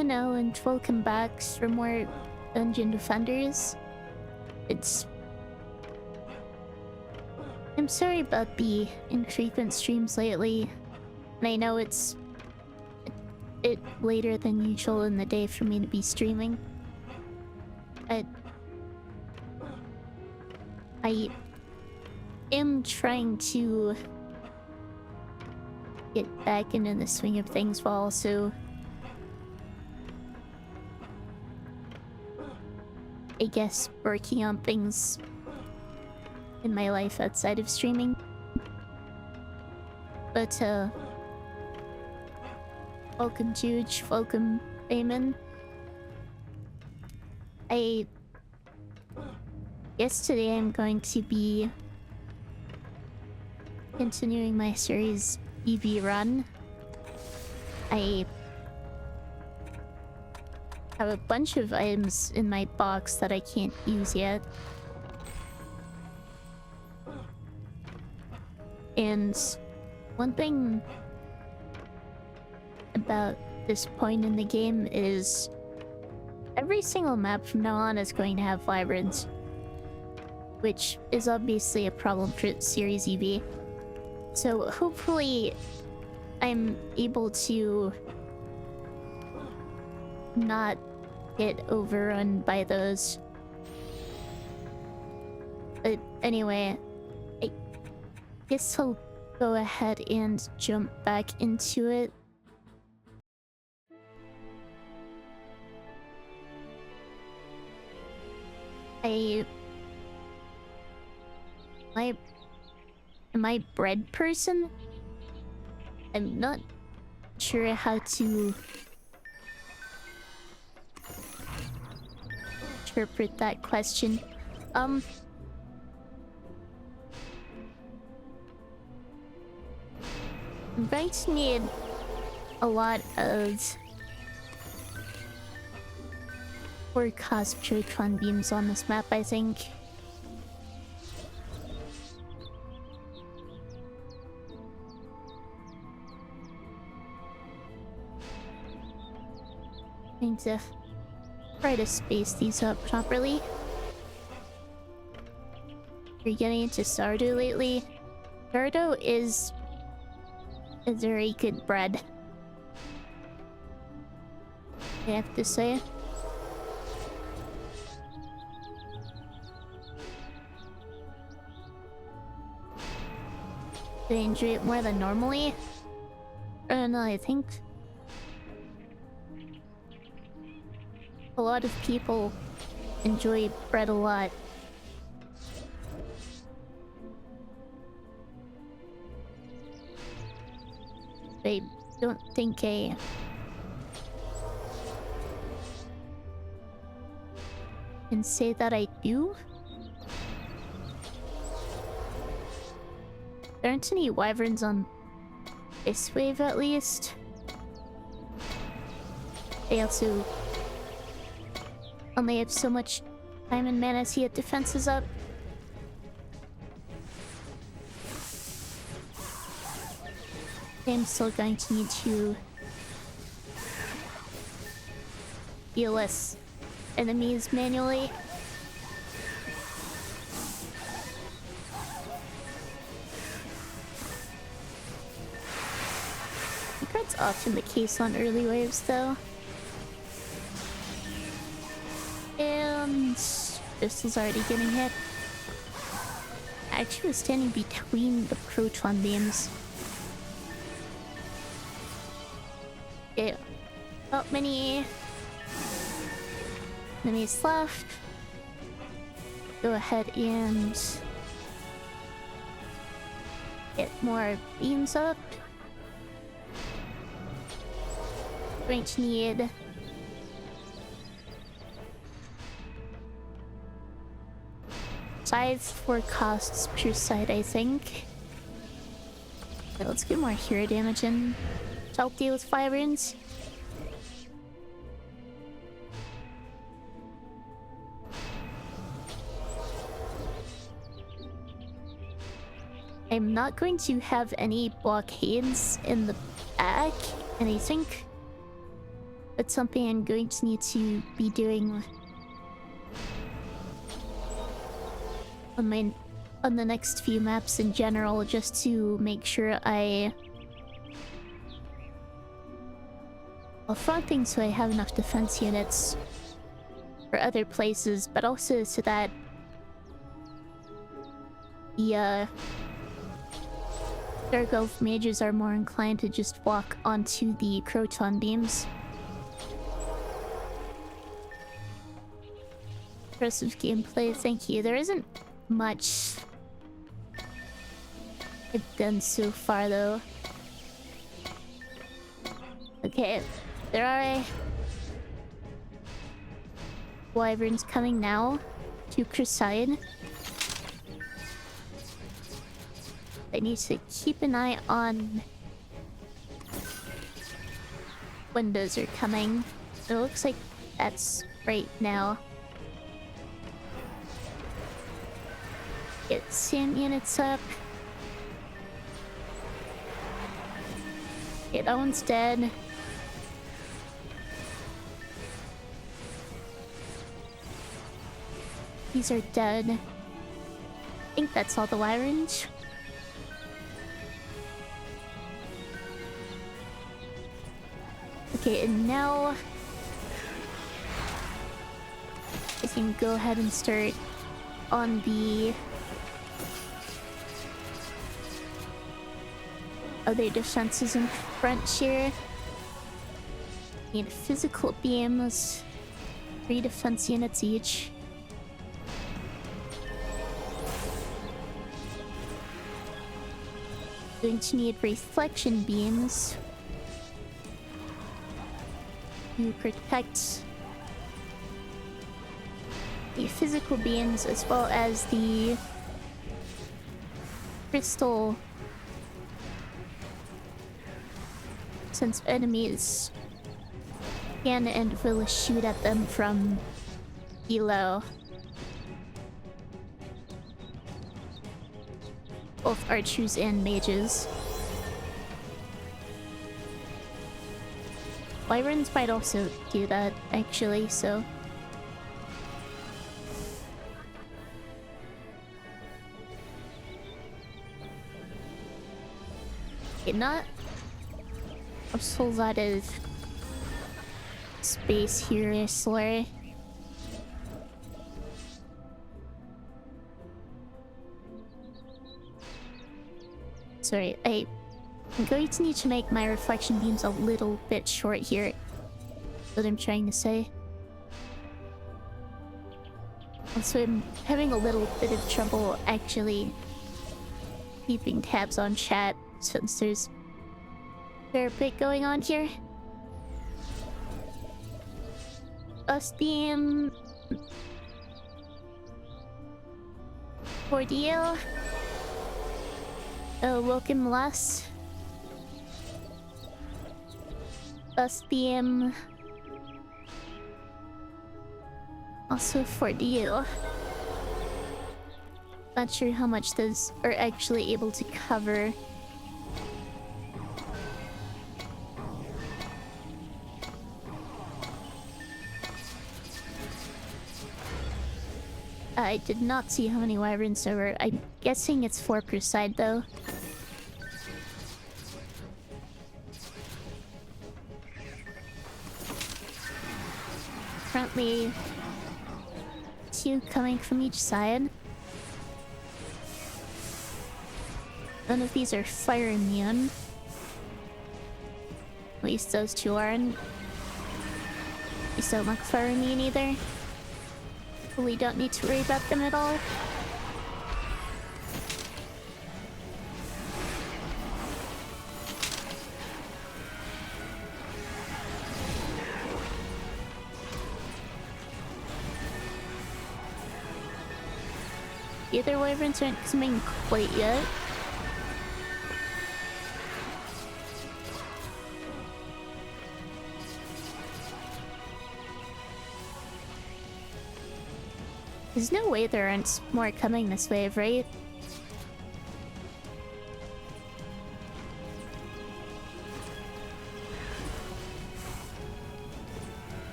Hello and welcome back for more Dungeon Defenders. I'm sorry about the infrequent streams lately, and I know it's later than usual in the day for me to be streaming. I am trying to get back into the swing of things while also, I guess, working on things in my life outside of streaming. But, welcome Juge, welcome Eamon. I guess today I'm going to be continuing my series EV Run. I have a bunch of items in my box that I can't use yet. And one thing about this point in the game is every single map from now on is going to have Vibrant, which is obviously a problem for Series EV. So hopefully I'm able to not get overrun by those. But anyway, I guess I'll go ahead and jump back into it. Am I bread person? I'm not sure how to interpret that question. I'm going to need a lot of 4-cost proton beams on this map, I think. Need to try to space these up properly. You're getting into Sardo lately. Sardo is a very good bread, I have to say. I enjoy it more than normally. No, I think a lot of people enjoy bread a lot. I don't think I can say that I do. There aren't any wyverns on this wave, at least. They also only have so much time and mana to get defenses up. I'm still going to need to heal less enemies manually. I think that's often the case on early waves, though. And this is already getting hit. I actually was standing between the proton beams. Okay, not many enemies left. Go ahead and get more beams up. Going to need sides 4 costs per side, I think. Okay, let's get more hero damage in to help deal with Vibrance. I'm not going to have any blockades in the back, and I think It's something I'm going to need to be doing on the next few maps in general, just to make sure I'll front things so I have enough defense units for other places, but also so that the Dark Elf mages are more inclined to just walk onto the Croton beams. Impressive gameplay, thank you. There isn't much I've done so far, though. Okay, there are wyverns coming now to Crusade. I need to keep an eye on when those are coming. It looks like that's right now. Get SAM units up. Okay, that one's dead. These are dead. I think that's all the wyverns. Okay, and now I can go ahead and start on the other defenses in front here. Need physical beams, 3 defense units each. Going to need reflection beams to protect the physical beams as well as the crystal, since enemies can and will shoot at them from below. Both archers and mages. Wyverns might also do that, actually, so... Okay, not a whole lot of space here, sorry. Sorry, I'm going to need to make my reflection beams a little bit short here. That's what I'm trying to say. Also, I'm having a little bit of trouble actually keeping tabs on chat since there's a fair bit going on here. Us beam... ordeal. Welcome last. Us beam. Also for you. Not sure how much those are actually able to cover. I did not see how many wyverns there were. I'm guessing it's 4 per side though. Currently 2 coming from each side. None of these are fire immune. At least those 2 aren't. These don't look fire immune either. We don't need to worry about them at all. The other wyverns aren't coming quite yet. There's no way there aren't more coming this wave, right?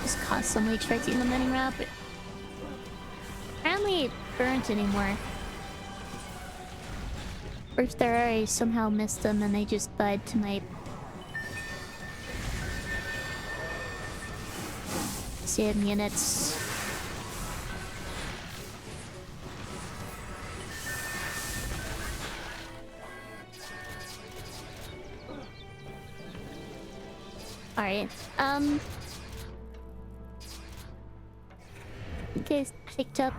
Just constantly checking the mini-map. Apparently, it aren't anymore. Or if there are, I somehow missed them and they just died tonight. Save units. Alright, you guys picked up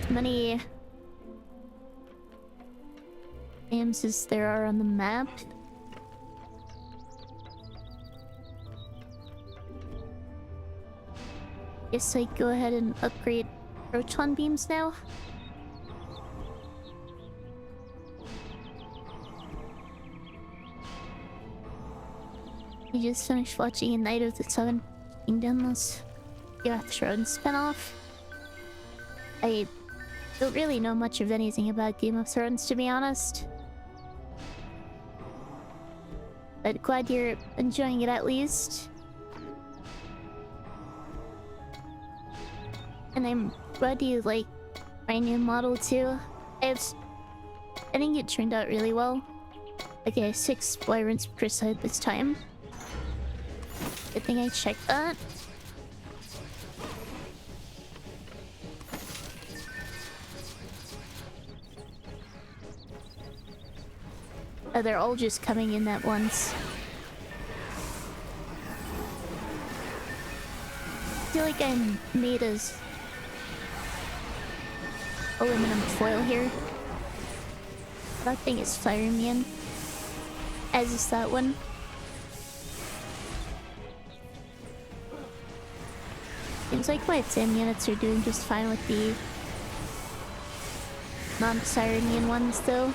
as many games as there are on the map. Guess I go ahead and upgrade proton beams now. I just finished watching a Night of the Seven Kingdoms Game of Thrones spinoff. I don't really know much of anything about Game of Thrones, to be honest. But glad you're enjoying it at least. And I'm glad you like my new model too. I think it turned out really well. Okay, 6 Wyverns per side this time. Good thing I checked that. Oh, they're all just coming in at once. I feel like I'm made as aluminum foil here. That thing is firing me in. As is that one. Seems like my 10 units are doing just fine with the non-Sirenian ones though.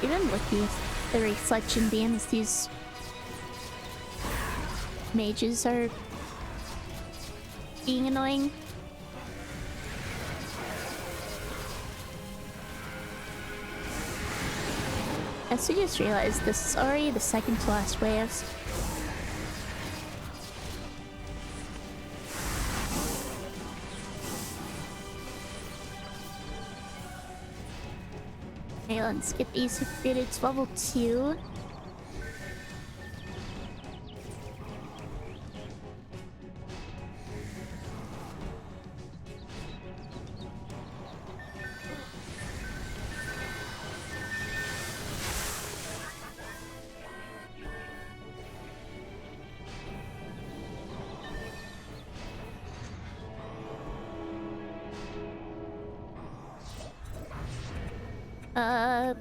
Even with the reflection beams, these mages are being annoying. I also just realized this is already the second to last wave. Okay, let's get these upgraded to level 2. Uh,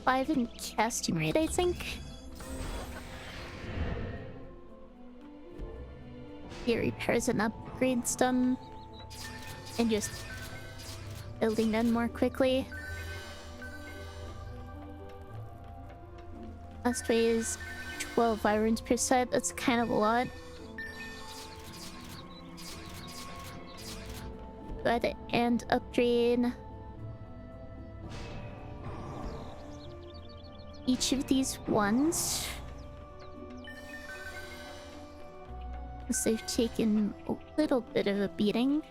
5 in casting rate, I think. Get repairs and upgrades done. And just building done more quickly. Last way is 12 irons per set. That's kind of a lot. Go ahead and upgrade each of these ones. Because they've taken a little bit of a beating.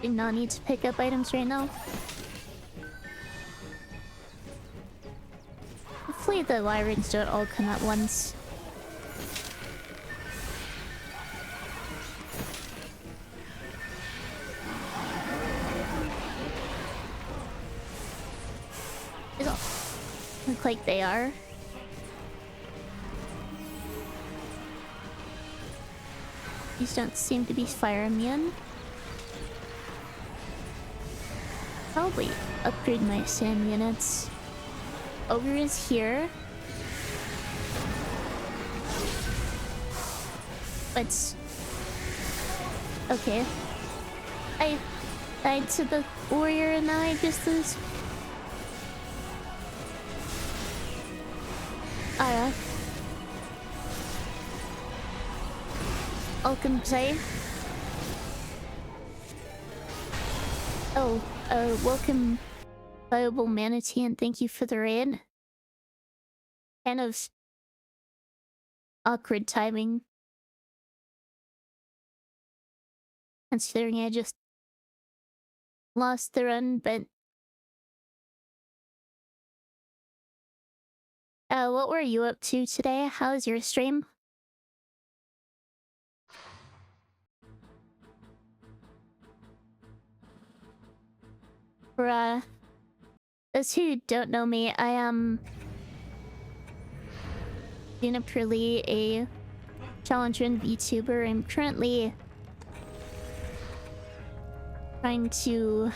Do not need to pick up items right now. Hopefully the Wyverns don't all come at once. They don't look like they are. These don't seem to be fire immune. Probably upgrade my SAM units. Ogre is here. It's... Okay. I died to the warrior and now I just lose. Alright. Welcome, play. Oh, welcome, Viable Manatee, and thank you for the raid. Kind of awkward timing, considering I just lost the run, but... what were you up to today? How's your stream? For, those who don't know me, I am... Juniper Lee, a challenger and VTuber. I'm currently trying to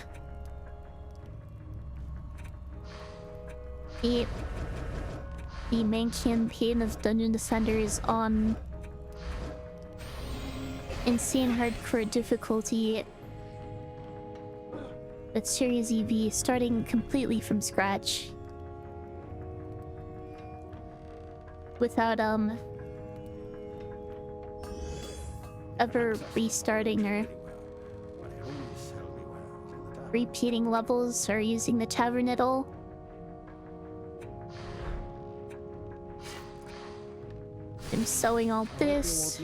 beat the main campaign of Dungeon Defenders on insane hardcore difficulty with Series EV, starting completely from scratch. Without ever restarting or repeating levels or using the tavern at all. I'm sewing all this.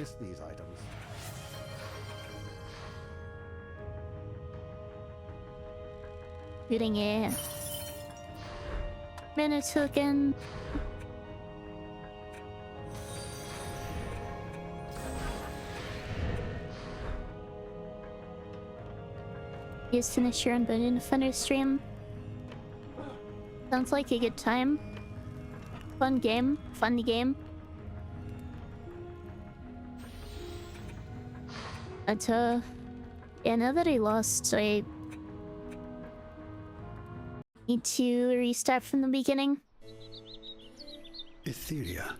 Shooting a mana token. Just finished your Dungeon Defender stream. Sounds like a good time. Fun game. Funny game. But, yeah, now that I lost, I need to restart from the beginning. Etheria.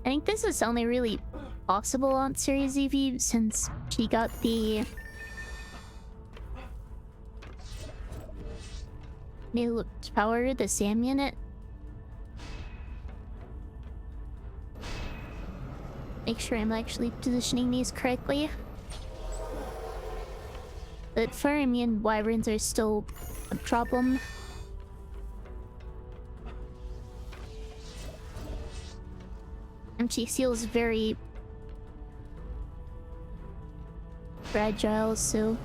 I think this is only really possible on Series EV since she got the new power, the SAM unit. Make sure I'm actually positioning these correctly. But fire immune wyverns are still a problem. And she feels very fragile, so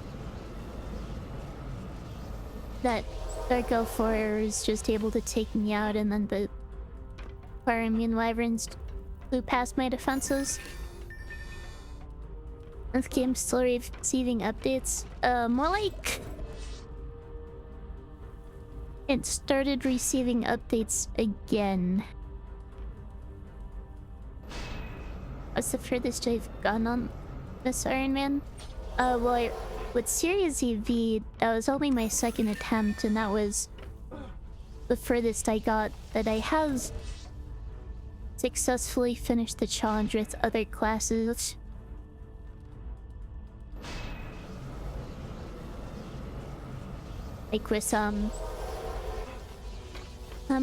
that Dark Elf Warrior is just able to take me out, and then the fire immune wyverns flew past my defenses. This game's still receiving updates. More like it started receiving updates again. What's the furthest I've gone on this Ironman? Well, with Series EV, that was only my second attempt, and that was the furthest I got. But I have successfully finished the challenge with other classes. Like with, I'm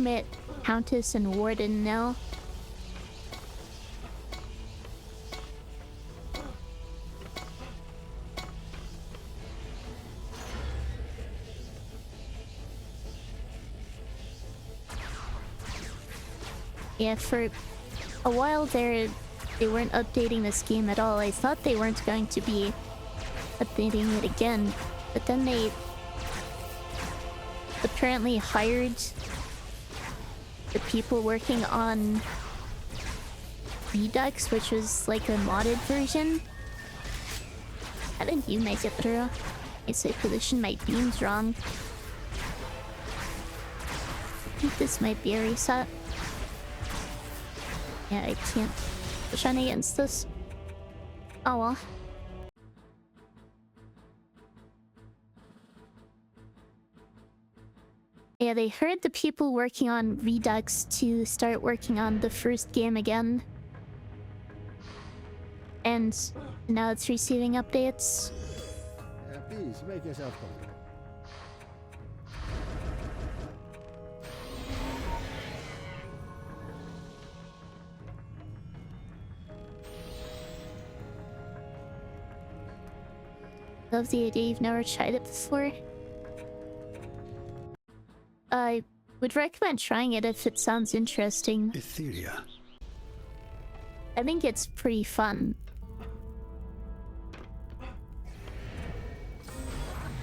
at Countess and Warden now. Yeah, for a while there, they weren't updating this game at all. I thought they weren't going to be updating it again, but then they apparently hired the people working on Redux, which was like a modded version. How did you make it through? I say position my beams wrong. I think this might be a reset. Yeah, I can't push on against this. Oh well. Yeah, they heard the people working on Redux to start working on the first game again. And now it's receiving updates. Please make yourself comfortable. Love the idea, you've never tried it before. I would recommend trying it if it sounds interesting. Etheria. I think it's pretty fun.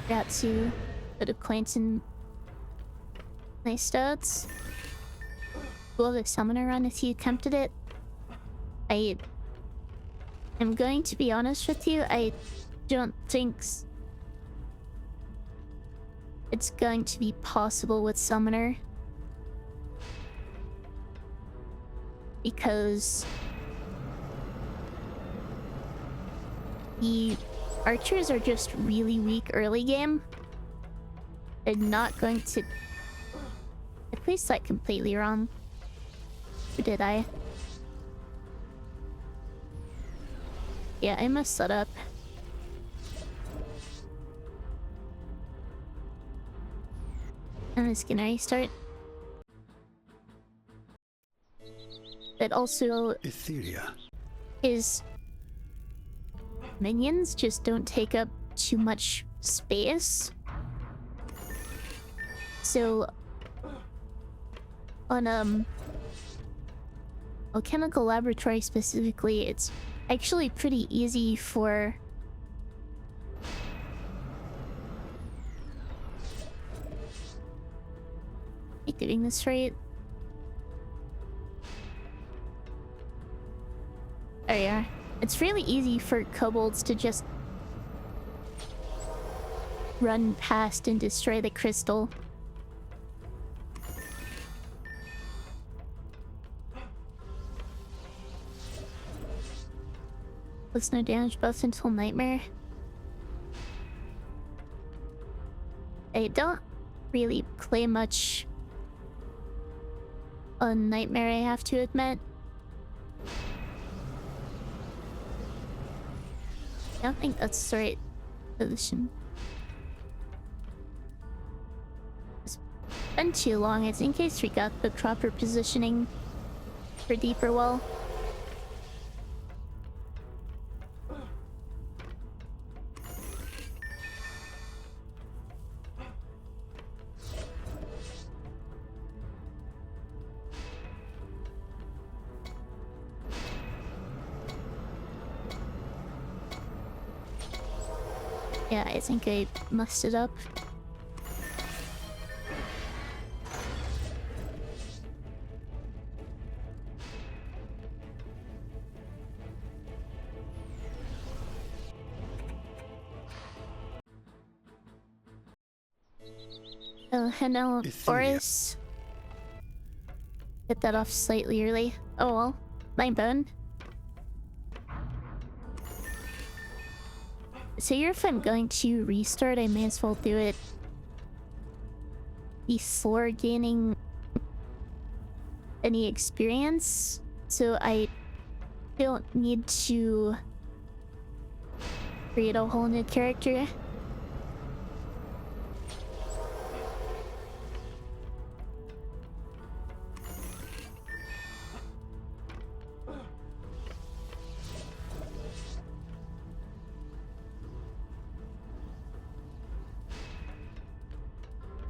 Got to put a Clanton. Nice stats. Will the summoner run if you attempted it? I am going to be honest with you, I don't think it's going to be possible with summoner. Because the archers are just really weak early game. They're not going to... I placed that completely wrong. Or did I? Yeah, I messed that up. I'm just gonna restart. But also... Etheria. His minions just don't take up too much space. So... on, Alchemical Laboratory specifically, it's actually pretty easy for... Am I doing this right? There you are. It's really easy for kobolds to just run past and destroy the crystal. Plus no damage buff until Nightmare. I don't really play much on Nightmare, I have to admit. I don't think that's the right position. It's been too long. I think I forgot the proper positioning for Deeper Well. Yeah, I think I messed it up. Oh, hello, Boris. Get that off slightly early. Oh well, my bone. So here, if I'm going to restart, I may as well do it before gaining any experience, so I don't need to create a whole new character.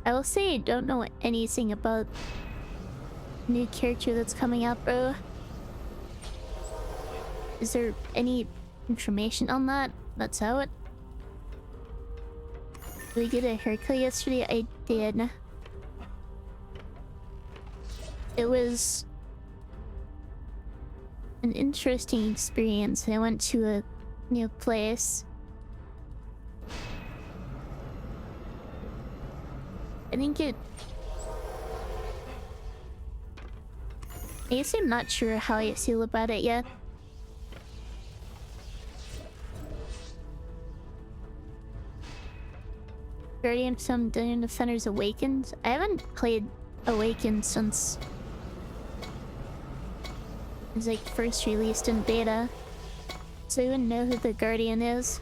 I will say I don't know anything about new character that's coming out, bro. Is there any information on that? That's out. Did we get a haircut yesterday? I did. It was an interesting experience. I went to a new place. I think I guess I'm not sure how I feel about it yet. Guardian some Dungeon Defenders Awakened. I haven't played Awakened since it was like first released in beta. Does anyone know who the Guardian is?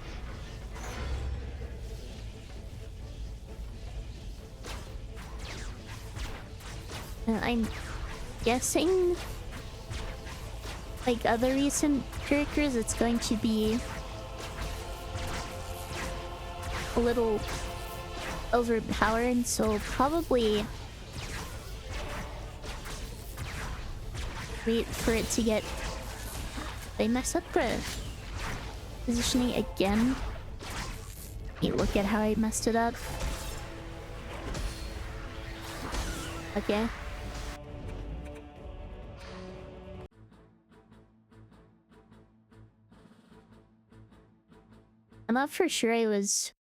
I'm guessing, like other recent characters, it's going to be a little overpowered, so probably wait for it to get... They mess up the positioning again. Hey, look at how I messed it up. Okay. I'm not for sure I was...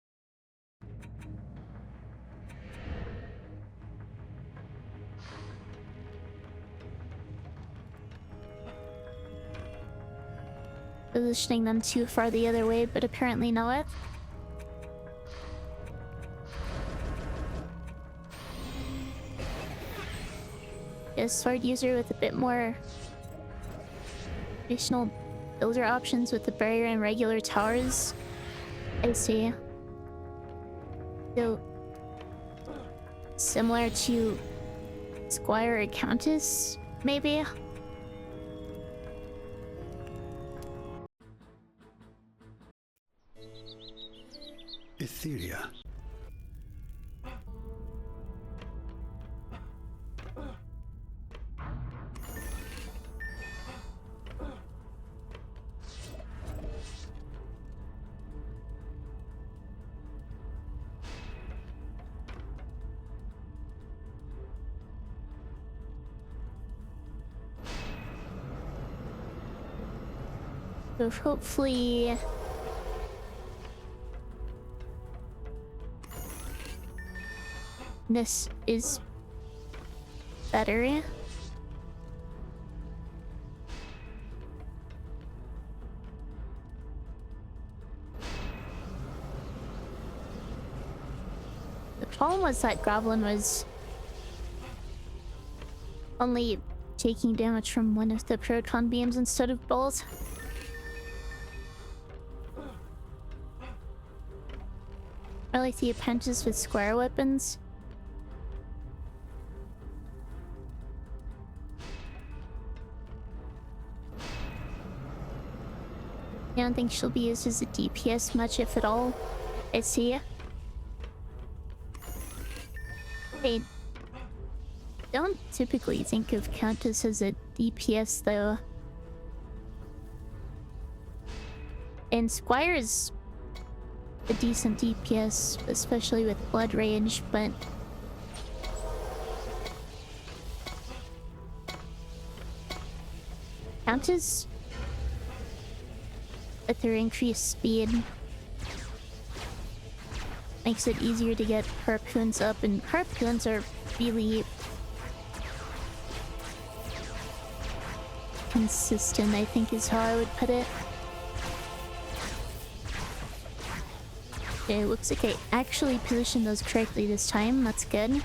positioning them too far the other way, but apparently not. A sword user with a bit more additional builder options with the barrier and regular towers. I see. So similar to Squire or Countess, maybe? Etheria. So hopefully this is better. The problem was that Goblin was only taking damage from one of the proton beams instead of both. I like the apprentice with square weapons. I don't think she'll be used as a DPS much, if at all. I see. I don't typically think of Countess as a DPS though. And Squire is a decent DPS, especially with blood rage, but Countess, with her increased speed, makes it easier to get harpoons up, and harpoons are really consistent, I think is how I would put it. Okay, looks like I actually positioned those correctly this time. That's good.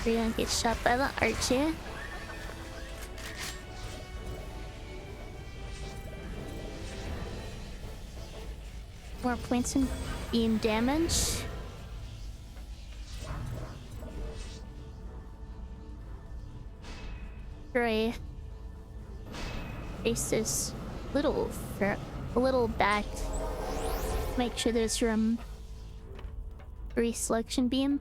We're gonna get shot by the archer. More points in beam damage. Try face this a little back. Make sure there's room for reselection beam.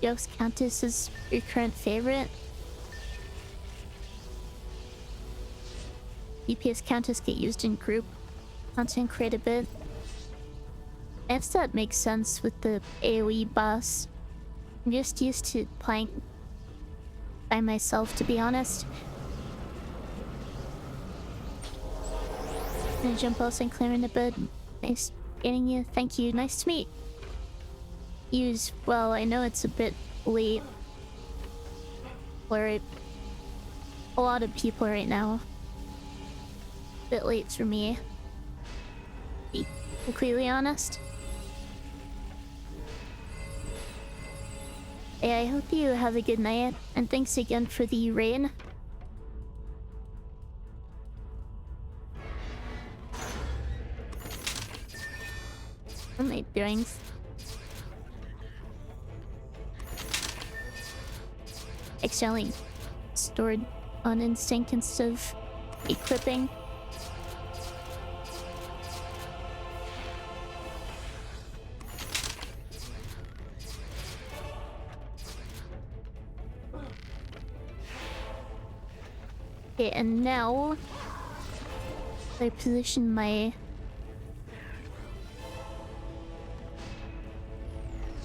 Yoke's Countess is your current favorite. DPS Countess get used in group content quite a bit. If that makes sense with the AoE boss. I'm just used to playing by myself, to be honest. I'm gonna jump off and climb in a bit. Nice getting you. Thank you. Nice to meet you as well. I know it's a bit late for a lot of people right now. Bit late for me. Be completely honest. Hey, I hope you have a good night, and thanks again for the rain. What am I doing? Accidentally stored on instinct instead of equipping. Okay, and now I position my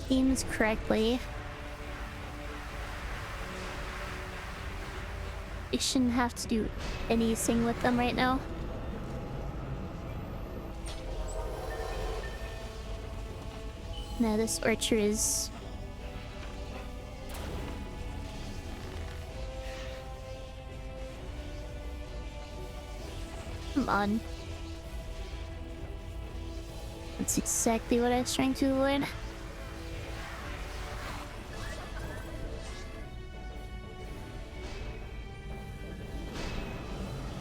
teams correctly. I shouldn't have to do anything with them right now. Now this archer is... Come on. That's exactly what I was trying to avoid.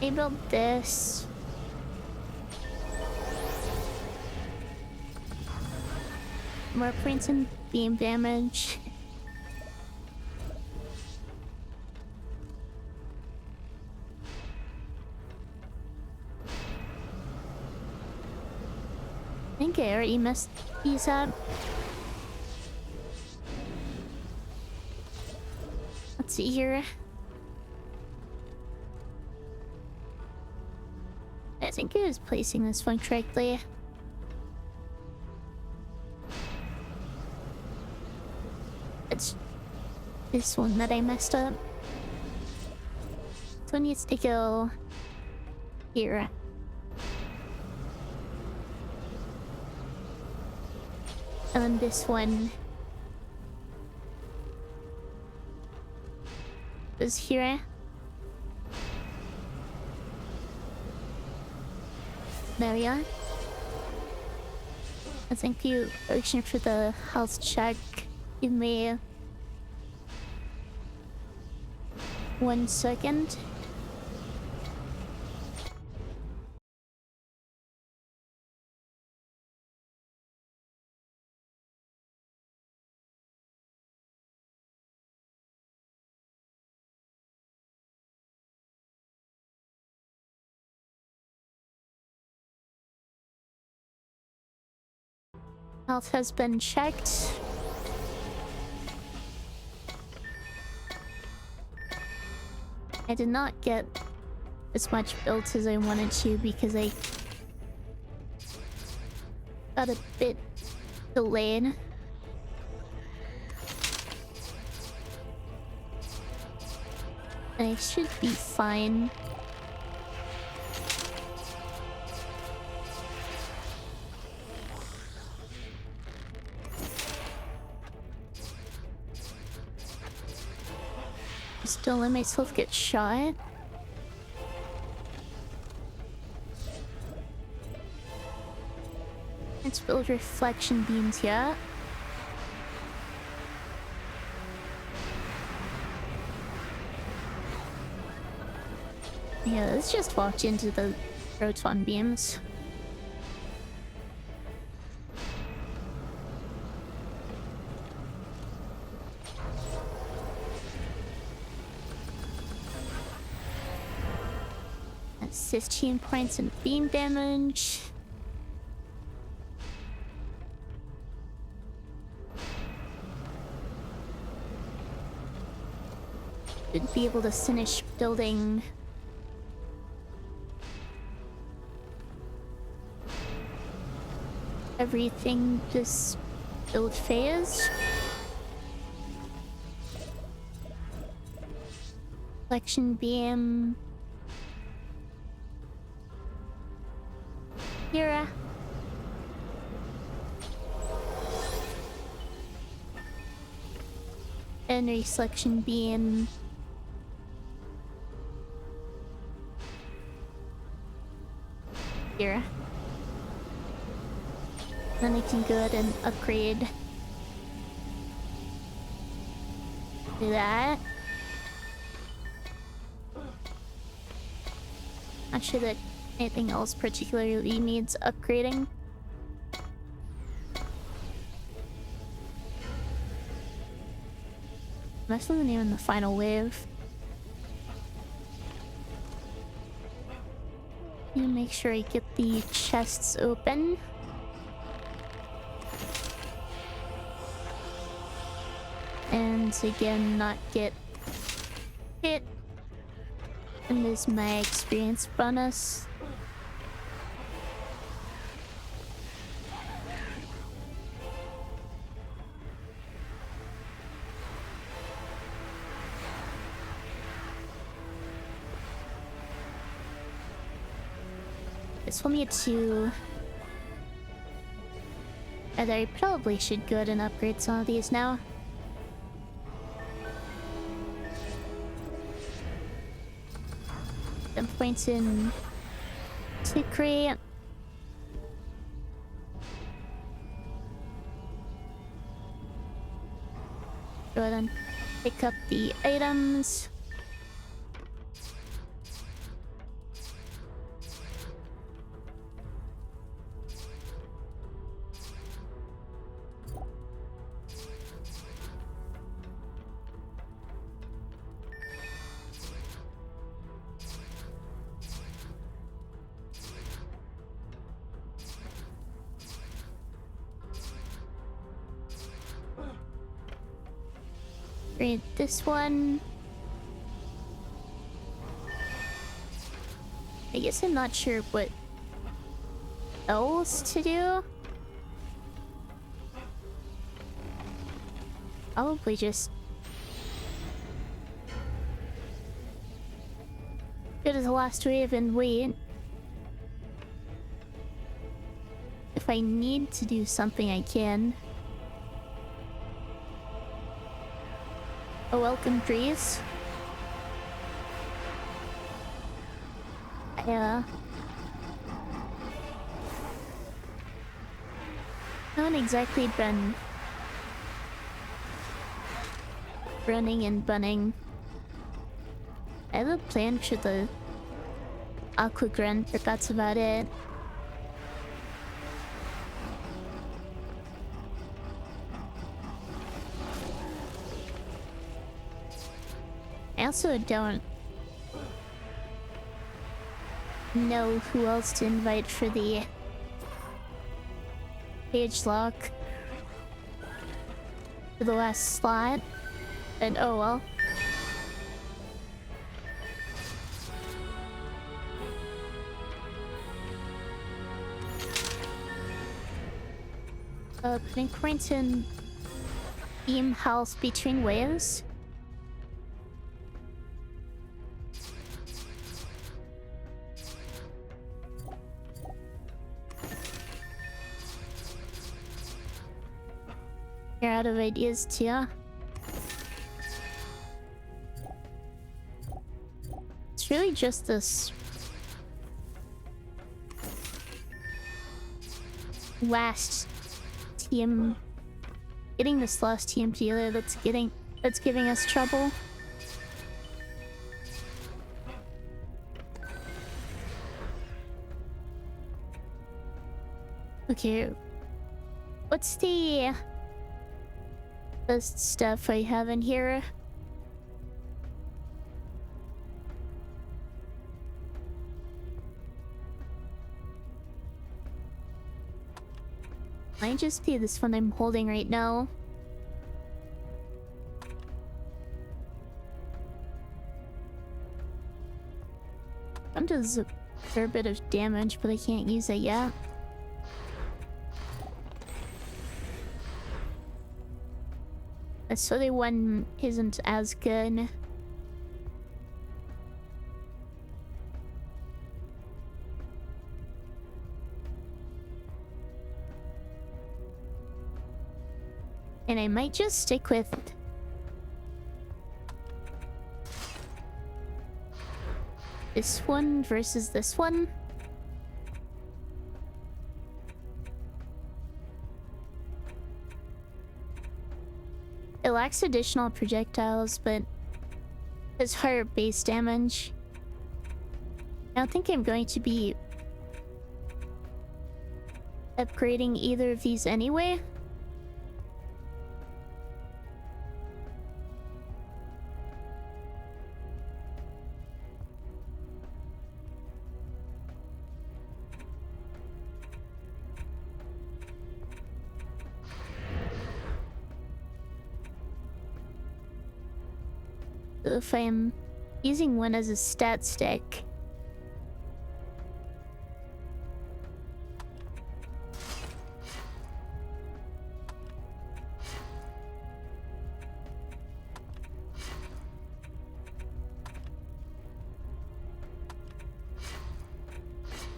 I built this. More points in beam damage. I think I already messed these up. Let's see here. I think I was placing this one correctly. It's this one that I messed up. This one needs to go here. And then this one is here. There we are. I thank you, Ocean, for the health check. Give me 1 second. Health has been checked. I did not get as much built as I wanted to because I got a bit delayed. And I should be fine. Still let myself get shot. Let's build reflection beams here. Yeah, let's just walk into the proton beams. That's 15 points in beam damage. Should be able to finish building everything this build phase. Reflection beam. Here. And reflection beam. here. Then I can go ahead and upgrade to that. Not sure that anything else particularly needs upgrading. I'm actually not even the final wave. You make sure I get the chests open. And again, not get hit. And there's my experience bonus. This will need to... I probably should go ahead and upgrade some of these now. Some points in to create. Go ahead and pick up the items. Read this one. I guess I'm not sure what else to do. Probably just go to the last wave and wait. If I need to do something, I can. A welcome trees. Yeah. I haven't exactly been running and bunning. I have a plan for the Aqua Grunt, but that's about it. I also don't know who else to invite for the page lock for the last slot, and oh well. Putting points in beam health between waves. You're out of ideas too. It's really just this last team, getting this last team together that's giving us trouble. Okay, what's the best stuff I have in here? Might just be this one I'm holding right now. One does a fair bit of damage, but I can't use it yet. So the one isn't as good. And I might just stick with this one versus this one. it lacks additional projectiles, but has higher base damage. I don't think I'm going to be upgrading either of these anyway. If I'm using one as a stat stick,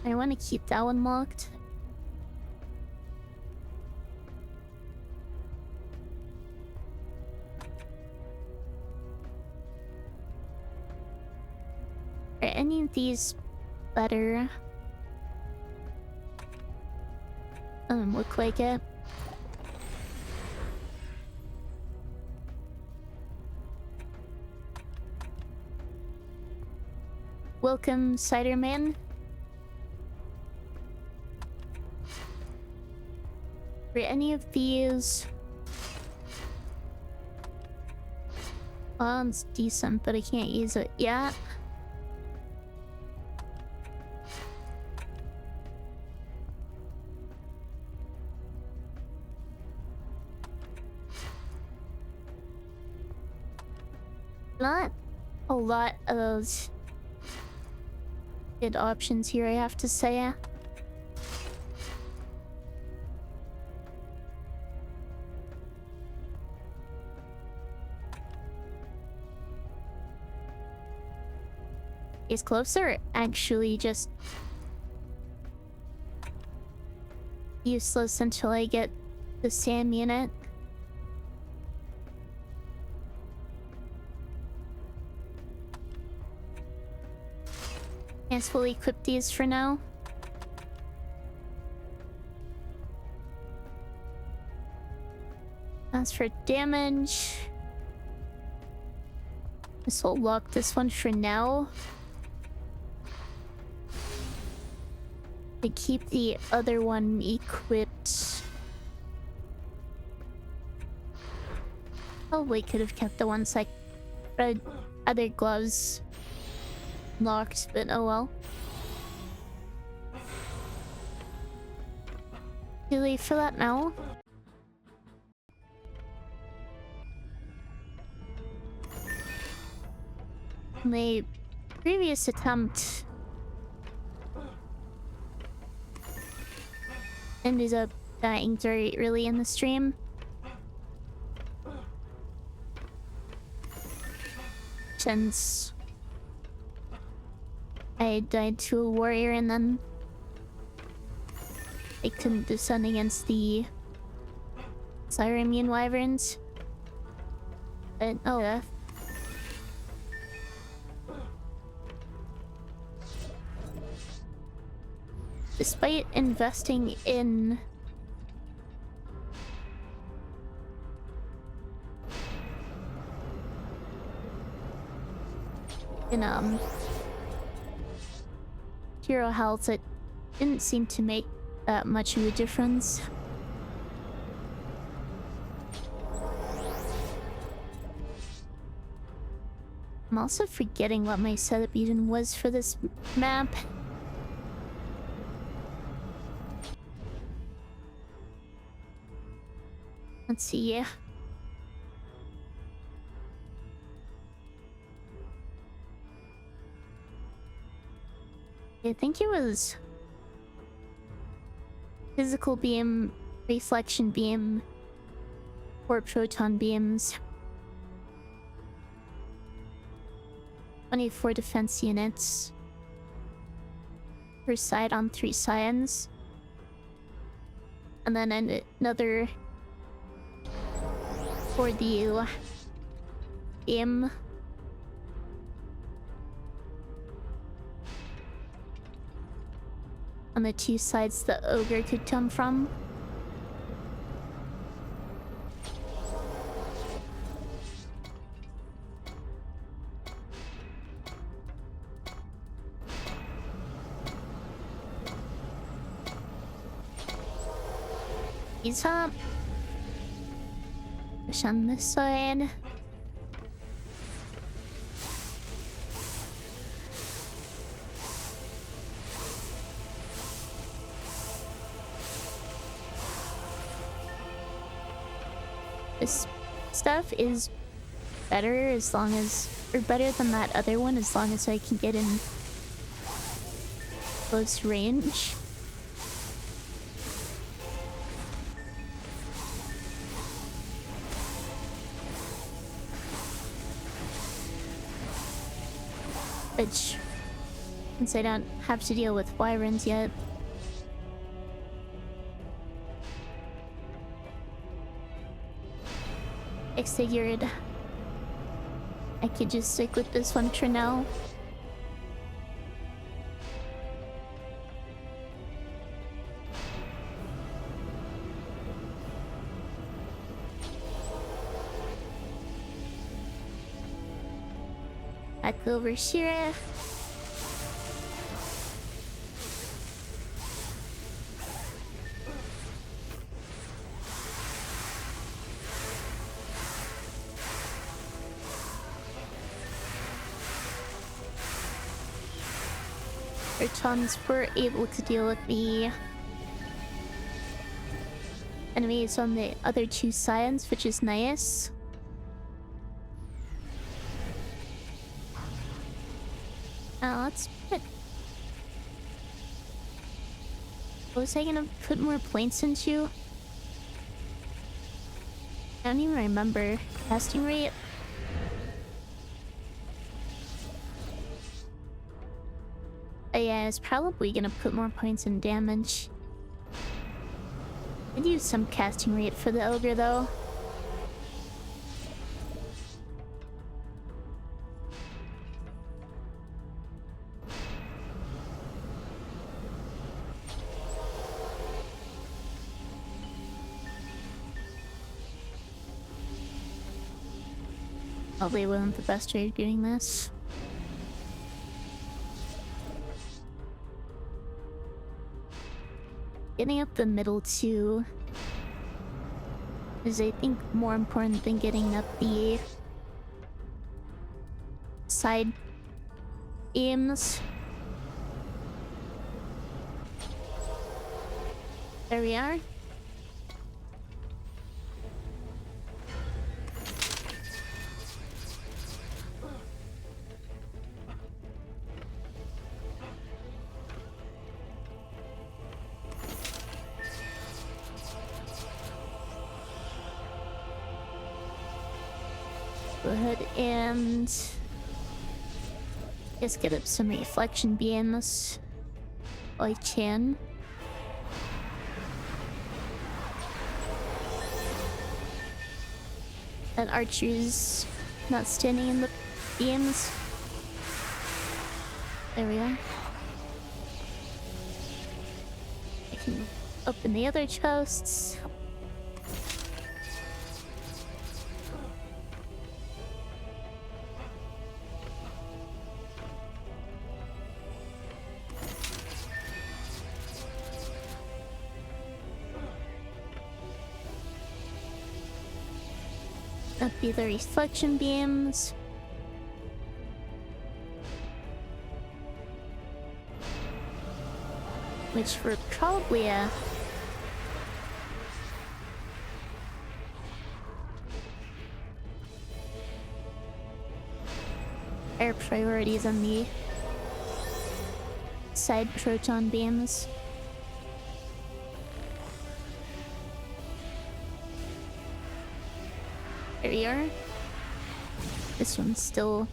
I want to keep that one locked. Are any of these better? Look like it. Welcome, Ciderman. For any of these, it's decent, but I can't use it yet. Not a lot of good options here, I have to say. These gloves are actually just useless until I get the SAM unit. Can't fully equip these for now. As for damage, this will lock this one for now. To keep the other one equipped. Probably could have kept the ones like other gloves locked, but oh well. Too late for that now. My previous attempt ended up dying very early in the stream. Since I died to a warrior and then I couldn't descend against the Ironman wyverns. But oh yeah. Despite investing in hero health, it didn't seem to make that much of a difference. I'm also forgetting what my setup even was for this map. Let's see. I think it was physical beam, reflection beam, or proton beams. 24 defense units per side on 3 scions. And then another for the beam. On the 2 sides the ogre could come from. He's up. Push on this side. This stuff is better as long as, or better than that other one as long as I can get in close range. Which, since I don't have to deal with wyverns yet. I figured I could just stick with this one for now. Back over Shira. Our tons were able to deal with the enemies on the other two sides, which is nice. Let's put... What was I gonna put more points into? I don't even remember. Casting rate? Yeah, it's probably gonna put more points in damage. I'd use some casting rate for the ogre though. Probably wasn't the best way of doing this. Getting up the middle too is, I think, more important than getting up the side aims. There we are. Go ahead and just get up some reflection beams while I can. That archer's not standing in the beams. There we are. I can open the other chests. That'd be the reflection beams. Which were probably higher priorities on the side proton beams. There we are. This one's still...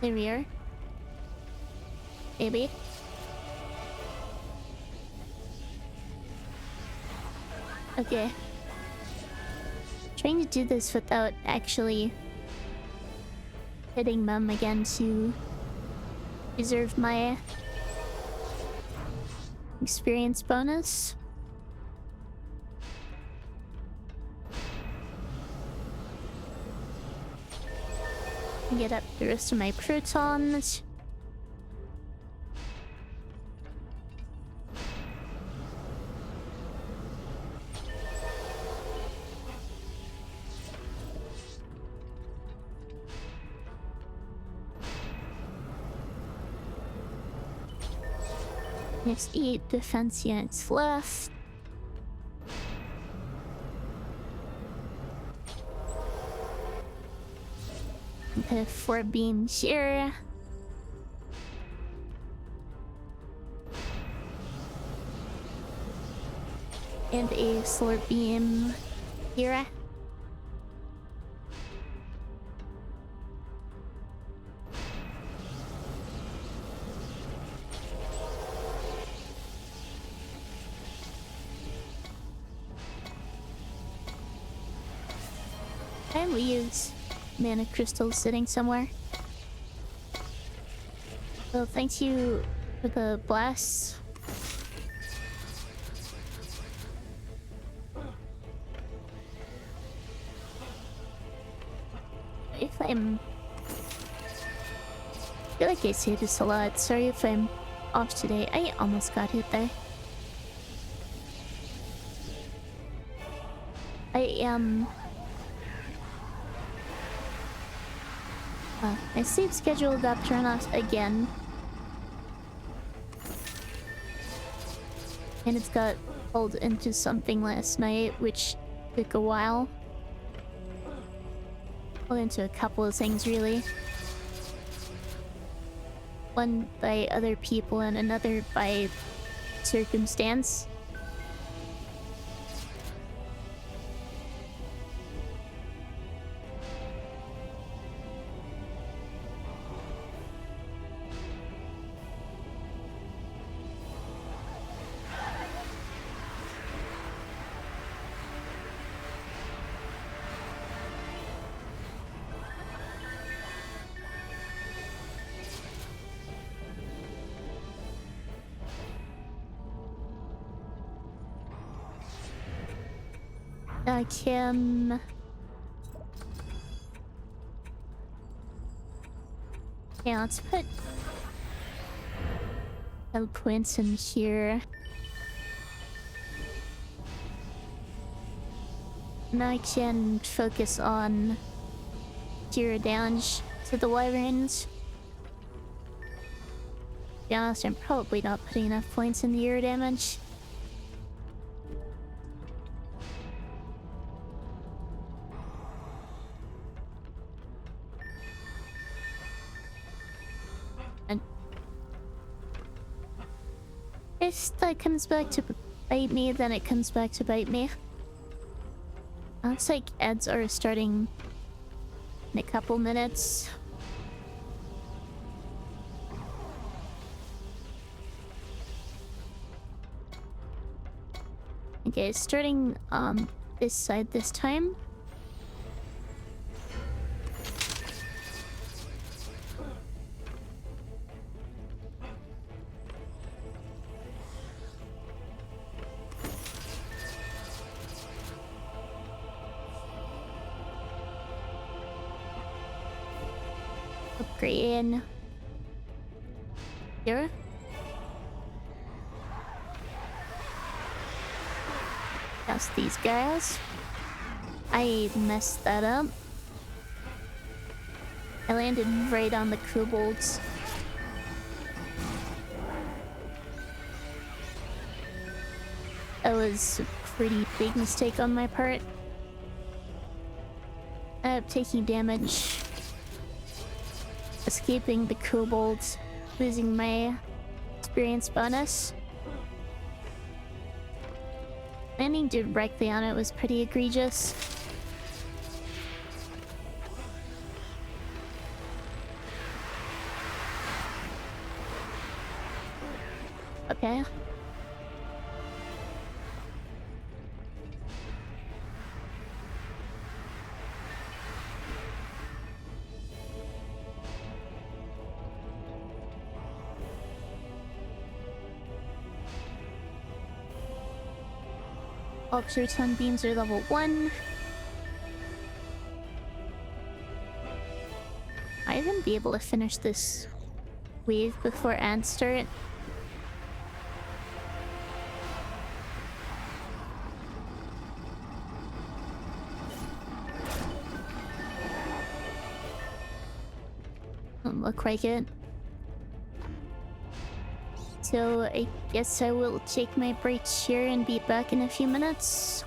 There we are. Maybe. Okay. Trying to do this without actually hitting them again to preserve my experience bonus. Get up the rest of my protons. There's 8 defense units left. The 4 beams here. And a solar beam here. I leaves mana crystals sitting somewhere. Well, thank you for the blasts. If I'm... I feel like I say this a lot. Sorry if I'm off today. I almost got hit there. I am... my sleep schedule got turned off again. And it's got pulled into something last night, which took a while. Pulled into a couple of things, really. One by other people and another by circumstance. I can... Yeah, let's put eloquence in here. And I can focus on zero damage to the wyverns. To be honest, I'm probably not putting enough points in the air damage. If that comes back to bite me, then it comes back to bite me. Looks like ads are starting in a couple minutes. Okay, starting this side this time. Upgrade here. Just these guys. I messed that up. I landed right on the kobolds. That was a pretty big mistake on my part. I ended up taking damage. Escaping the kobolds, losing my experience bonus. Landing directly on it was pretty egregious. Okay. All Proton beams are level 1. might even be able to finish this wave before ants start. Doesn't look like it. So I guess I will take my breaks here and be back in a few minutes.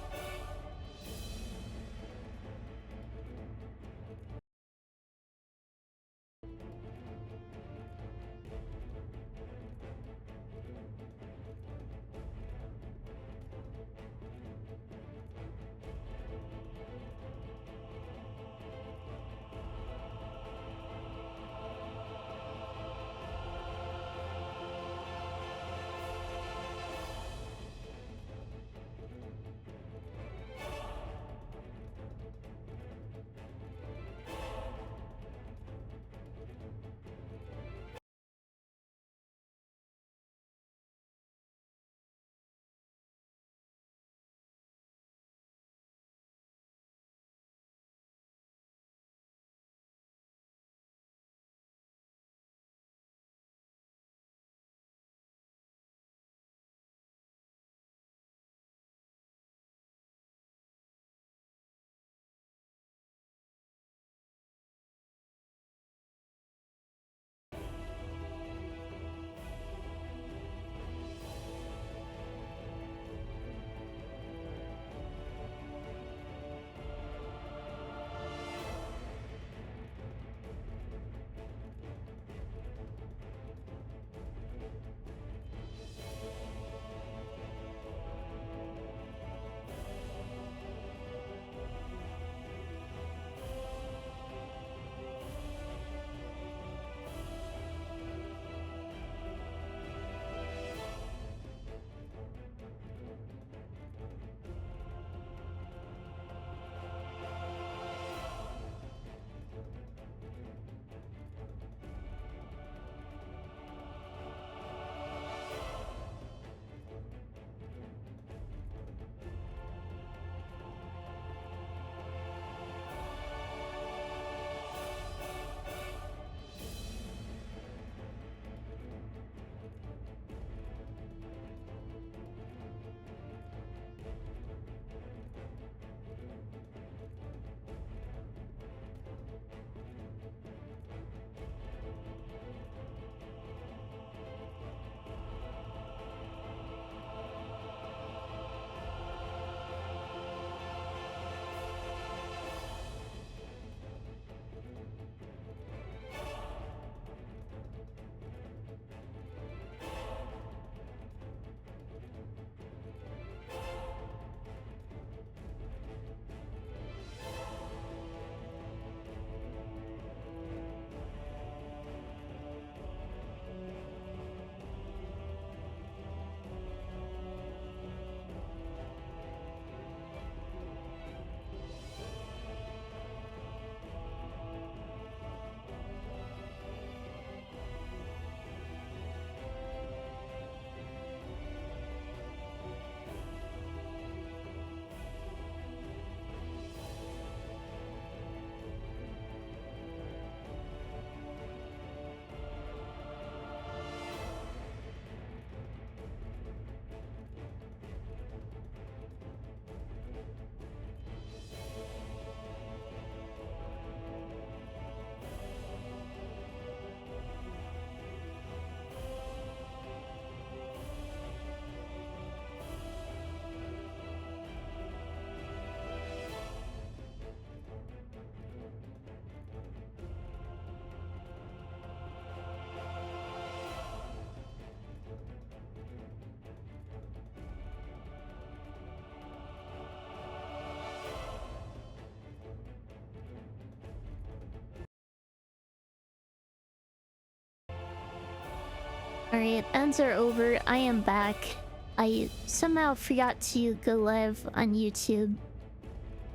Alright, ends are over. I am back. I somehow forgot to go live on YouTube,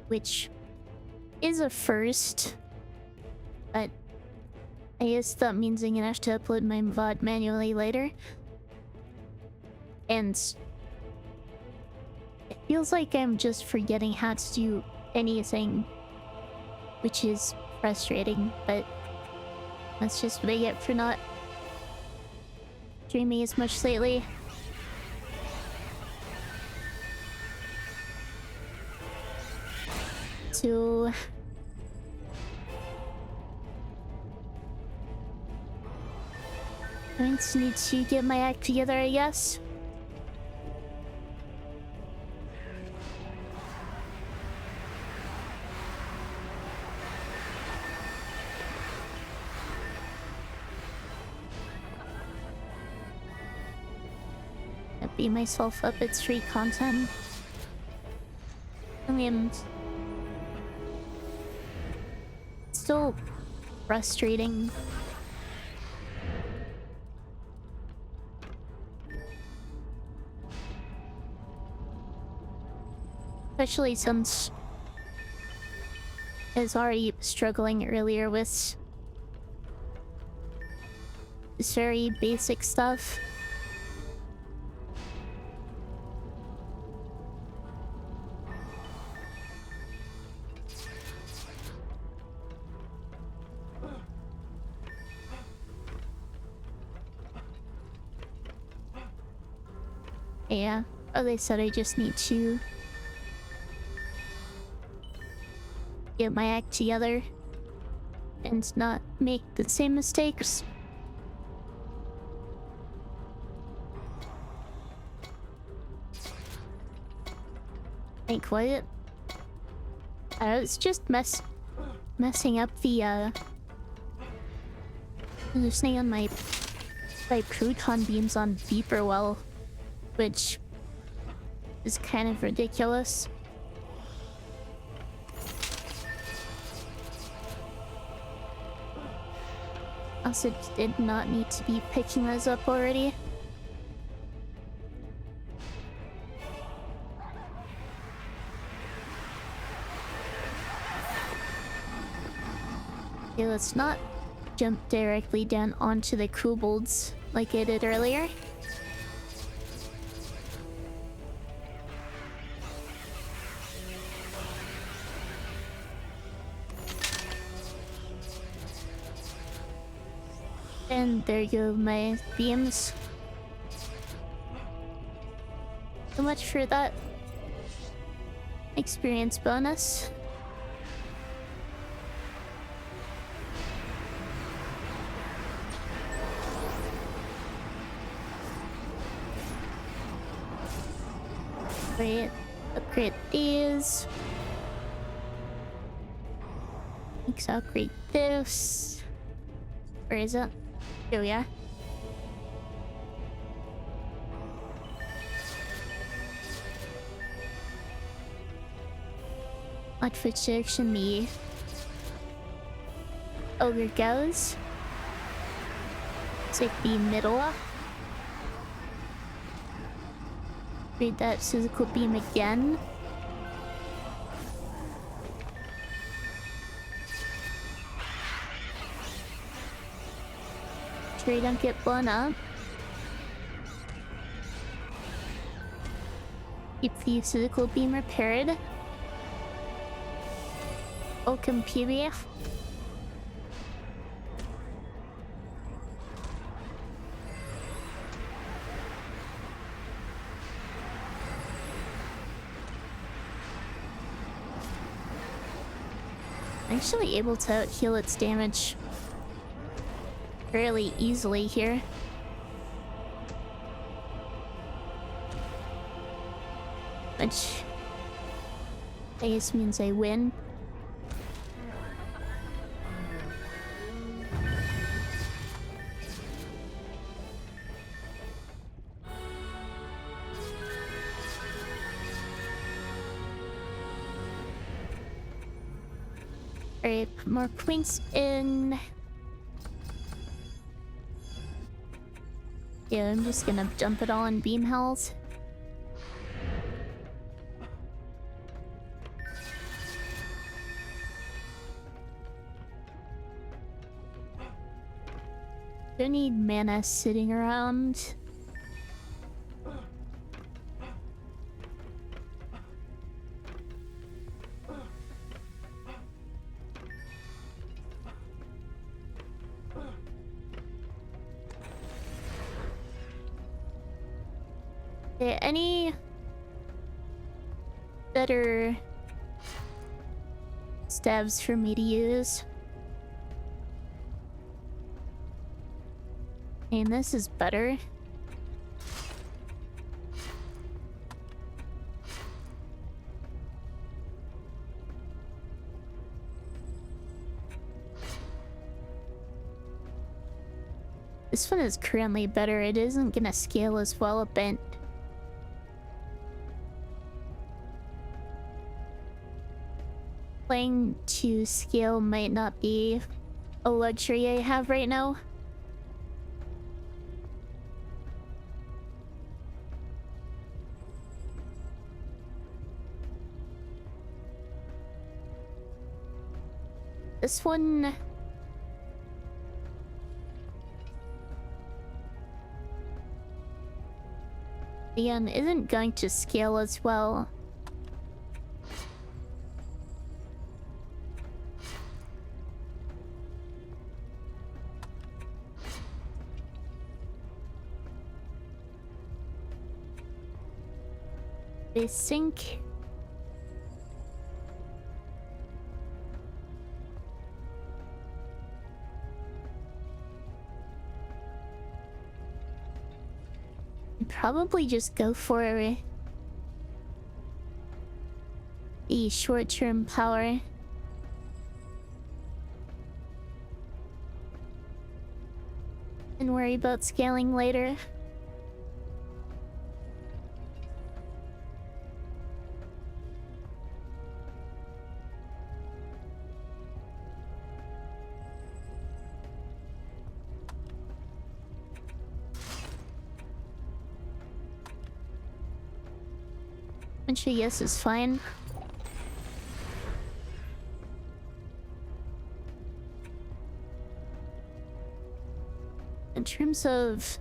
which is a first, but I guess that means I'm gonna have to upload my VOD manually later. And it feels like I'm just forgetting how to do anything, which is frustrating, but That's just what I get for not streaming as much lately. So I just need to get my act together, I guess. Beat myself up at street content. I mean, it's still frustrating. Especially since I was already struggling earlier with this very basic stuff. Yeah, oh, they said I just need to get my act together and not make the same mistakes. Like what? I was just messing up the listening on my proton beams on beeper well, which is kind of ridiculous. Also did not need to be picking those up already. Okay, let's not jump directly down onto the kobolds like I did earlier. And there you go, my beams. So much for that experience bonus. Great. Upgrade these. Let's upgrade this. Where is it? Here we are. Watch which direction the ogre goes. It's like the middle. Read that physical beam again. Sure you don't get blown up. Keep the physical beam repaired. Oh, computer. Actually able to heal its damage fairly easily here. Which I guess means I win. Alright, put more points in. Yeah, I'm just gonna dump it all in beam health. Don't need mana sitting around. Okay, any better stabs for me to use? And this is better. This one is currently better. It isn't gonna scale as well a bit. Playing to scale might not be a luxury I have right now. This one... again, isn't going to scale as well. I think... probably just go for the short-term power. And worry about scaling later. Actually, yes is fine. In terms of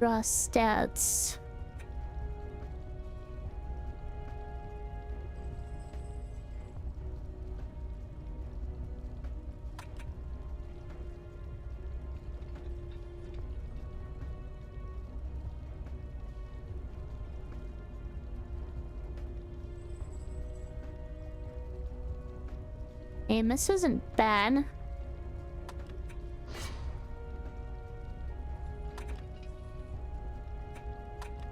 raw stats, Amos isn't bad.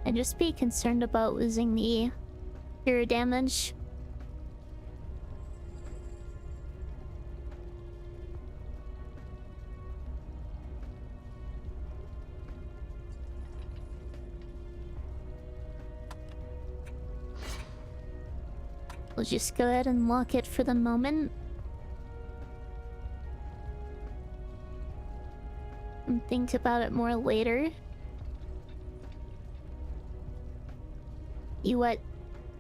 I'd just be concerned about losing the hero damage. We'll just go ahead and lock it for the moment. And think about it more later. See what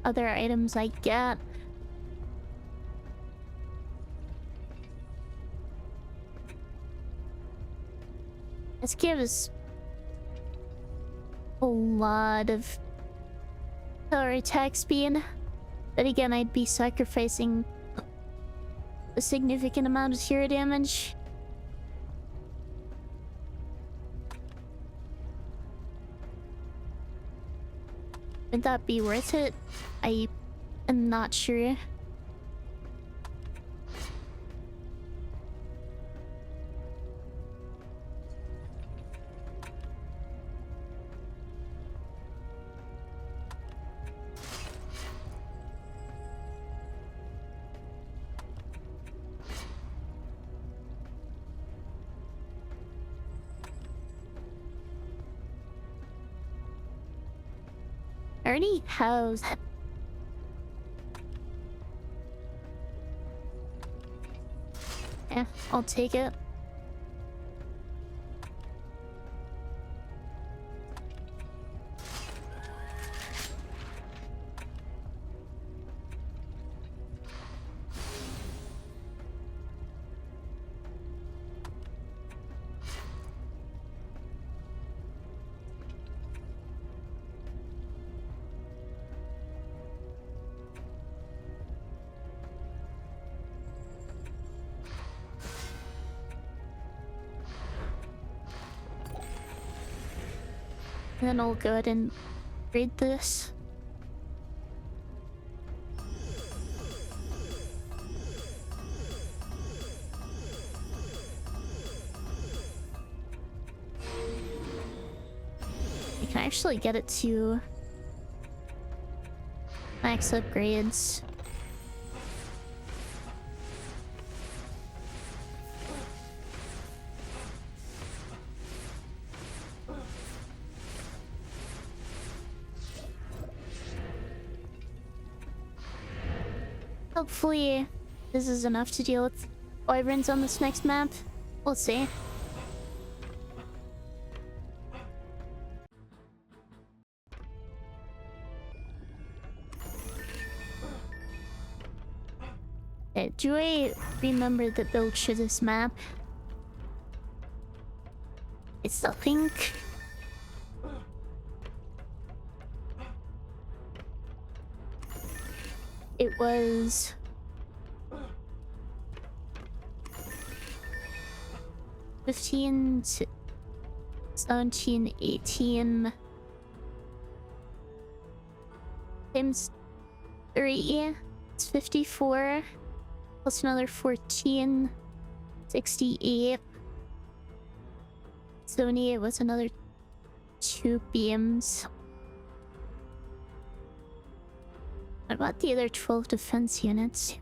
other items I get. This gives a lot of power attack speed. But again, I'd be sacrificing a significant amount of hero damage. Would that be worth it? I am not sure. I already have... yeah, I'll take it. And then I'll go ahead and read this. You can actually get it to max upgrades. Hopefully, this is enough to deal with wyverns on this next map. We'll see. Okay, do I remember the build for this map? I still think. It was 15 to 17, 18 times 3. It's 54 plus another 14, 68. 78 was another 2 beams. What about the other 12 defense units?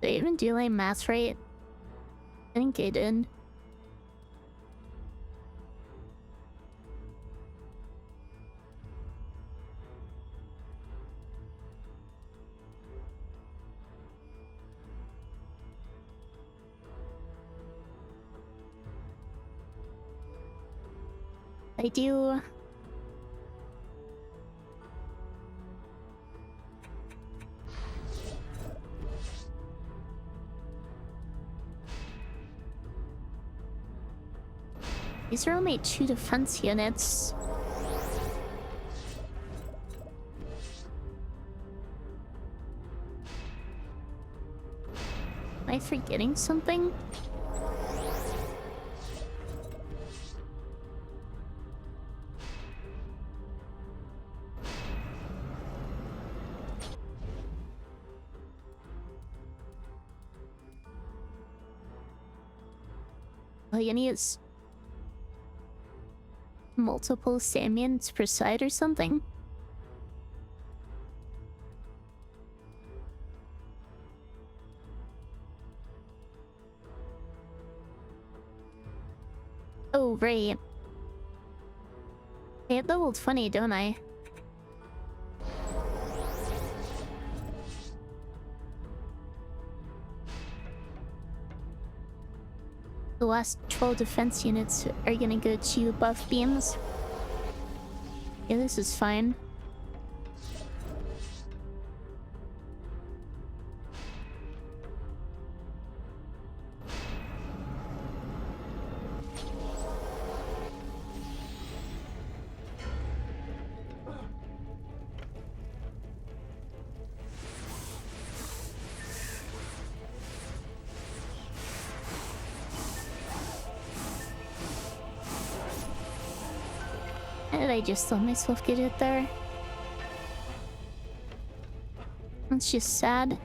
Did I even do my math right? I think I did. I do. These are only 2 defense units. Am I forgetting something? All you need is multiple Samians per side or something. Oh, right. I get leveled funny, don't I? The last 12 defense units are gonna go to buff beams. Yeah, this is fine. How did I just let myself get it there? That's just sad.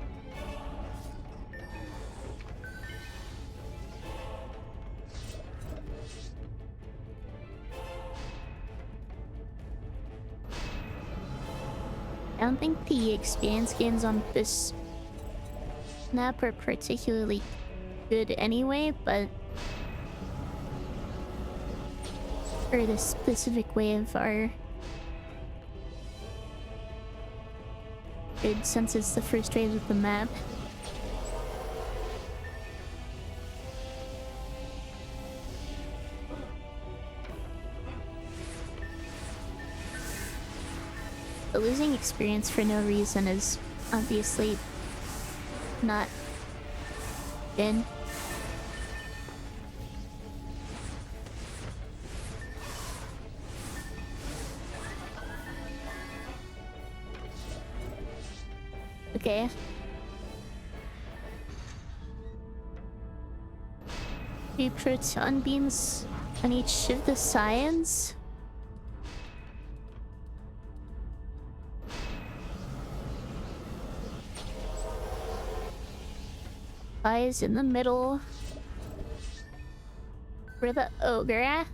I don't think the experience gains on this map are particularly good anyway, but for this specific wave are good since it's the first wave of the map. But losing experience for no reason is obviously not good. Okay. Three proton beams on each of the sides. Eyes in the middle. For the ogre.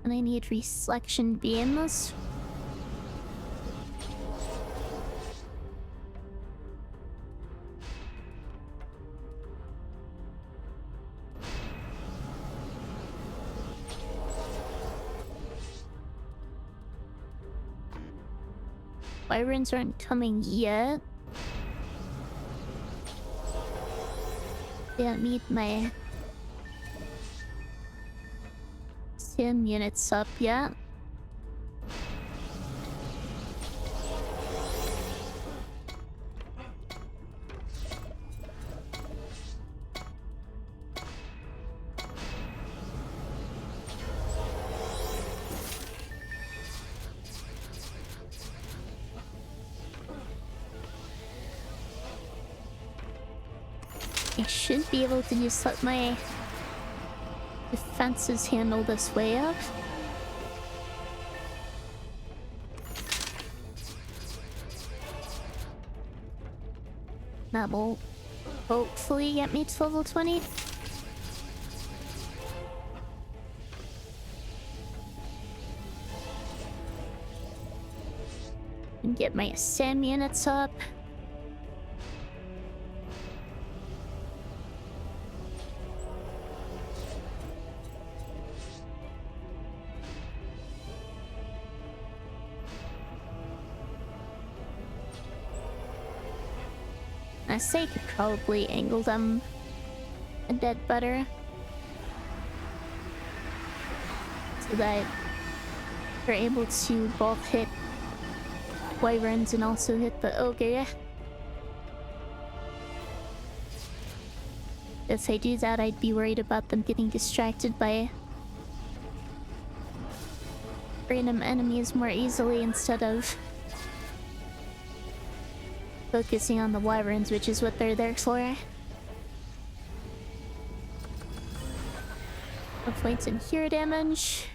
And I need reflection beams. Wyverns aren't coming yet. Don't need my sim units up yet. I should be able to just let my defenses handle this way up. That will hopefully get me to level 20. And get my SAM units up. I say I could probably angle them a bit better. So that we're able to both hit wyverns and also hit the ogre. If I do that, I'd be worried about them getting distracted by random enemies more easily instead of focusing on the wyverns, which is what they're there for. No points in hero damage.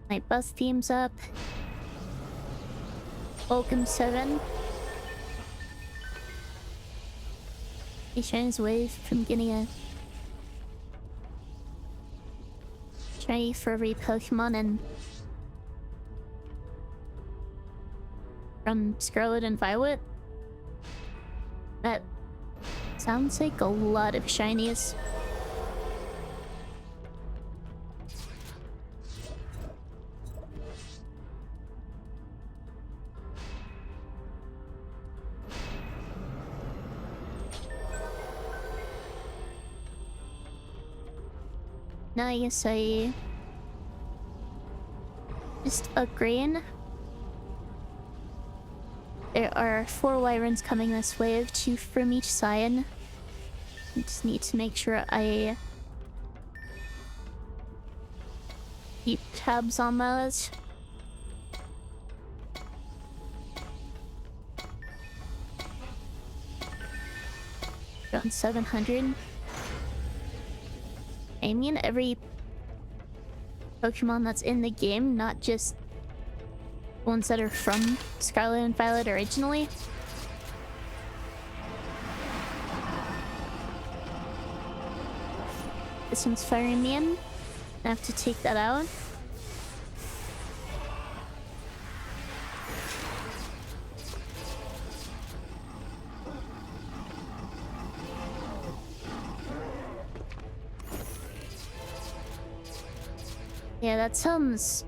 My bus team's up. Welcome 7. He shines away from getting a shiny for every Pokemon and from Scarlet and Violet. That sounds like a lot of shinies. Now I guess I just upgrade. There are 4 wyverns coming this wave, 2 from each side. I just need to make sure I keep tabs on those. Around 700. I mean every Pokemon that's in the game, not just ones that are from Scarlet and Violet originally. This one's firing me in. I have to take that out. Yeah, that sounds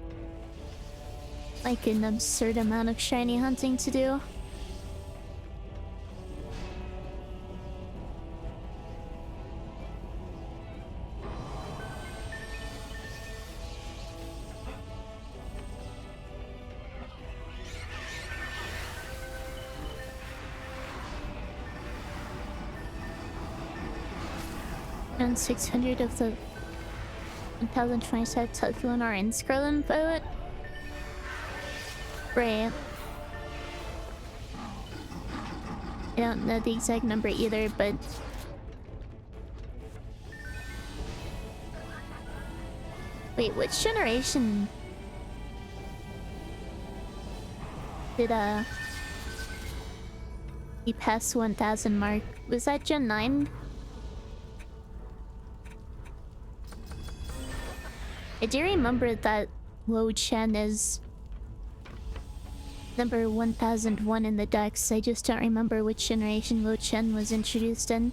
like an absurd amount of shiny hunting to do. And 600 of the 1027 Pokemon are in Scarlet Violet. Right. I don't know the exact number either, but wait, which generation did we pass 1000 mark? Was that Gen 9? I do remember that VGen is number 1001 in the decks. I just don't remember which generation VGen was introduced in.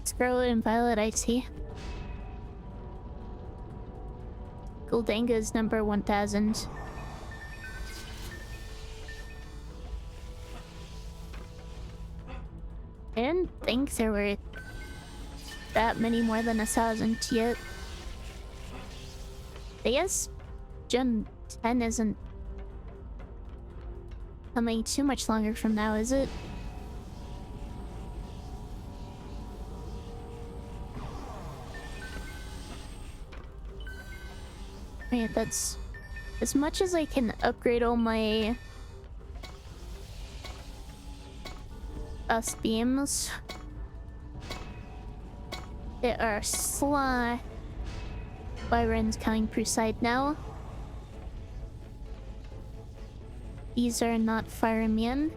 Scarlet and Violet, I see. Goldanga is number 1000. I didn't think there were that many more than 1000 yet. I guess Gen 10 isn't coming too much longer from now, is it? Right, that's as much as I can upgrade all my best beams. There are Sly Byrons coming per side now. These are not fire immune.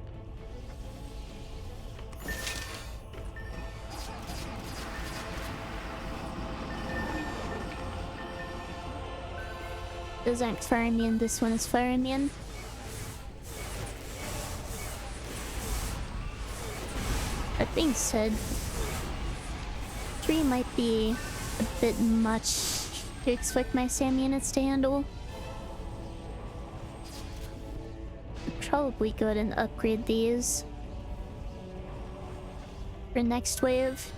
Those aren't fire immune, this one is fire immune. That being said, 3 might be a bit much to expect my SAM units to handle. I'd probably go ahead and upgrade these for next wave.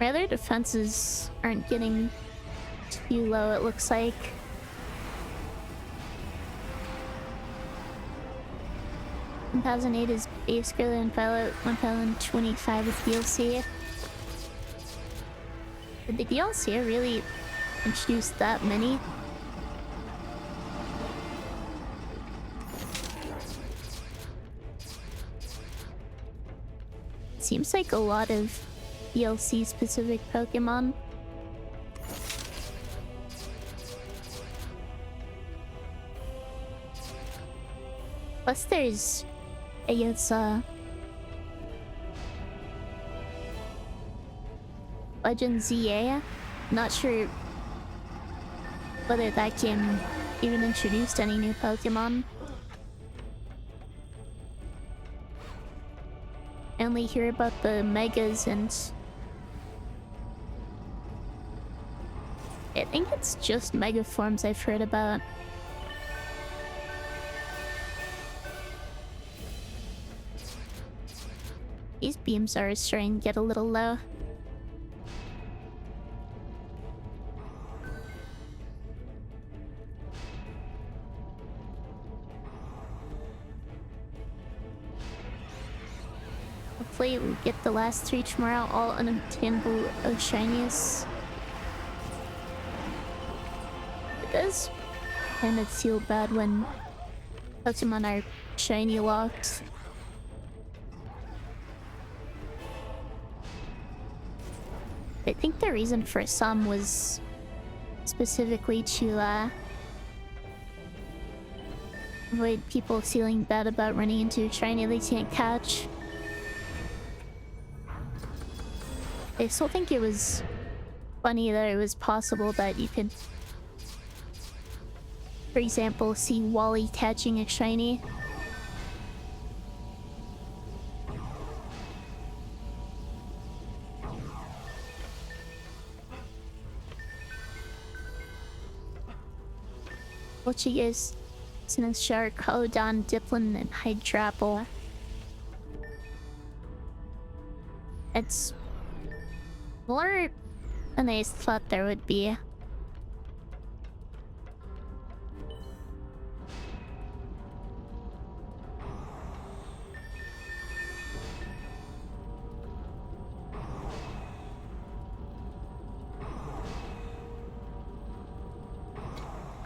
My other defenses aren't getting too low, it looks like. $1,008 is base Scarlet and Violet, 1025 is DLC. Did the DLC really introduce that many? Seems like a lot of DLC specific Pokemon. Plus there's, I guess, Legend ZA. Not sure whether that game even introduced any new Pokemon. I only hear about the Megas and I think it's just Mega forms I've heard about. These beams are starting to get a little low. Hopefully we get the last 3 tomorrow, all unobtainable of shinies. It does kind of feel bad when Pokemon are shiny locked. I think the reason for some was specifically to avoid people feeling bad about running into a shiny they can't catch. I still think it was funny that it was possible that you could, for example, see Wally catching a shiny. Poltergeist, Sinister, Caledon, Diplin, and Hydrapple. It's more than I thought there would be.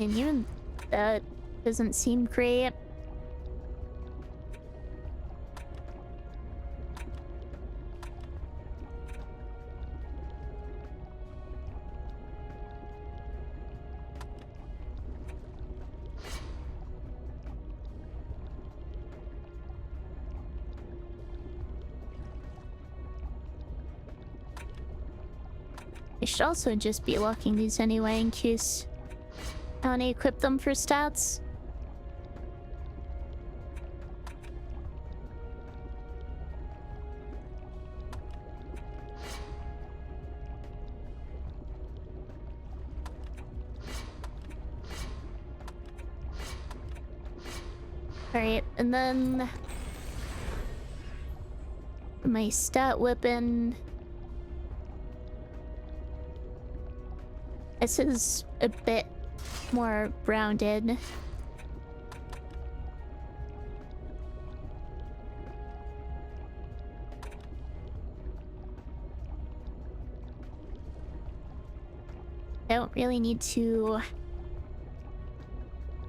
And even that doesn't seem great. I should also just be locking these anyway in case I want to equip them for stats. Alright, and then my stat weapon. This is a bit more rounded. I don't really need to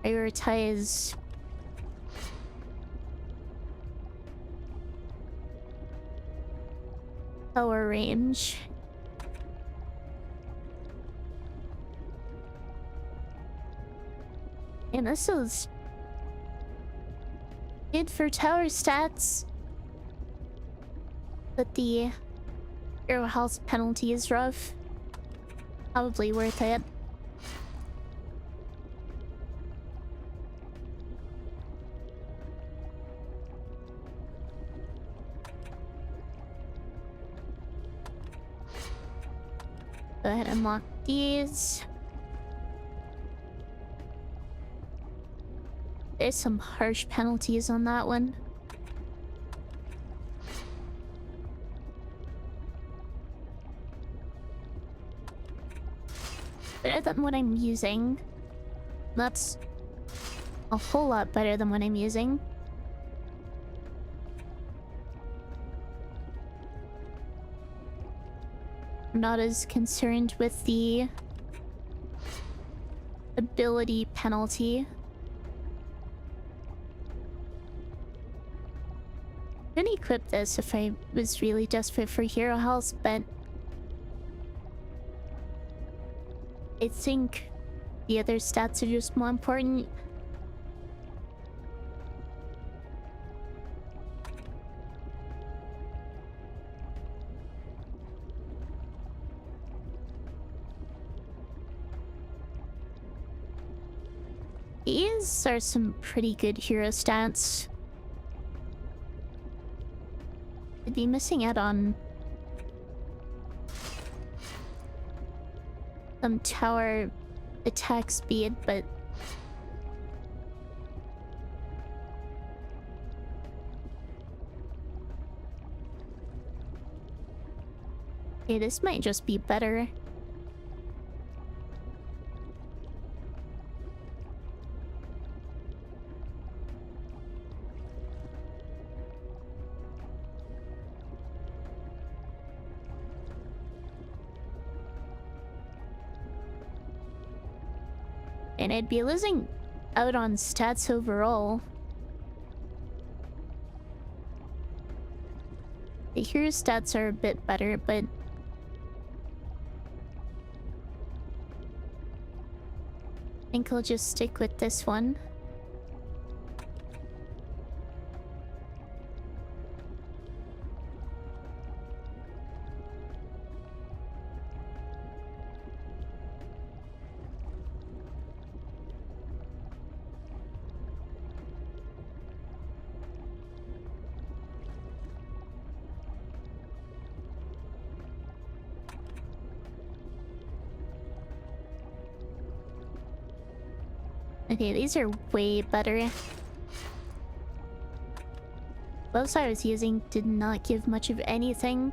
prioritize power range. And this is good for tower stats, but the hero health penalty is rough. Probably worth it. Go ahead and lock these. There's some harsh penalties on that one. Better than what I'm using. That's a whole lot better than what I'm using. I'm not as concerned with the ability penalty. Could equip this if I was really desperate for hero health, but I think the other stats are just more important. These are some pretty good hero stats. I'd be missing out on some tower attack speed, but okay, this might just be better. And I'd be losing out on stats overall. The hero stats are a bit better, but I think I'll just stick with this one. Okay, these are way better. Those I was using did not give much of anything.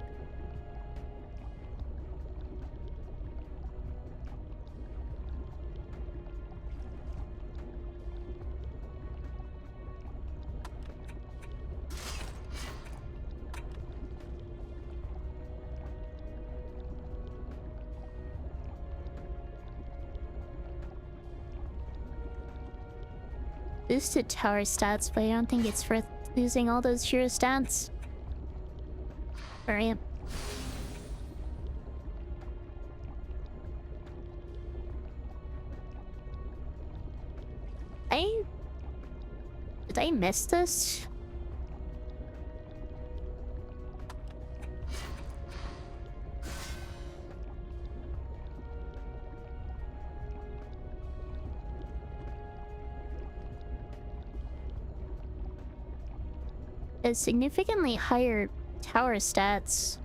boosted tower stats, but I don't think it's worth losing all those hero stats. Alright. Did I miss this? Has significantly higher tower stats.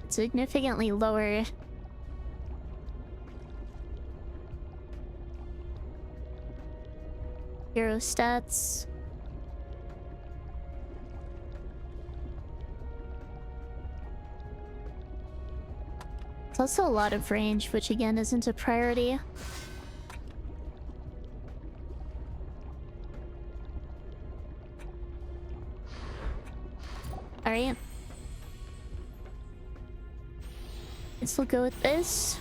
Significantly lower hero stats. It's also a lot of range, which again isn't a priority. Alright. Guess we'll go with this.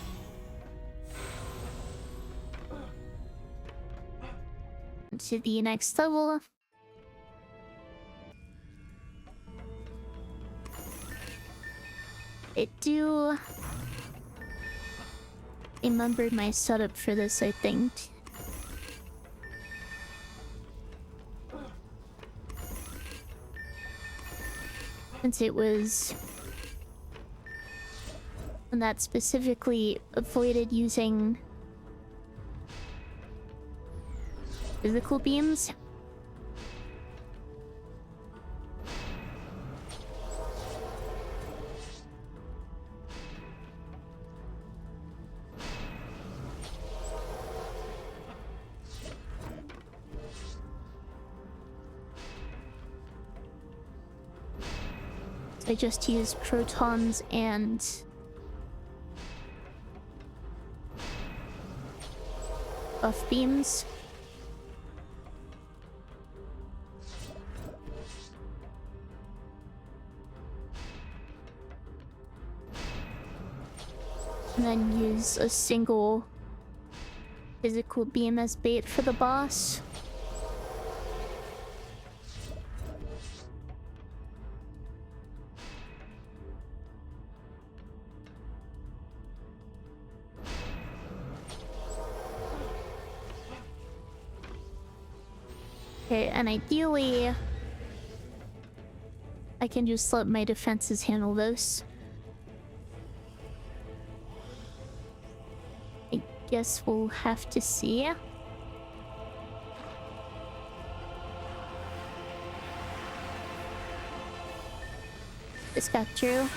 To the next level. I do remember my setup for this, I think. Since it was one that specifically avoided using physical beams. I just use protons and buff beams. And then use a single physical beam as bait for the boss. Okay, and ideally, I can just let my defenses handle this. I guess we'll have to see. This got through.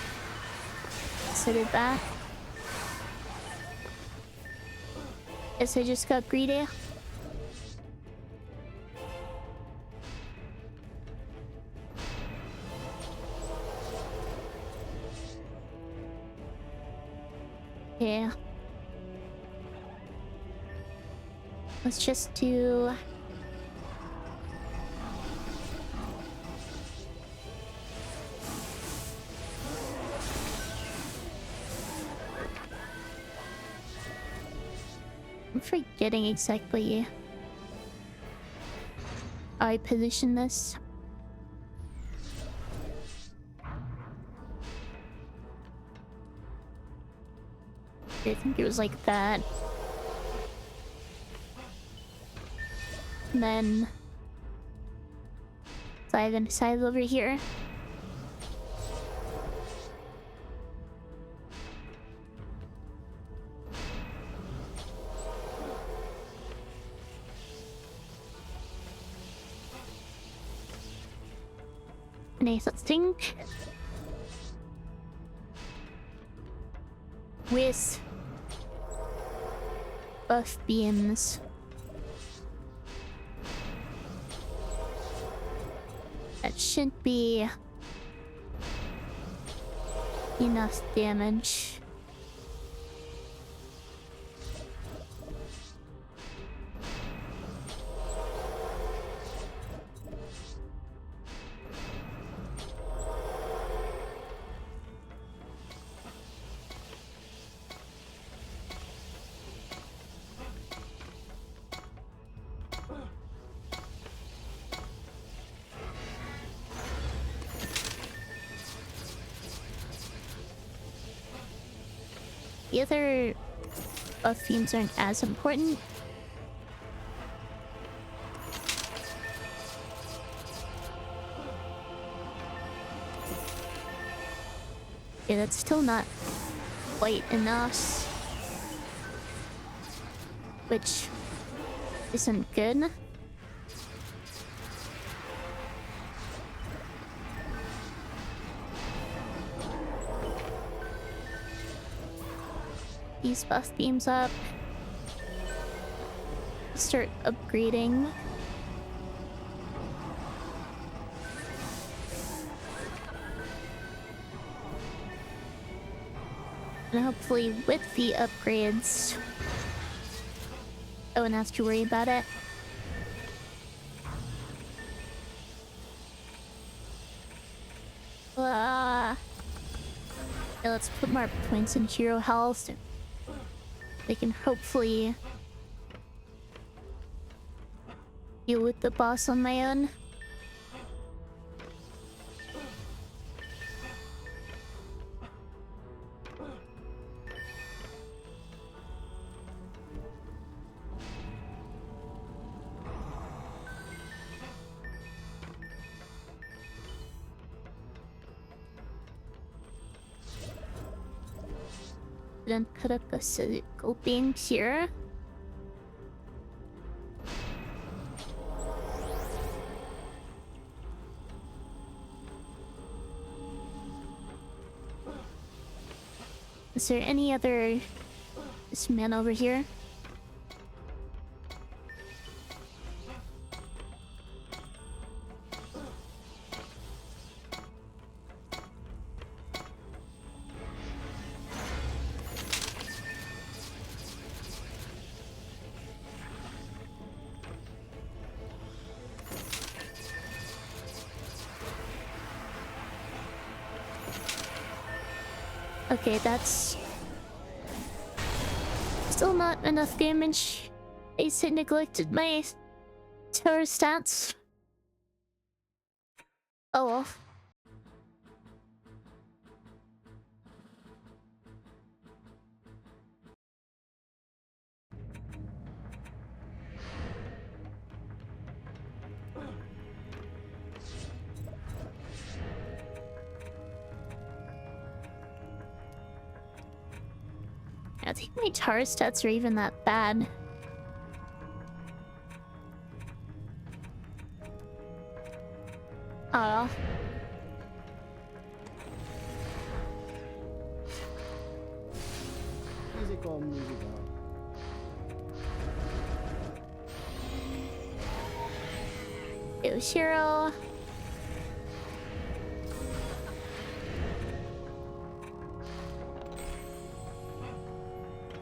So did that. Guess I just got greedy. Yeah. Let's just do... I'm forgetting exactly how I position this. I think it was like that. And then dive inside over here. Nice thing. With buff beams. That should be enough damage. The other buff themes aren't as important. Yeah, that's still not quite enough. Which isn't good. These buff themes up. Start upgrading. And hopefully with the upgrades, I won't have to worry about it. Yeah, let's put more points in hero health. They can hopefully deal with the boss on my own. Then put up a circle beam here. Is there any other... this man over here? Okay, that's still not enough damage. I neglected my tower stats. Oh well. I think my tower stats are even that bad. Oh. Easy come, easy go. Yo, Shiro.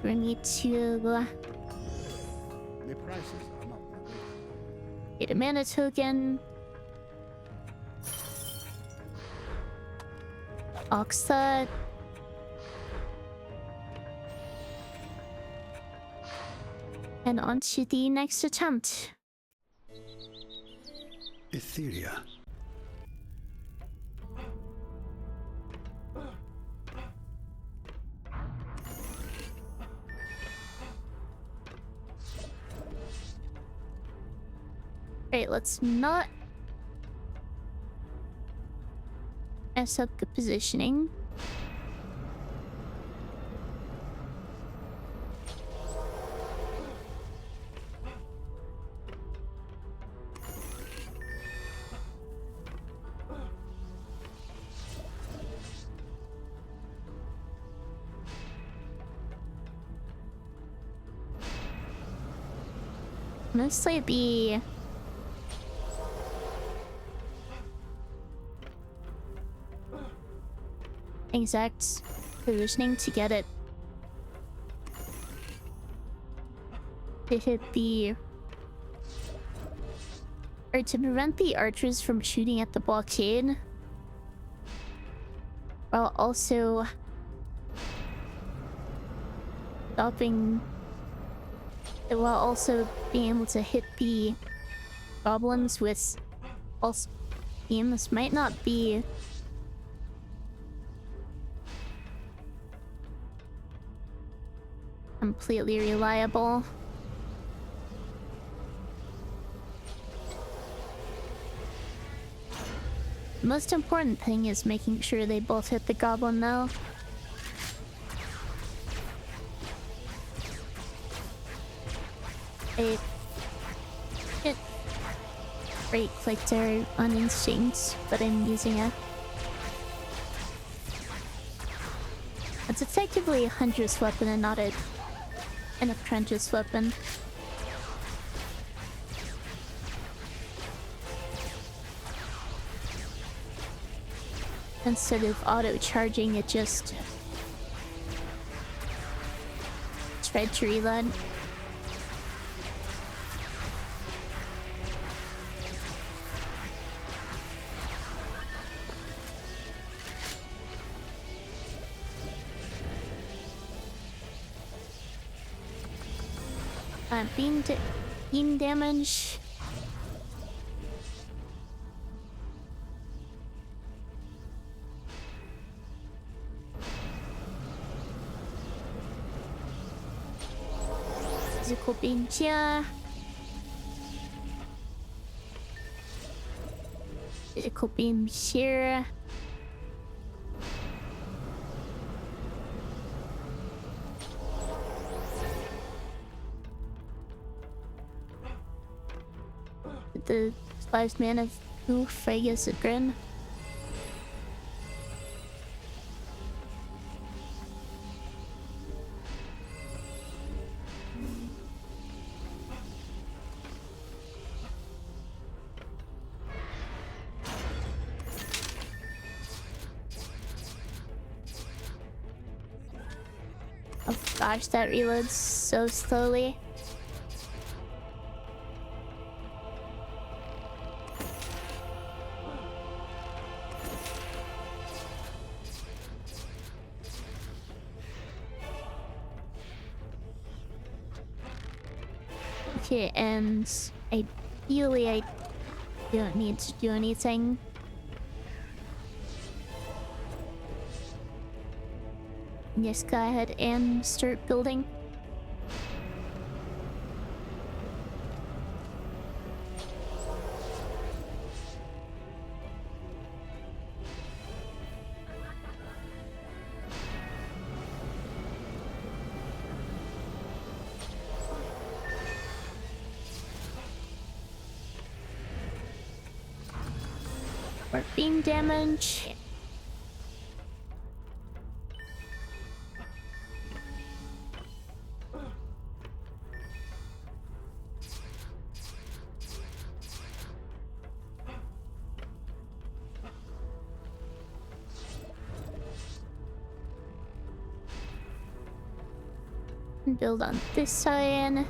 We need to The prices are not get a mana token. Oxa. And on to the next attempt. Etheria. Right, let's not mess up the positioning. Mostly be exact positioning to get it to hit the, or to prevent the archers from shooting at the blockade, while also stopping, while also being able to hit the goblins with false beam. This might not be . completely reliable. The most important thing is making sure they both hit the goblin though. It right clicked on instinct, but I'm using it. It's effectively a hunter's weapon and not an apprentice weapon. Instead of auto-charging, it just tried to reload. Beam damage. Physical beam here. Physical beam here. The 5 mana goof, I guess, a grin. Oh gosh, that reloads so slowly. Okay, and ideally I don't need to do anything. Just go ahead and start building. More beam damage. Build on this side.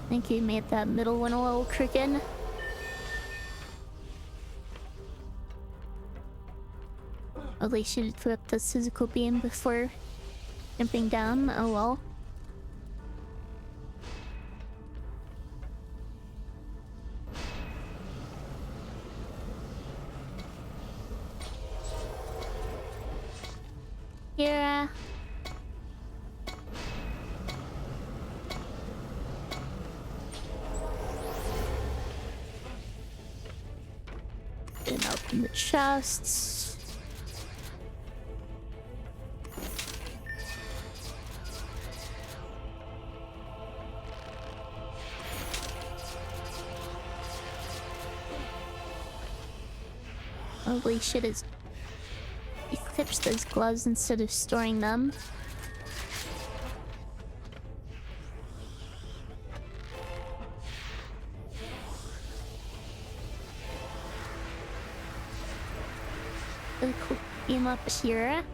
I think you made that middle one a little crooked. At least you put up the physical beam before jumping down. Oh well. Here. And open the chests. Holy shit, is equips those gloves instead of storing them. Really cool beam up here.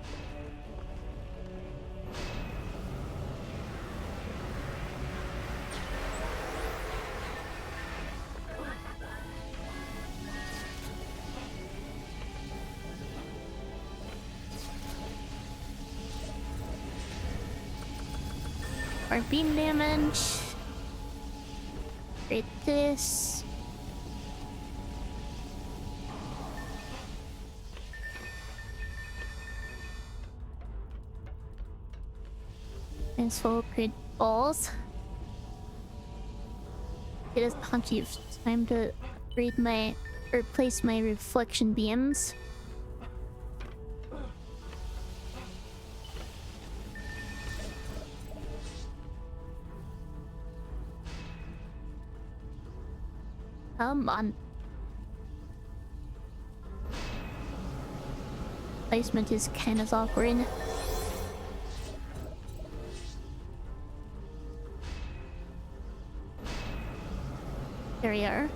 Or beam damage. Create this. And so create balls. It is punchy. Time to upgrade my or place my reflection beams. Come on. Placement is kind of awkward. There we are.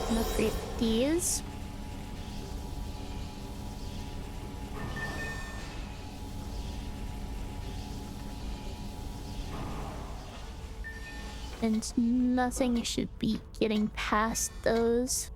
And upgrade these. And nothing should be getting past those.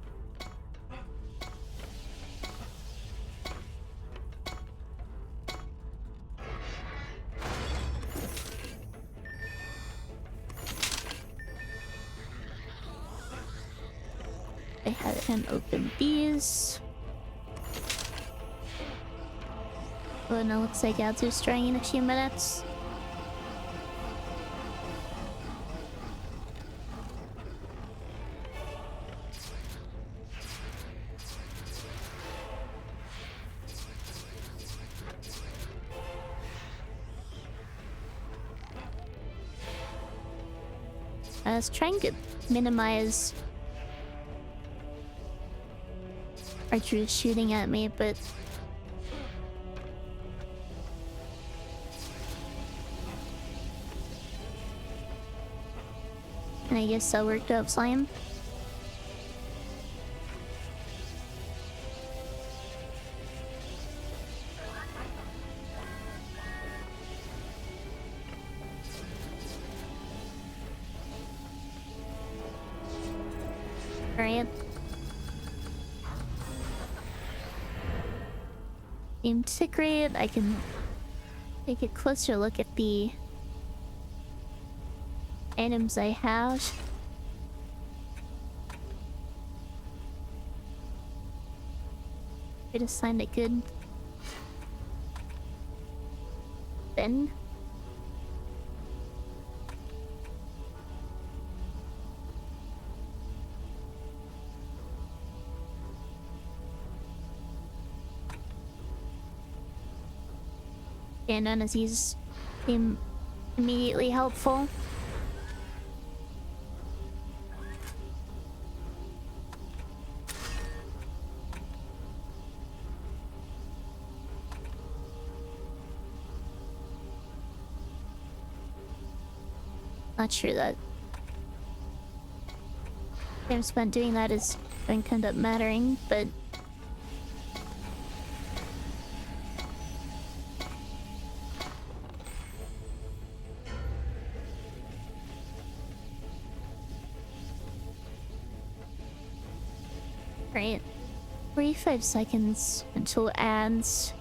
I hadn't opened these. Oh no, looks like ads are starting in a few minutes. I was trying to minimize archers shooting at me, but and I guess that worked out fine. Alright. Integrate. I can take a closer look at the items I have. I just find it good. Then and none of these seem immediately helpful. Not sure that time spent doing that is going to end up mattering, but right. 45 seconds until ads.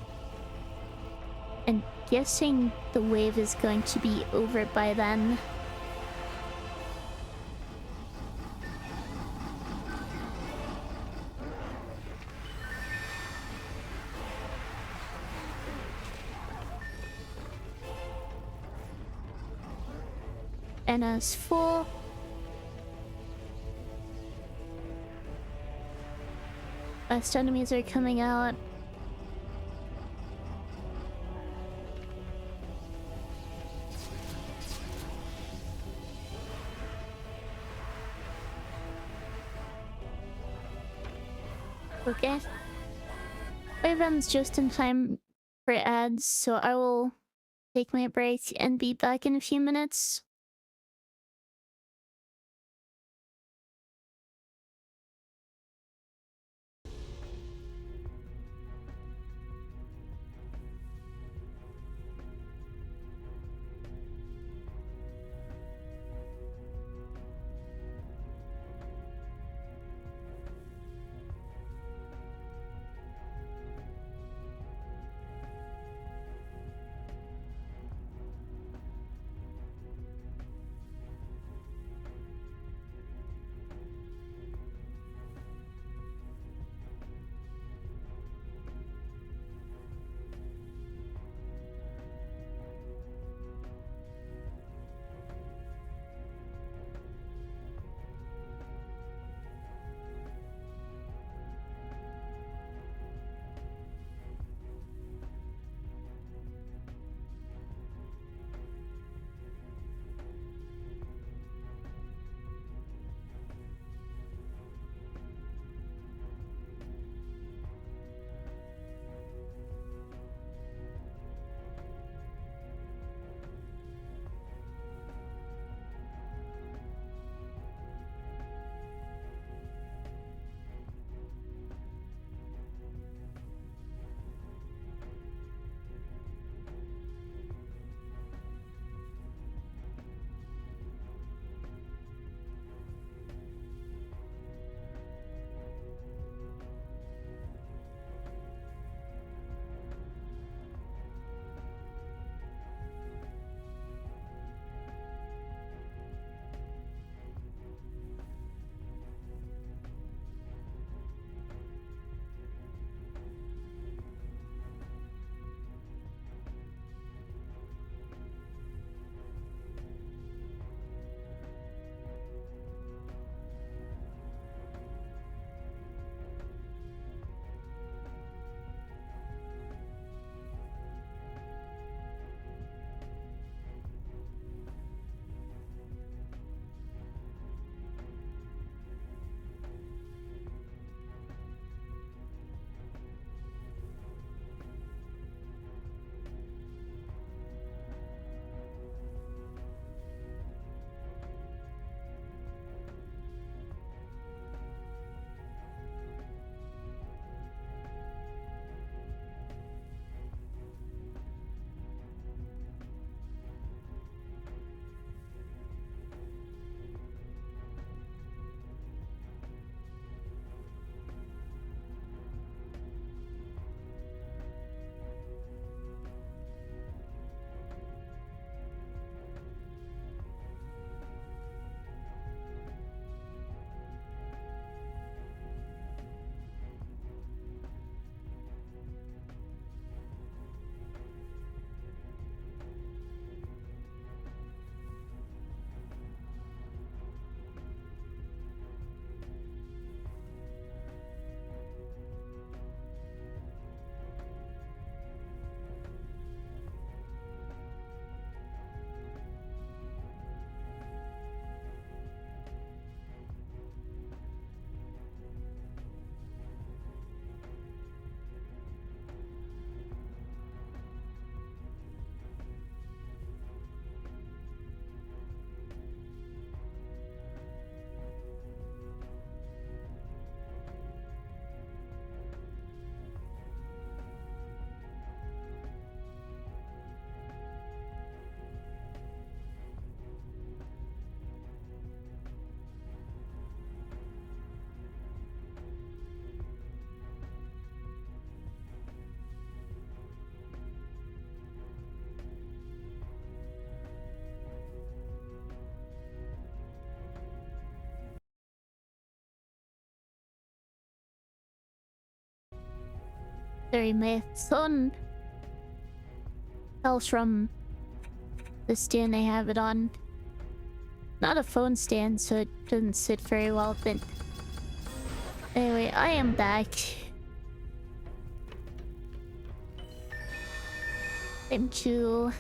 And guessing the wave is going to be over by then. And as full. Best enemies are coming out. Okay. Wave ends just in time for ads, so I will take my break and be back in a few minutes. Sorry, my phone fell from the stand I have it on. Not a phone stand, so it doesn't sit very well, but anyway, I am back. Time to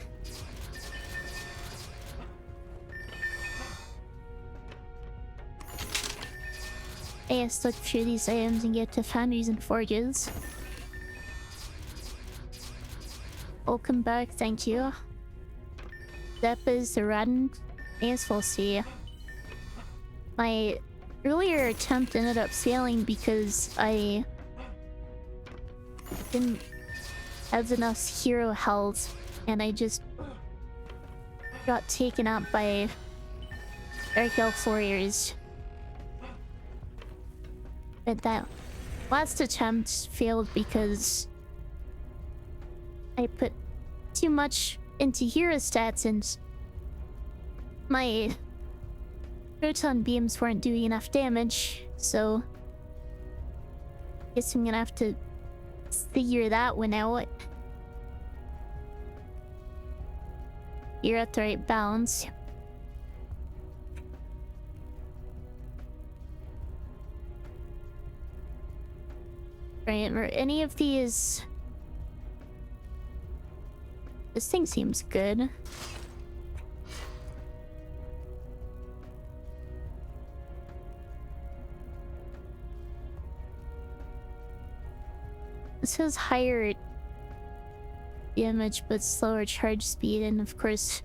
look through these items and get to foundries and forges. Welcome back, thank you. That is the run. Yes, we'll see. My earlier attempt ended up failing because I didn't have enough hero health, and I just got taken out by Dark Elf warriors. But that last attempt failed because I put too much into hero stats and my proton beams weren't doing enough damage, so guess I'm gonna have to figure that one out. You're at the right balance. Right, are any of these... This thing seems good. This has higher damage but slower charge speed, and of course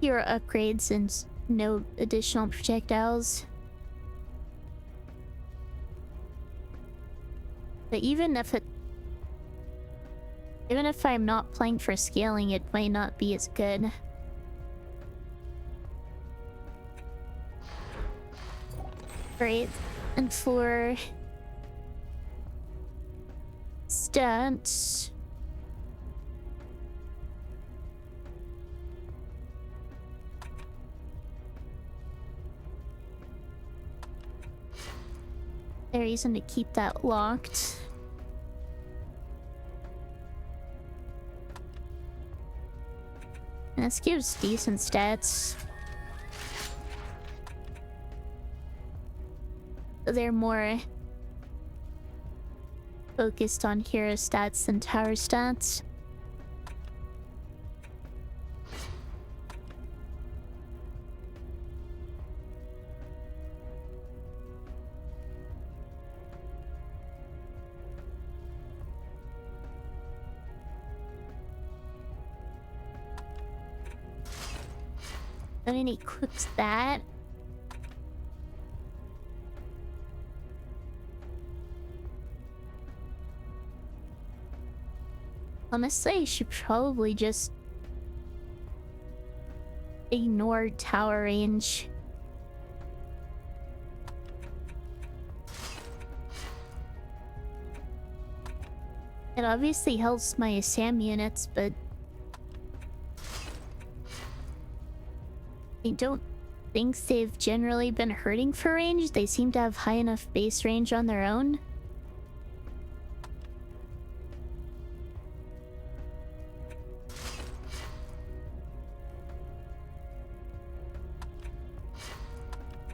hero upgrades and no additional projectiles. But even if I'm not playing for scaling, it might not be as good. Right, and for stats, there is reason to keep that locked. And this gives decent stats. They're more focused on hero stats than tower stats. And then he equips that. Honestly, I should probably just ignore tower range. It obviously helps my SAM units, but I don't think they've generally been hurting for range. They seem to have high enough base range on their own.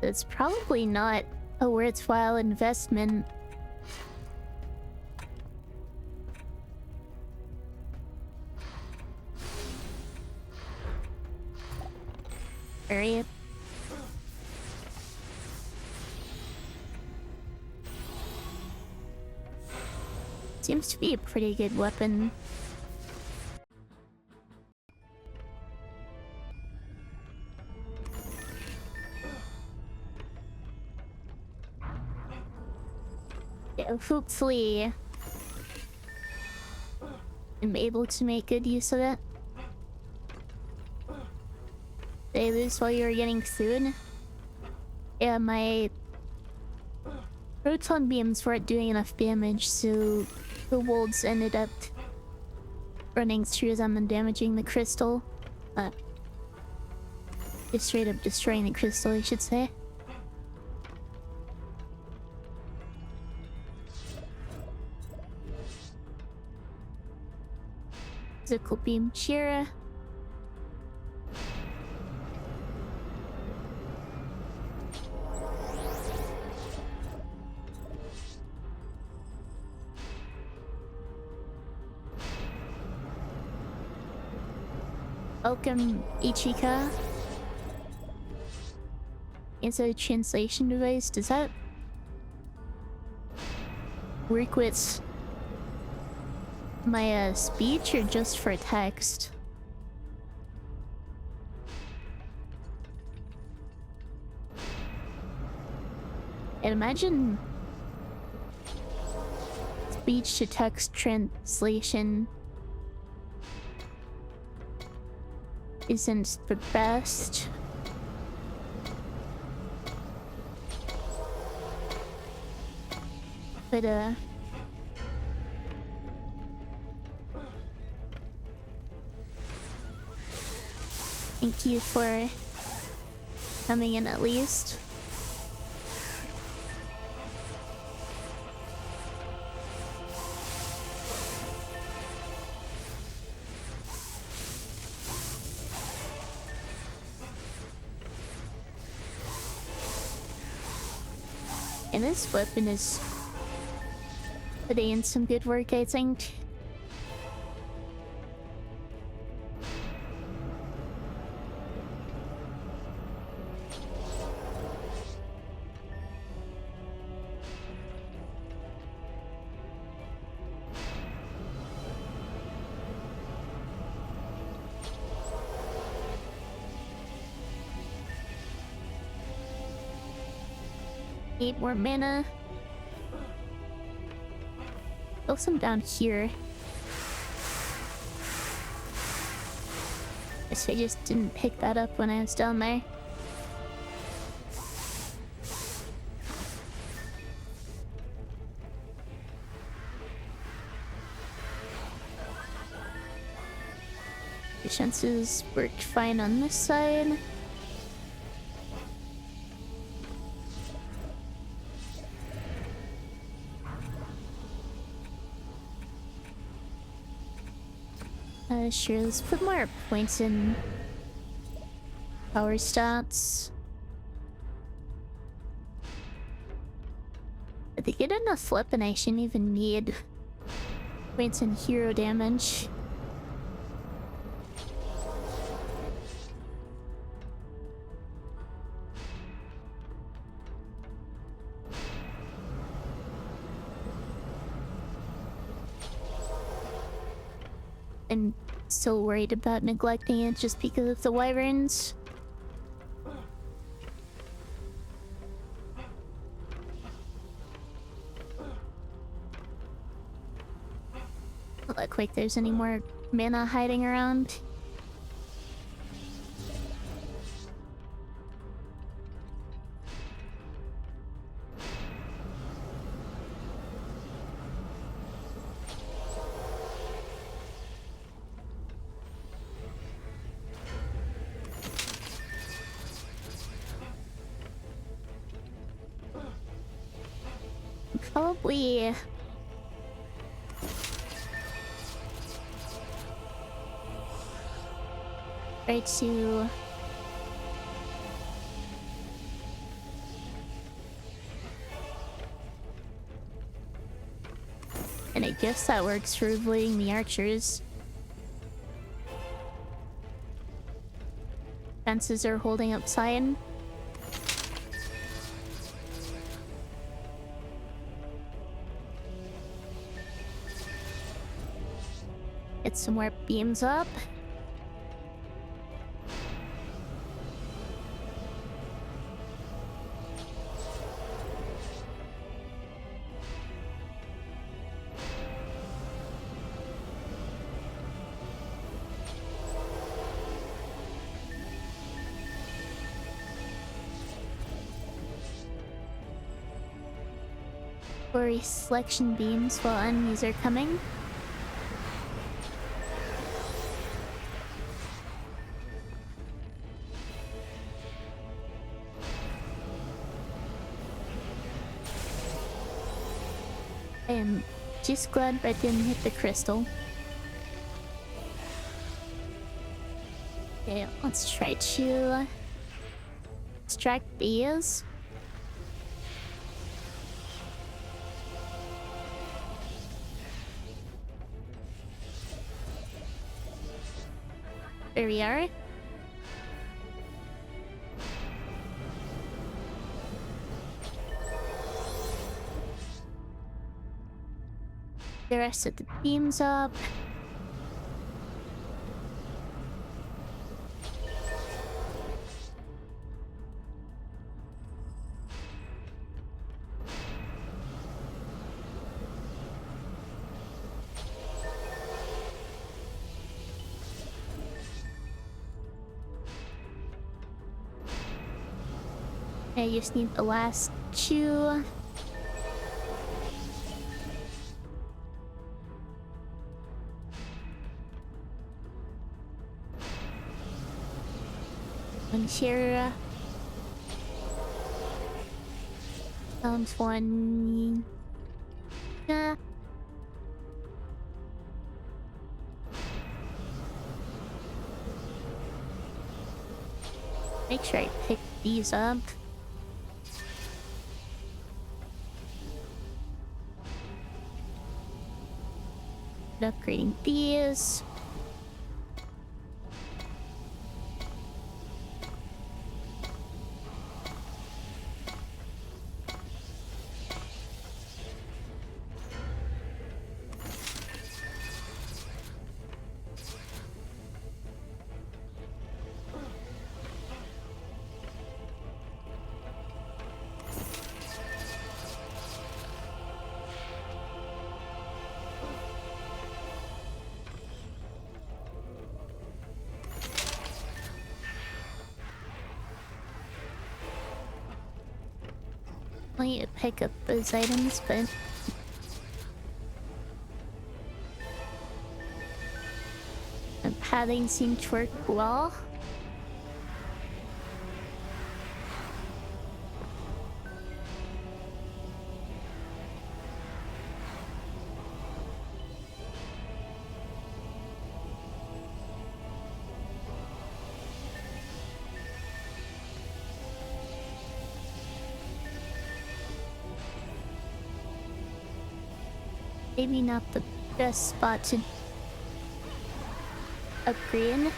It's probably not a worthwhile investment. Alright. Seems to be a pretty good weapon. Yeah, hopefully I'm able to make good use of it. Did I lose while you were getting food? Yeah, my proton beams weren't doing enough damage, so the wolves ended up running through them and damaging the crystal. Just straight up destroying the crystal, I should say. Physical beam Chira. Welcome Ichika. Is a translation device. Does that work with my speech or just for text? And imagine speech to text translation isn't the best. But thank you for coming in at least. And this weapon is putting in some good work, I think. Need more mana. Throw some down here. Guess I just didn't pick that up when I was down there. Defenses worked fine on this side. Sure, let's put more points in power stats. If they get enough weapon, I shouldn't even need points in hero damage. And so worried about neglecting it just because of the wyverns. Doesn't look like there's any more mana hiding around. Probably try to and I guess that works for avoiding the archers. Fences are holding up Cyan. Get some more beams up. For selection beams while enemies are coming. I am just glad I didn't hit the crystal. Okay, let's try to extract these. There we are. The rest of the beams up. I just need the last two. One here. Found one. Yeah. Make sure I pick these up. Upgrading these. I need to pick up those items, but the padding seemed to work well. Maybe not the best spot to upgrade.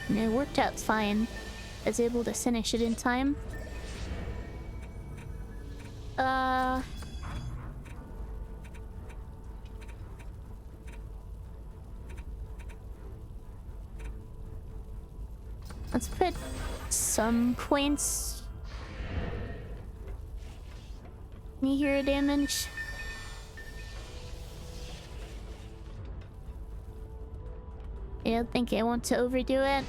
And it worked out fine. I was able to finish it in time. Let's put some points in hero damage. I don't think I want to overdo it.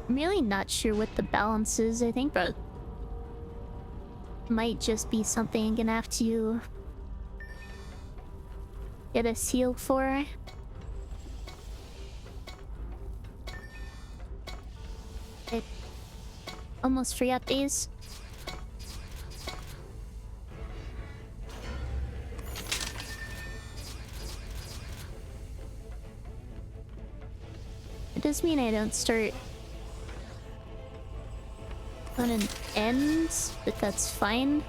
I'm really not sure what the balance is. I think that might just be something I'm gonna have to get a seal for. I almost forgot these. It does mean I don't start on an end, but that's fine.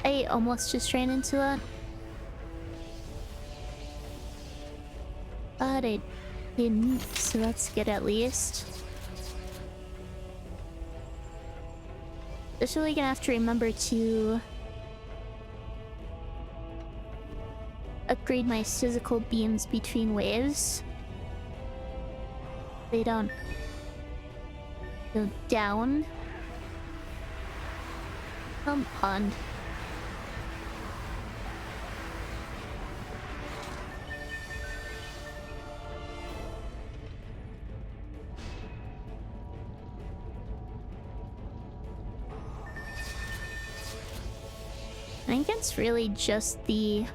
I almost just ran into that. But I didn't, so that's good at least. Just really gonna have to remember to upgrade my physical beams between waves. They don't go down. Come on. I think it's really just the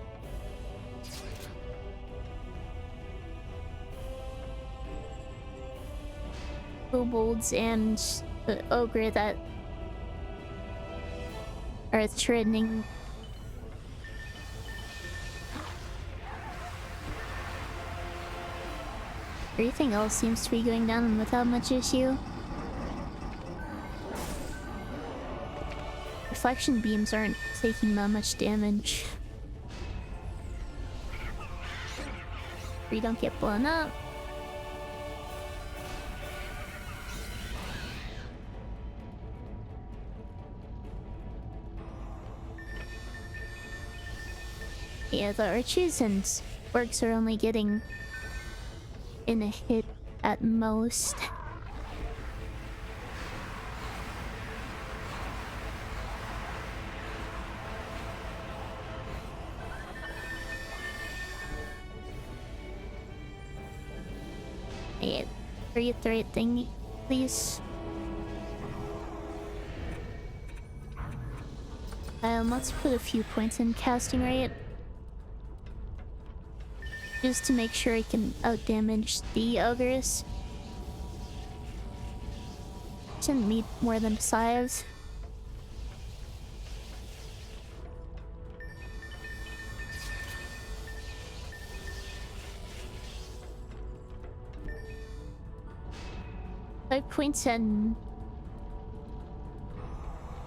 kobolds and the ogre that are threatening. Everything else seems to be going down without much issue. Reflection beams aren't taking that much damage. We don't get blown up. Yeah, the archers and orcs are only getting in a hit at most. Yeah, read the right thing, please. Let's put a few points in casting rate. Just to make sure I can outdamage the ogres. Shouldn't need more than 5. Points and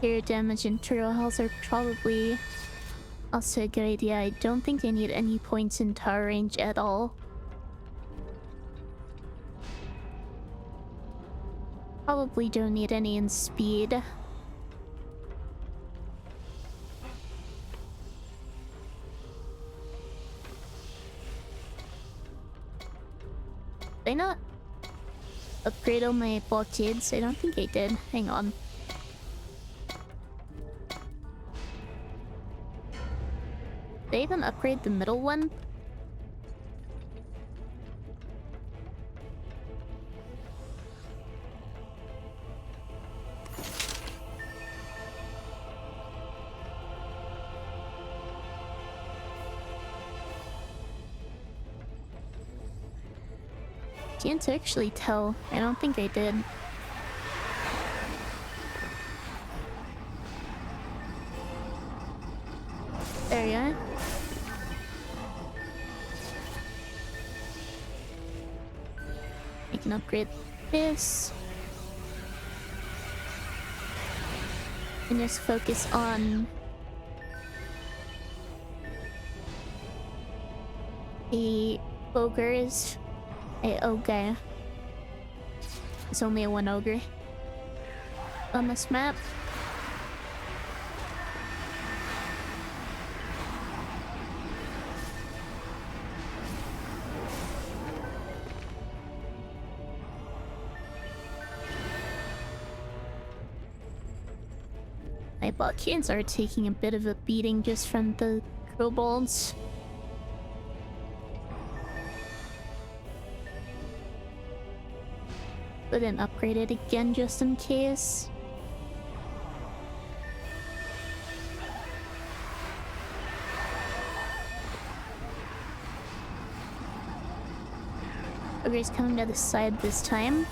air damage and turtle health are probably also a good idea. I don't think I need any points in tower range at all. Probably don't need any in speed. Did I not upgrade all my blockades? I don't think I did. Hang on. Did I even upgrade the middle one? Can't actually tell. I don't think I did. There you are. I can upgrade this. And just focus on the ogres. Okay. There's only one ogre on this map. My blockades are taking a bit of a beating just from the kobolds. But then upgrade it again just in case. Ogre's coming to the side this time.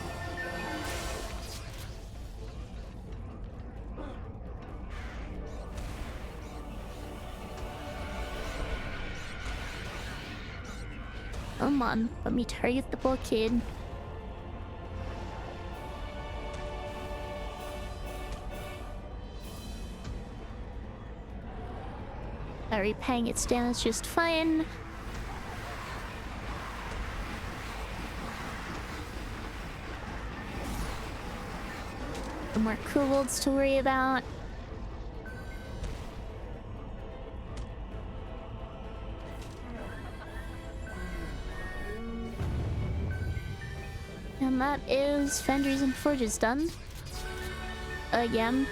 Come on, let me target the blockade. Repaying its damage just fine. No more kobolds to worry about. And that is Foundries and Forges done. Again.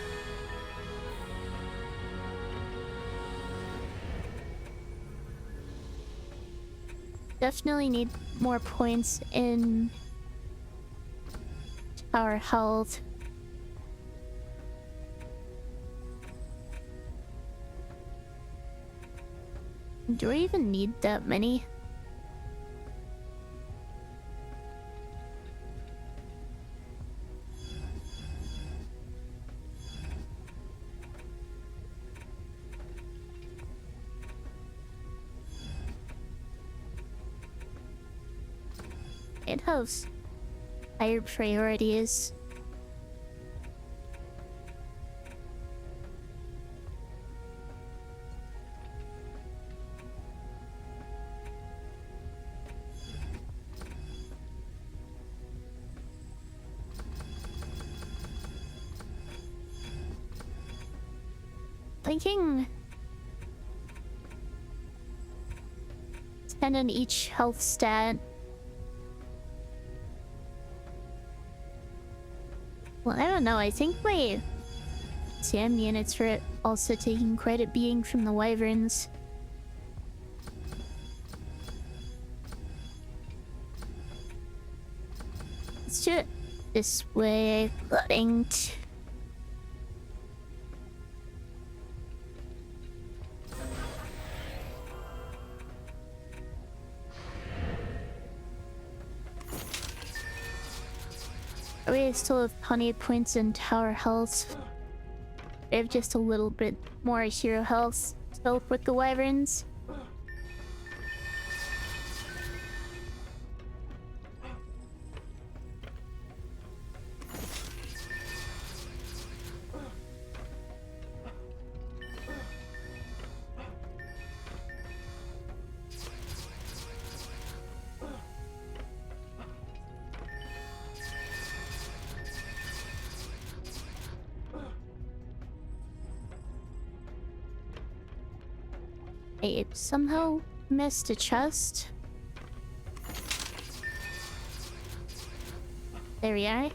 Definitely need more points in our health. Do I even need that many? It has higher priorities. Thinking 10 in each health stat. Well, I don't know. I think my SAM units were also taking quite a beating from the wyverns. Let's do it this way. Linked. We still have plenty of points in tower health. We have just a little bit more hero health still with the wyverns. I somehow missed a chest. There we are.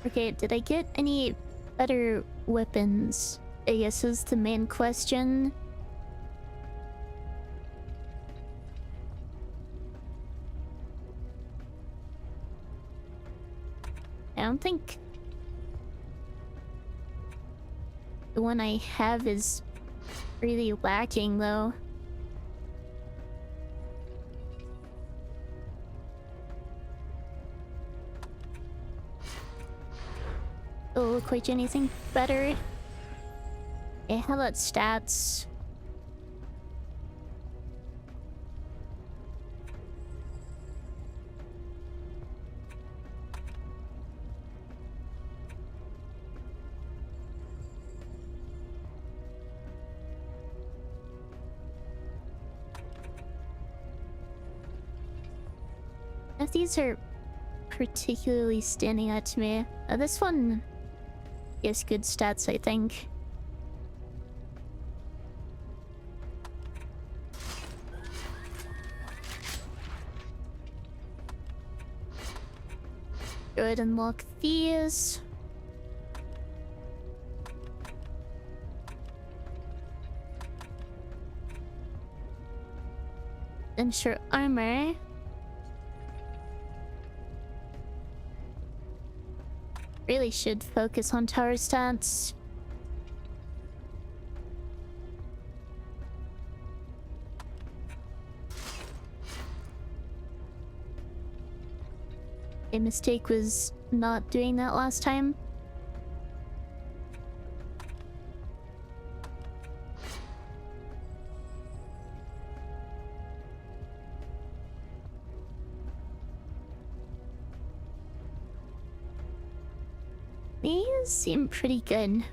Okay, did I get any better weapons? I guess is the main question. I don't think the one I have is really lacking, though. It'll look like anything better. Okay, how about stats? If these are particularly standing out to me. This one gives good stats, I think. Go ahead and lock these. Ensure armor. Really should focus on tower stats. A mistake was not doing that last time. These seem pretty good.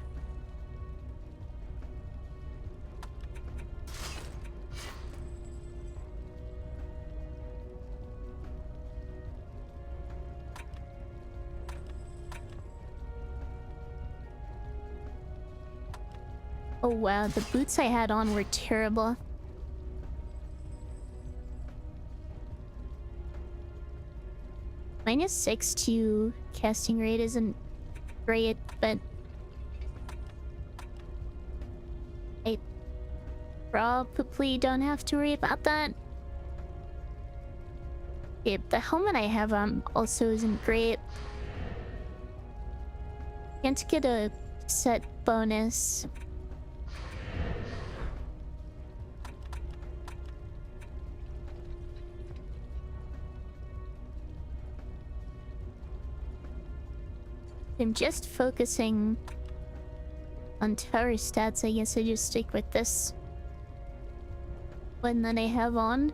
Oh wow, the boots I had on were terrible. -6 to casting rate isn't great, but I probably don't have to worry about that. Okay, the helmet I have on also isn't great. Can't get a set bonus. I'm just focusing on tower stats. I guess I just stick with this one that I have on.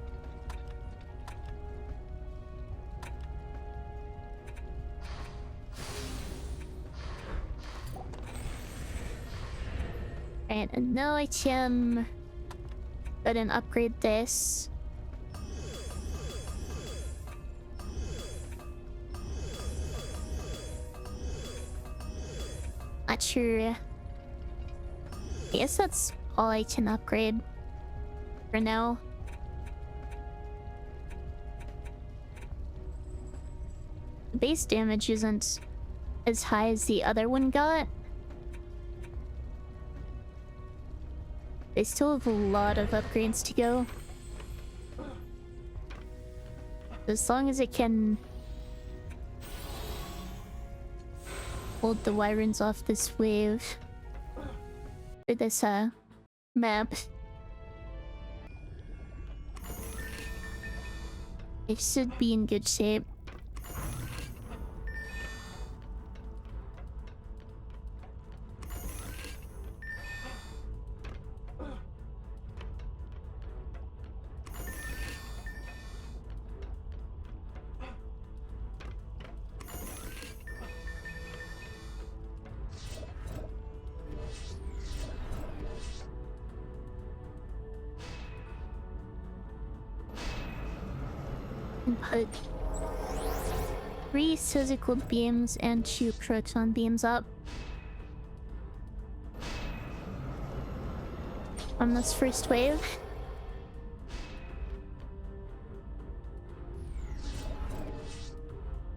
Right, and no item. Go ahead and upgrade this. Not sure. I guess that's all I can upgrade for now. The base damage isn't as high as the other one got. They still have a lot of upgrades to go. As long as it can hold the Wyrens off this wave, or this map, it should be in good shape. Put 3 physical beams and 2 proton beams up on this first wave.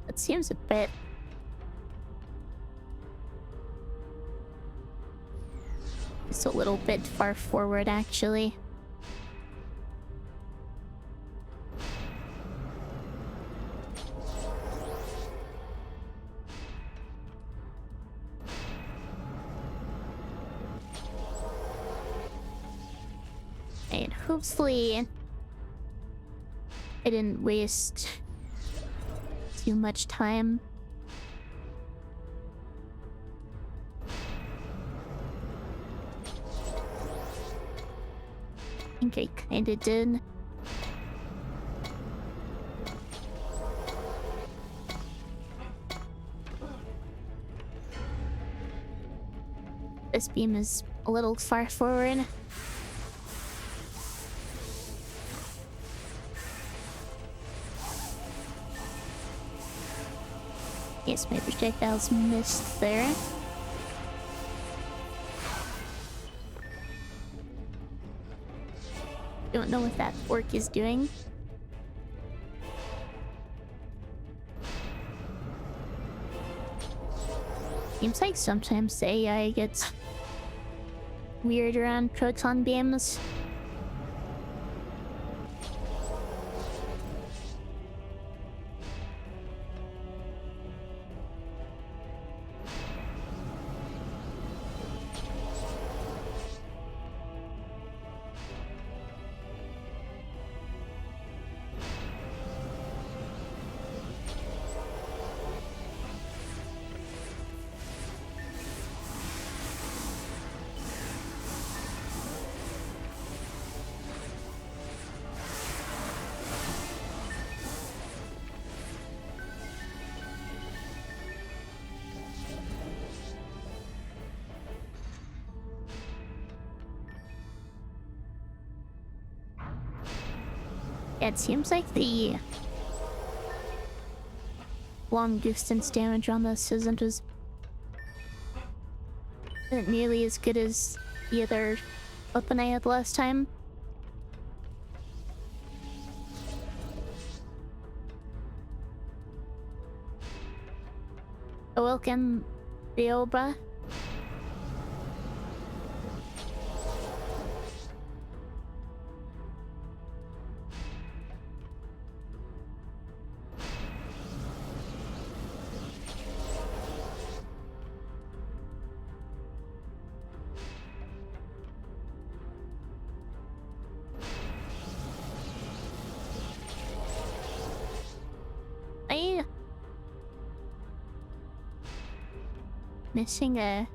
That seems a bit just a little bit far forward, actually. And hopefully I didn't waste too much time. I think I kinda did. This beam is a little far forward. Yes, my projectiles missed there. Don't know what that orc is doing. Seems like sometimes the AI gets weird around proton beams. It seems like the long distance damage on this isn't nearly as good as the other weapon I had last time. Welcome, Bioba. Missing a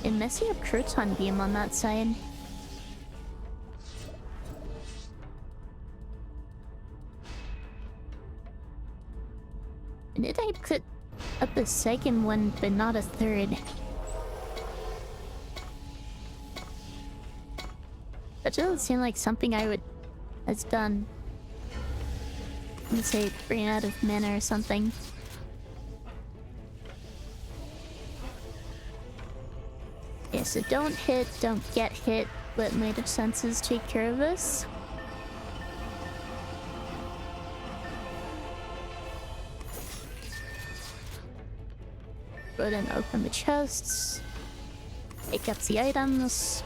missing a crouton beam on that side. Did I put up a second one but not a third? That doesn't seem like something I would has done. Let's say bring out of mana or something. Yeah, so don't hit, don't get hit, let native senses take care of this. Go ahead and open the chests. Take up the items.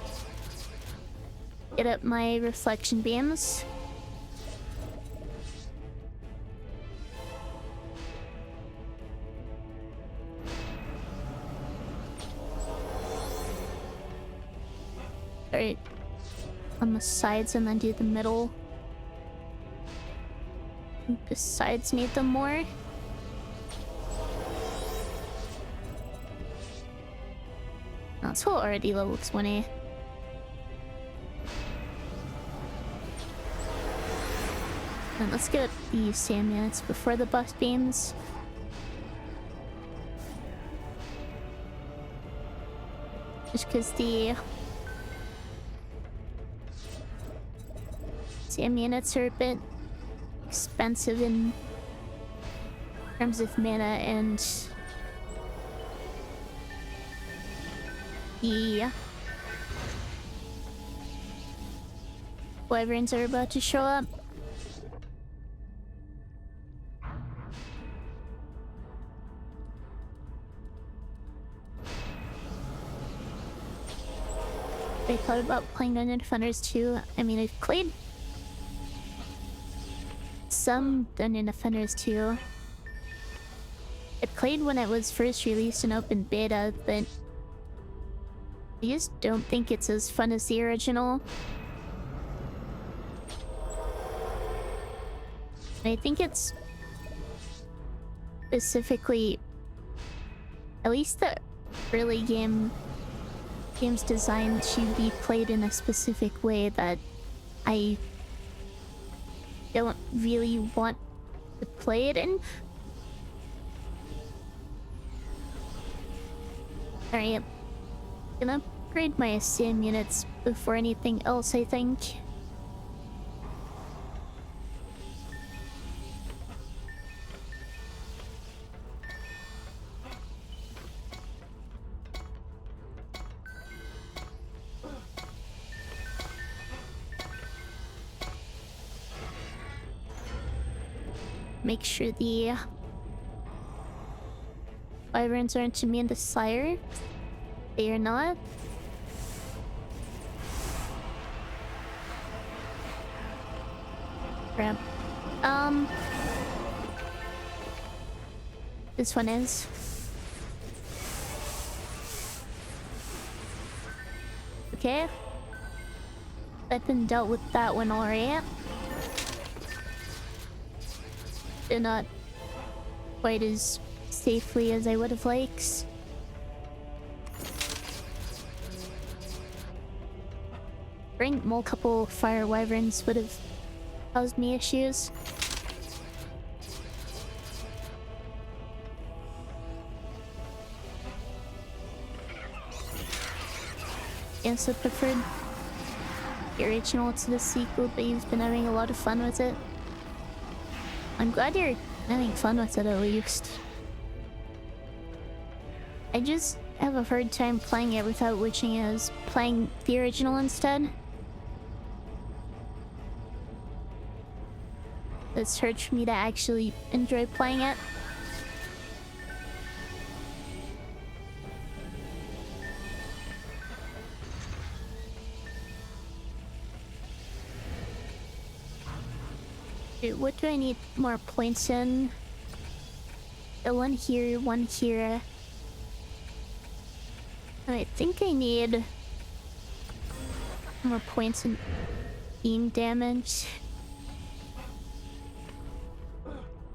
Get up my reflection beams. Alright. On the sides and then do the middle. The sides need them more. That's whole already level 20. And let's get the sand units before the buff beams. Just because the sand units are a bit expensive in terms of mana, and the wyverns are about to show up. I thought about playing Dungeon Defenders too. I mean, I've played some Dungeon Defenders too. I played when it was first released in open beta, but I just don't think it's as fun as the original. I think it's specifically, at least the early game's designed to be played in a specific way that I don't really want to play it in. Alright, gonna upgrade my SAM units before anything else, I think. Make sure the wyverns aren't immune to Sire. They are not. Crap. This one is. Okay. I've been dealt with that one already. But not quite as safely as I would have liked. Bring multiple fire wyverns would have caused me issues. Yes, I preferred the original to the sequel, but you've been having a lot of fun with it. I'm glad you're having fun with it at least. I just have a hard time playing it without wishing I was playing the original instead. It's hard for me to actually enjoy playing it. Dude, what do I need more points in? One here, one here. I think I need more points in beam damage.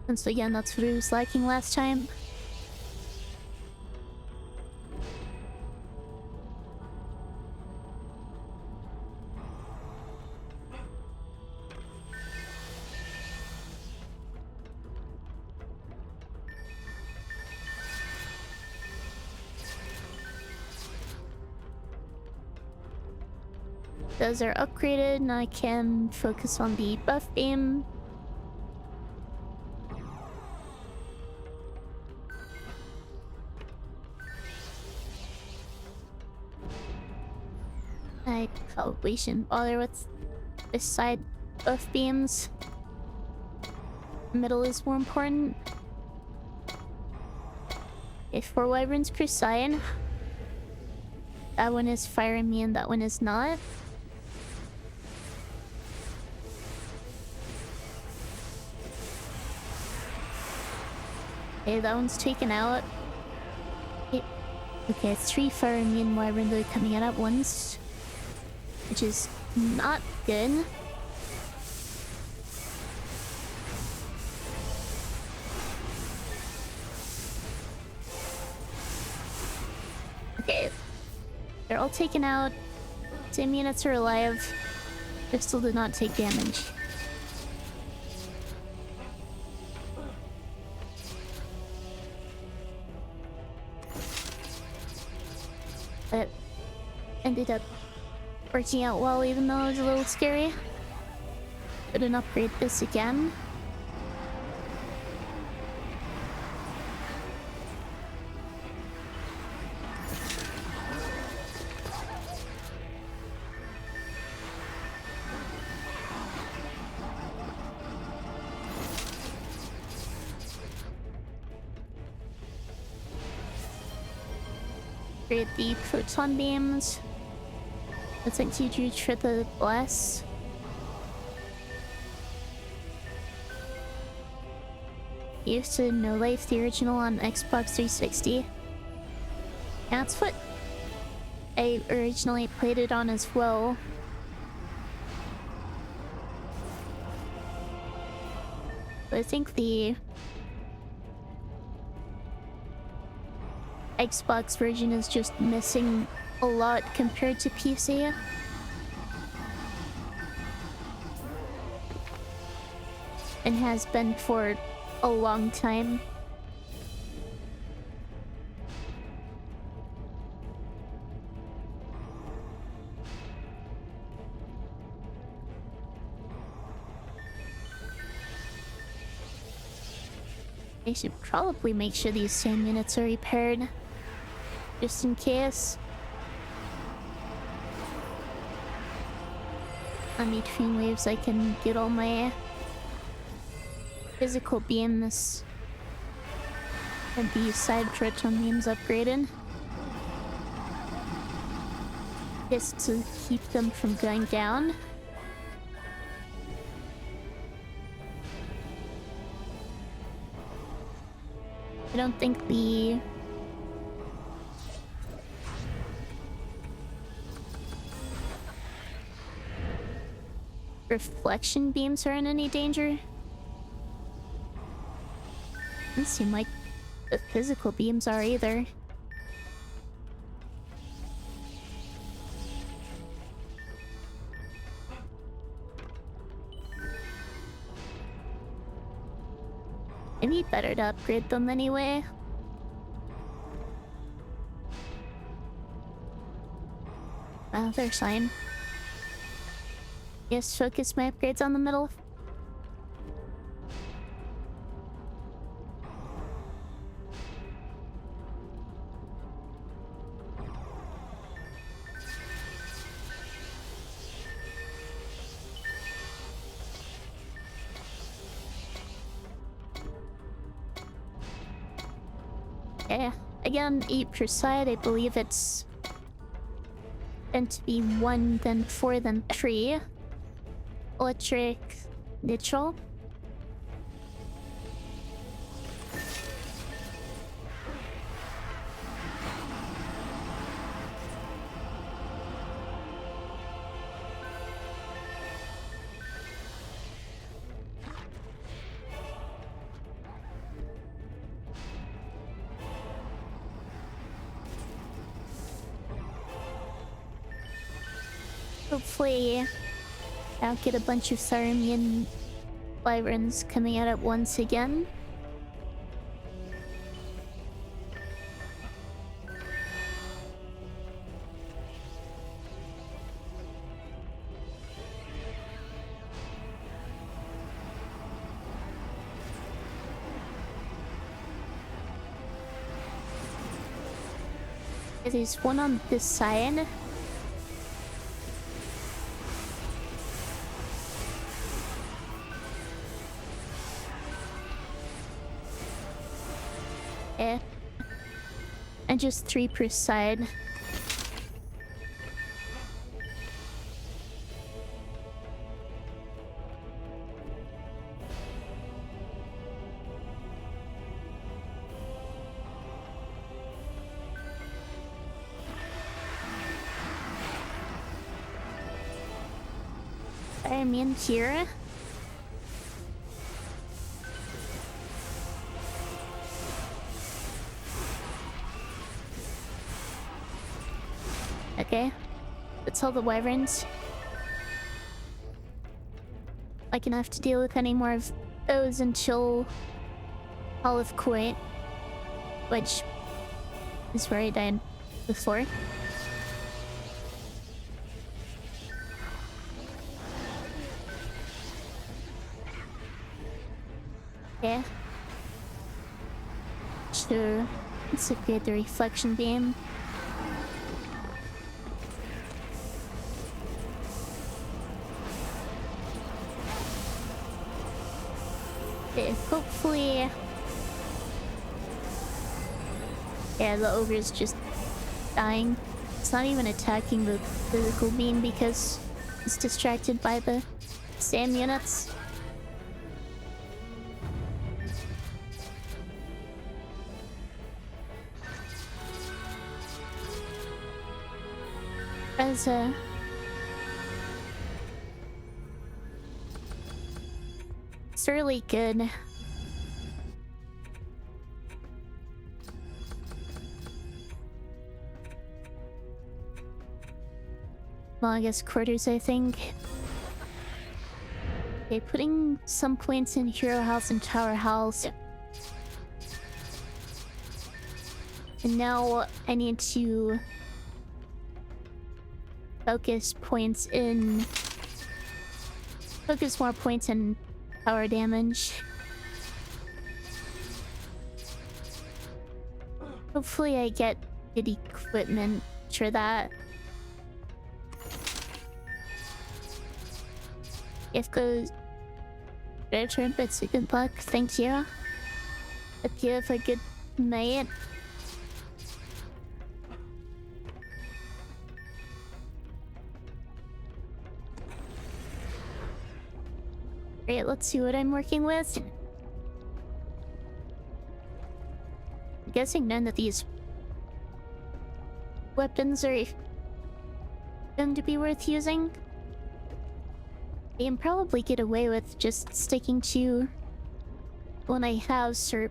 Since again, that's what I was lacking last time. Those are upgraded and I can focus on the buff beam. I probably shouldn't bother with this side buff beams. Middle is more important. Okay, 4 wyverns per side. That one is fire immune, that one is not. Okay, that one's taken out. Okay, 3 fire immune wyverns are coming out at once, which is not good. Okay, they're all taken out. Same units are alive. Crystal did not take damage. But ended up working out well, even though it was a little scary. Couldn't upgrade this again. Upgrade the proton beams. Let's like you for the bless. Used to No Life, the original on Xbox 360. That's what I originally played it on as well. But I think the Xbox version is just missing a lot compared to PC. And has been for a long time. I should probably make sure these same units are repaired, just in case. On between waves I can get all my physical beams and the side proton beams upgraded. Just to keep them from going down. I don't think the reflection beams are in any danger. Doesn't seem like the physical beams are either. It'd be better to upgrade them anyway. Well, they're fine. Yes, focus my upgrades on the middle. Yeah, again, 8 per side. I believe it's meant to be 1, then 4, then 3. Electric, neutral. Hopefully, I'll get a bunch of Sarmian wyverns coming out at once again. There's one on this side. And just 3 per side. I'm in here. Okay, that's all the wyverns. I can have to deal with any more of those until Hall of Kuwait, which is where I died before. Yeah. Sure. Let's upgrade the reflection beam. Okay, hopefully... Yeah, the ogre's just dying. It's not even attacking the physical beam because it's distracted by the SAM units. As it's really good. Well, I guess quarters, I think. Okay, putting some points in Hero House and Tower House. And now I need to focus more points in power damage. Hopefully I get good equipment for that. If goes better, but good luck, thank you. Hope you have a good night. Great, let's see what I'm working with. I'm guessing none of these weapons are going to be worth using. I can probably get away with just sticking to one I have for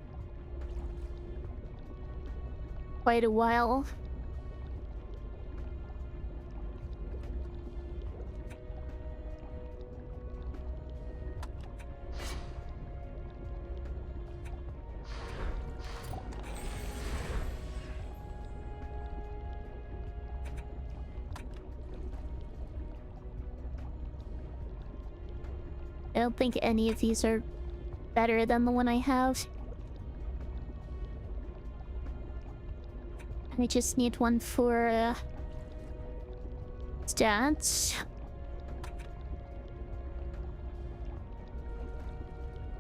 quite a while. I don't think any of these are better than the one I have. I just need one for stats.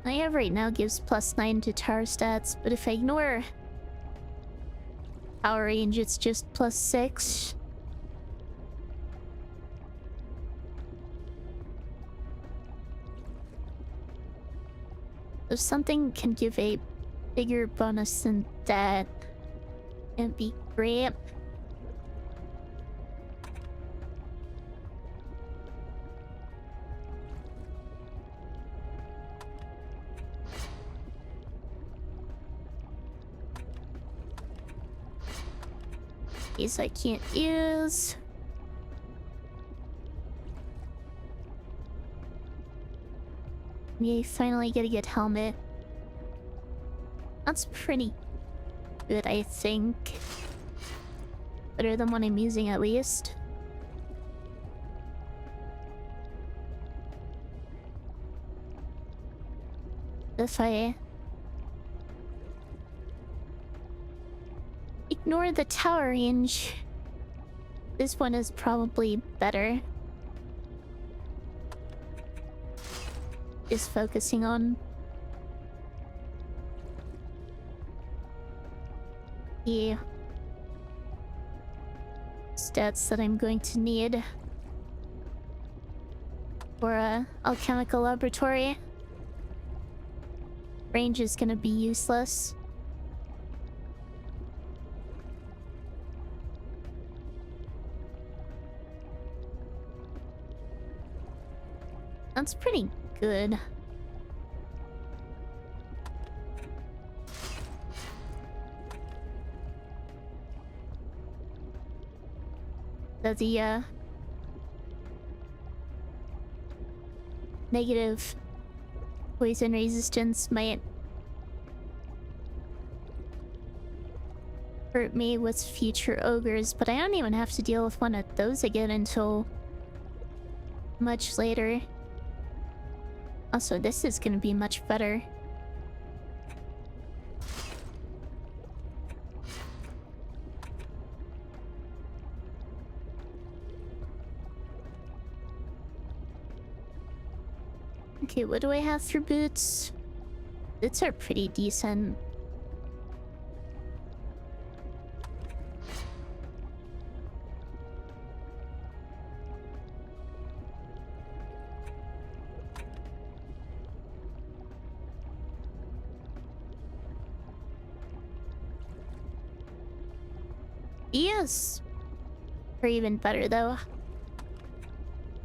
I have right now gives +9 to tower stats, but if I ignore Power range, it's just +6. If something can give a bigger bonus than that, it'd be great. These I can't use. We finally get a good helmet. That's pretty good, I think. Better than what I'm using, at least. If I ignore the tower range, this one is probably better. Just focusing on the stats that I'm going to need for a alchemical laboratory. Range is gonna be useless. That's pretty good. The negative poison resistance might hurt me with future ogres, but I don't even have to deal with one of those again until much later. Also, this is gonna be much better. Okay, what do I have for boots? Boots are pretty decent. Yes! Or even better, though.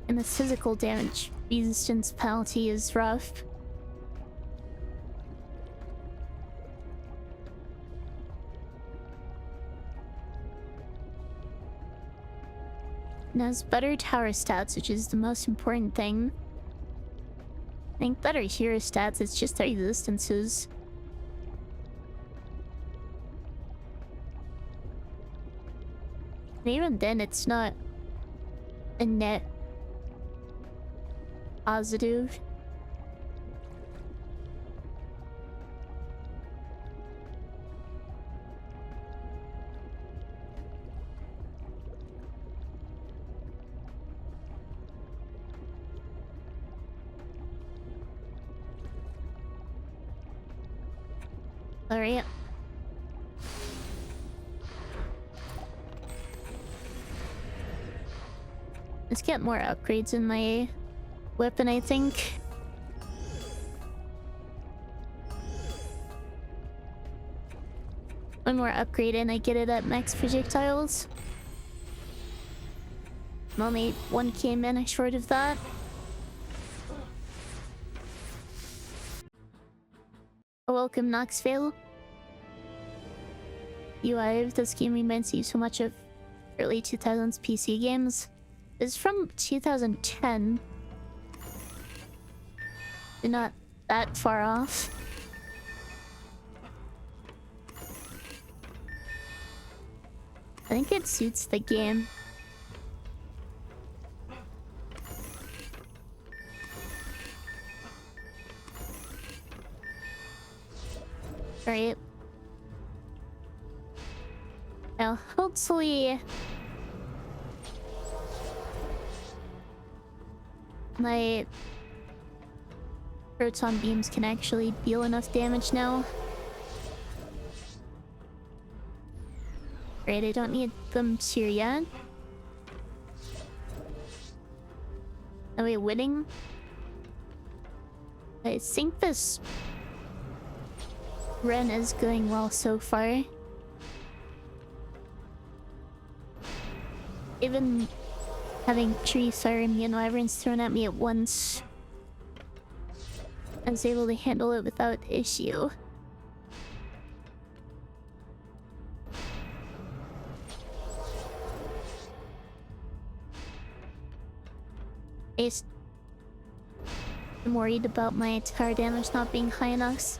And the physical damage resistance penalty is rough. And has better tower stats, which is the most important thing. I think better hero stats, it's just their resistances. And even then, it's not a net positive. Alright. Let's get more upgrades in my weapon, I think. One more upgrade and I get it at max projectiles. Only one came in short of that. Welcome, Knoxville. UI, this game reminds you so much of early 2000s PC games. It's from 2010. You're not that far off. I think it suits the game. Right. Now, hopefully my proton beams can actually deal enough damage now. Right, I don't need them here yet. Are we winning? I think this run is going well so far. Even having 3 fire immune wyverns thrown at me at once, I was able to handle it without issue. I'm worried about my tower damage not being high enough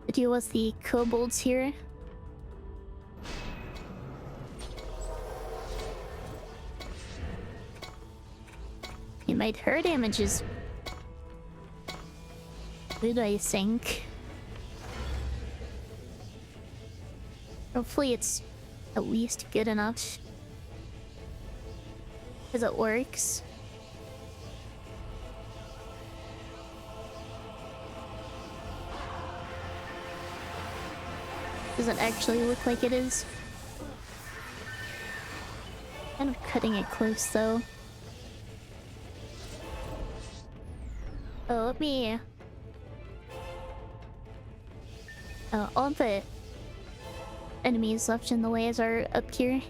to deal with the kobolds here. Might her damage is good, I think. Hopefully it's at least good enough, because it works. Doesn't actually look like it is. Kind of cutting it close though. Oh, let me... all the enemies left in the ways are up here.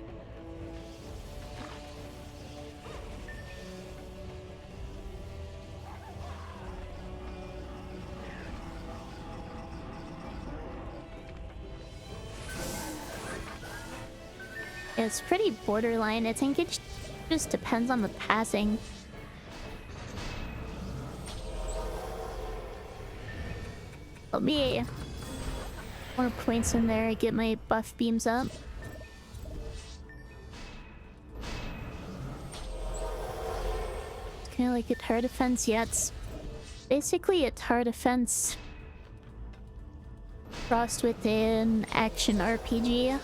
It's pretty borderline. I think it just depends on the passing. Let me more points in there, get my buff beams up. It's kind of like a tower defense. Yeah, it's basically a tower defense crossed with an action RPG.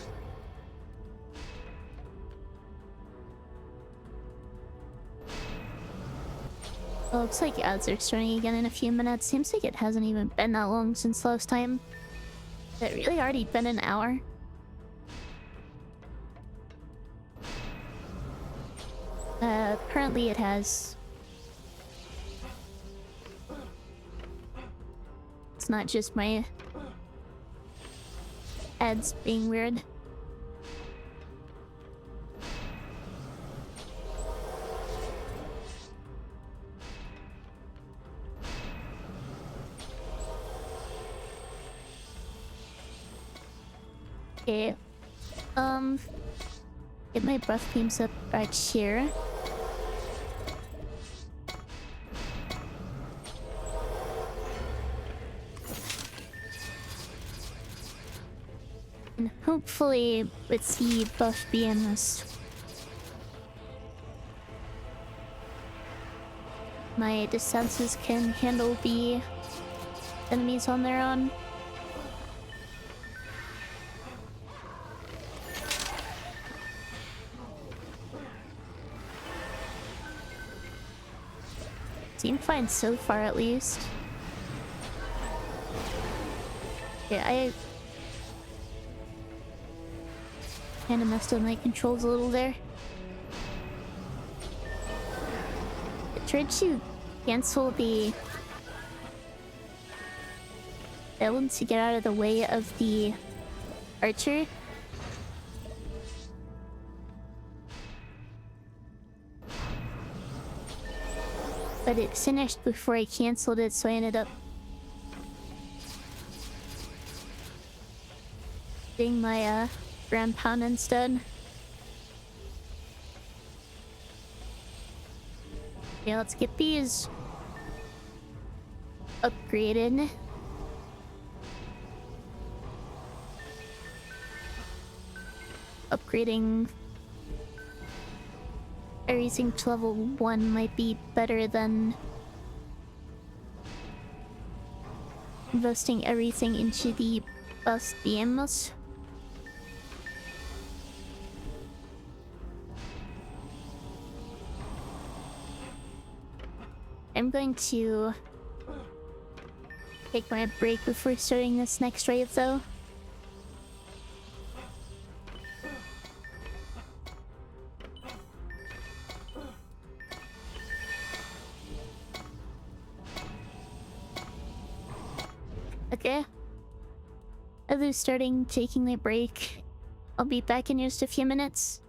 Oh, looks like ads are starting again in a few minutes. Seems like it hasn't even been that long since last time. It really already been an hour. Currently it has. It's not just my ads being weird. Okay, get my buff beams up back here. And hopefully with the buff beams, my defenses can handle the enemies on their own. Seem fine so far, at least. Yeah, I kind of messed up my controls a little there. I tried to cancel the island to get out of the way of the archer. But it finished before I canceled it, so I ended up doing my ground pound instead. Yeah, let's get these upgraded. Upgrading everything to level 1 might be better than investing everything into the buff beams. I'm going to take my break before starting this next raid though. Okay. Others starting, taking a break. I'll be back in just a few minutes.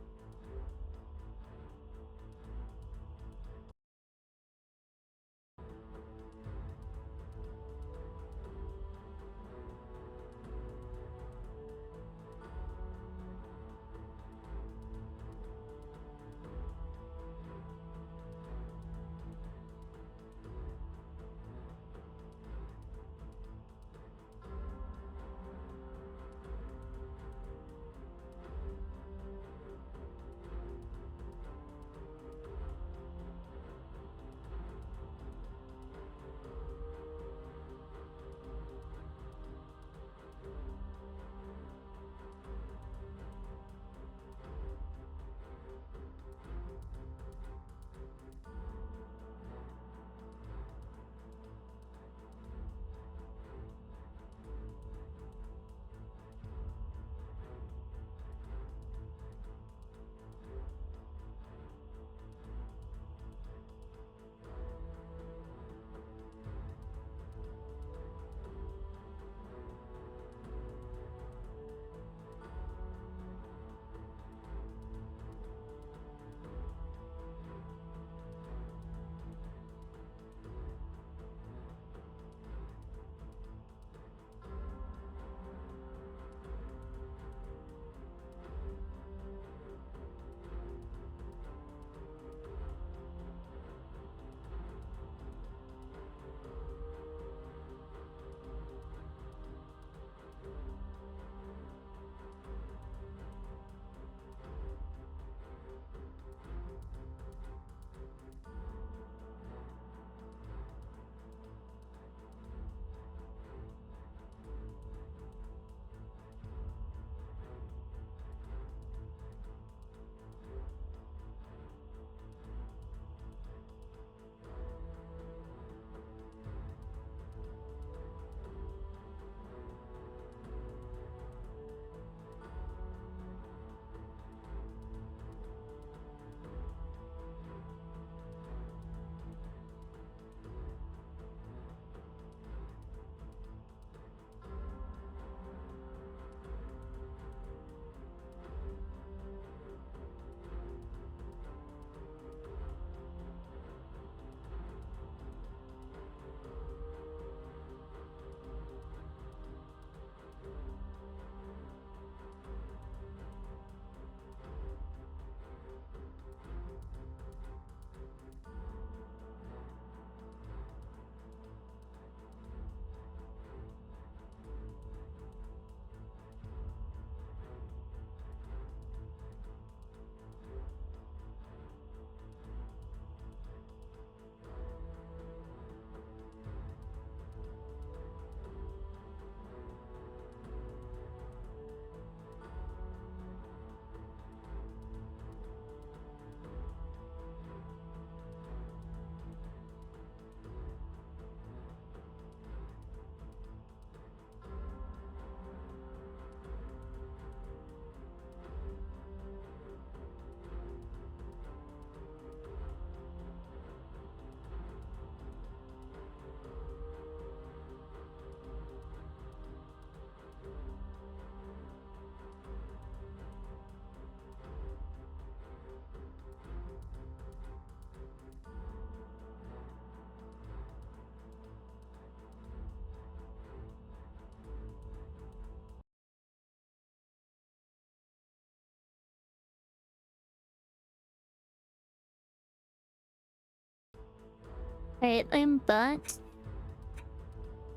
Alright, I'm back.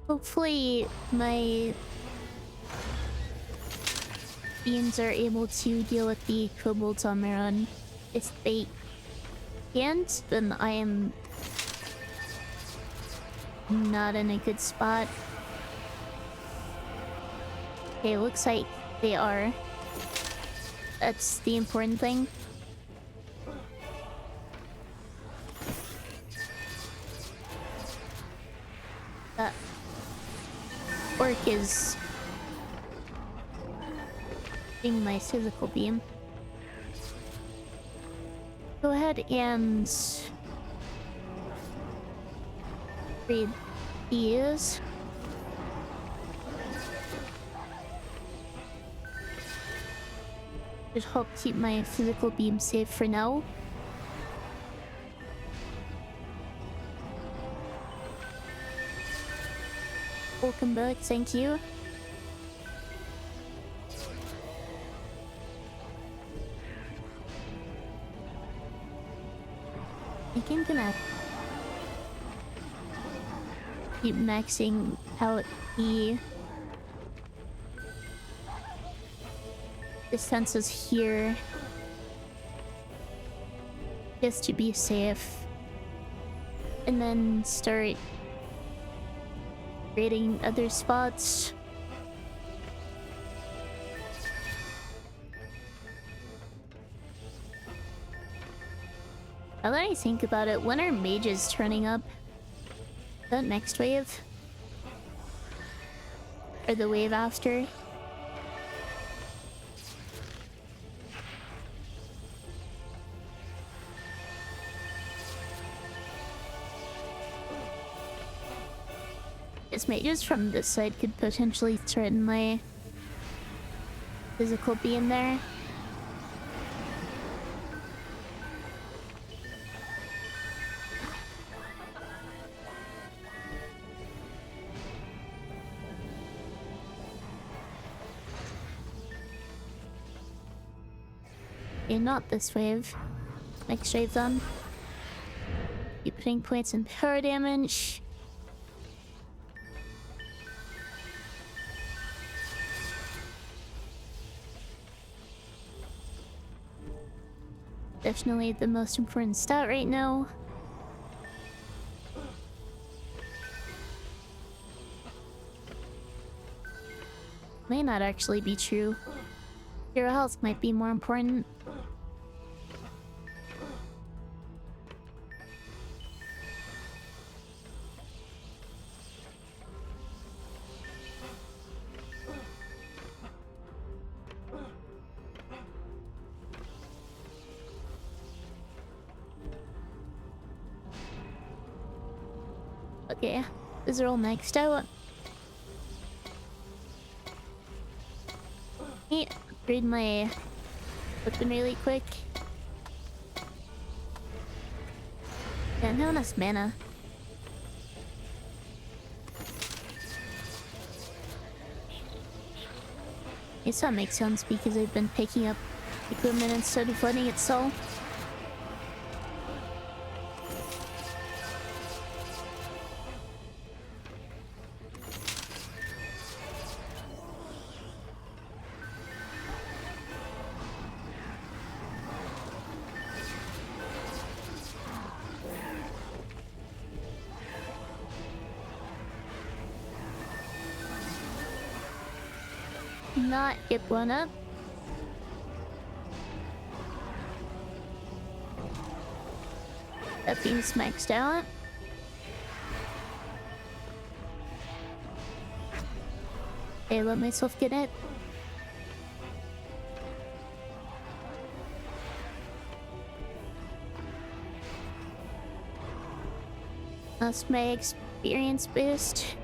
Hopefully my beings are able to deal with the kobolds on their own. If they can't, then I am not in a good spot. Okay, looks like they are. That's the important thing. That orc is being my physical beam. Go ahead and read these. Should help keep my physical beam safe for now. Welcome back, thank you. I think I'm gonna keep maxing out the distances here just to be safe, and then start raiding other spots. Now that I think about it, when are mages turning up? Is that next wave? Or the wave after? Guess mages from this side could potentially threaten my physical being there. Okay, not this wave. Next wave then. Keep putting points in power damage. Definitely the most important stat right now. May not actually be true. Your health might be more important. Okay, these are all maxed out. Let me upgrade my weapon really quick. Yeah, I have enough mana. Guess that makes sense because I've been picking up equipment instead of letting it sell. Not get blown up. That beam's maxed out. Okay, let myself get it. That's my experience boost.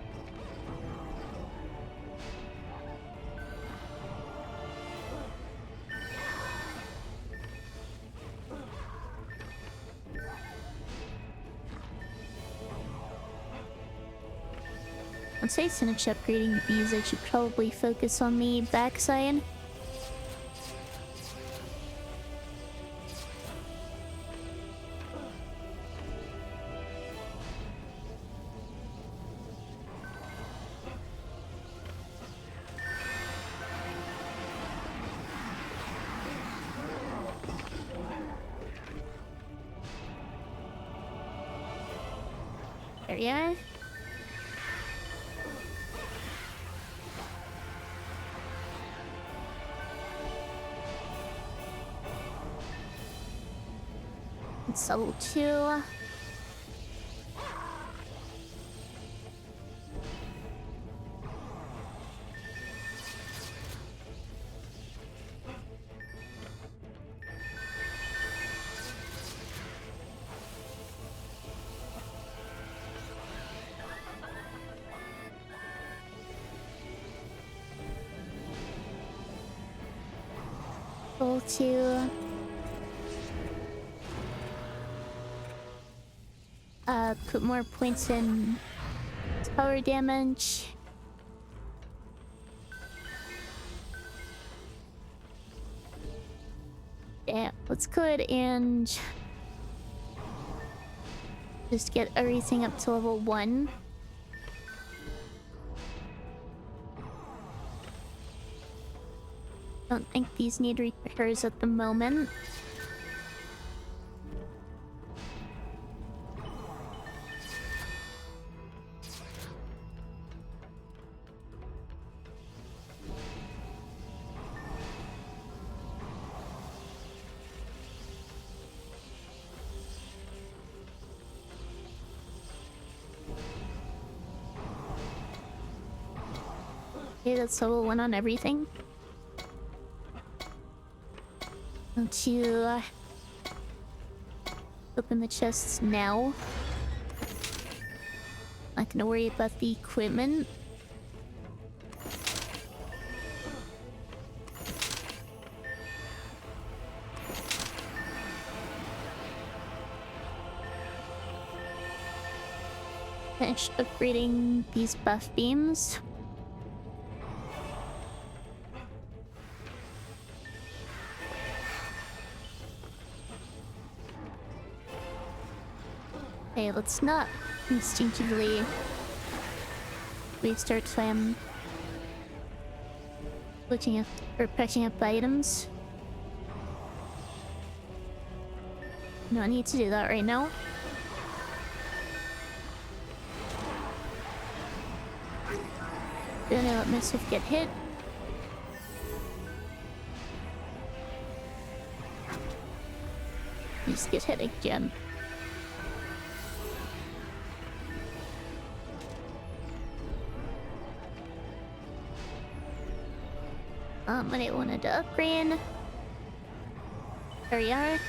Once I finish upgrading these, I should probably focus on the backside. There you are. It's level 2. Level to put more points in tower damage. Yeah, let's go ahead and just get everything up to level 1. Don't think these need repairs at the moment. Okay, that's level 1 on everything. To open the chests now. Not gonna worry about the equipment. Finish upgrading these buff beams. Okay, let's not instinctively restart time looking at or picking up items. No need to do that right now. Gonna let myself get hit. Just get hit again. I wanted to upgrade. There we are.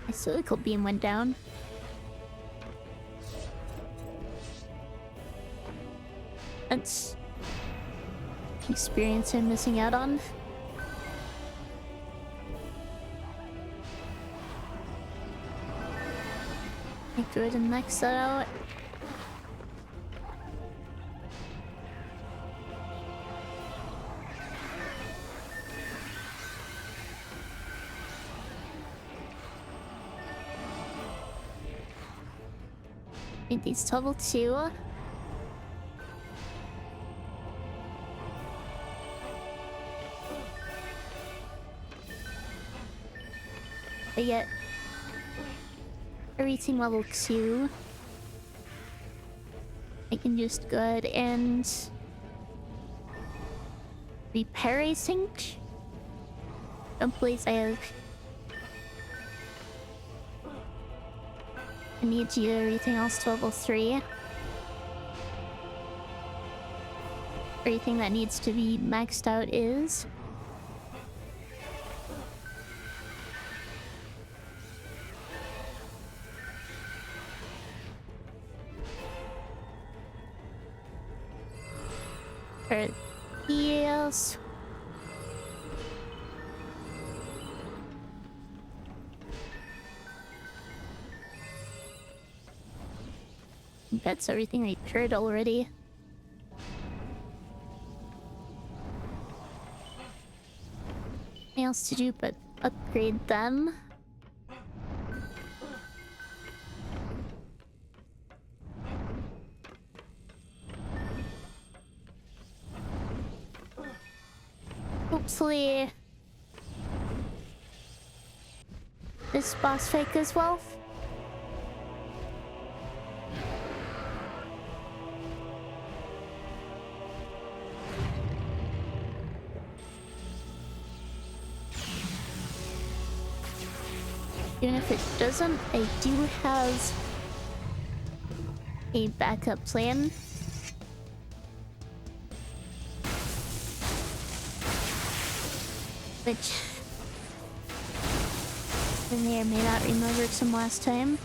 My silical beam went down. That's experience I'm missing out on. I go ahead and max that out. Make these level 2. I get everything level 2. I can just go ahead and repair, I think. Don't believe I have. I need to get everything else to level 3. Everything that needs to be maxed out is. Alright. Yes. That's everything repaired already. Nothing else to do but upgrade them. Hopefully this boss fight goes well. Even if it doesn't, I do have a backup plan. Which I may or may not remember from last time.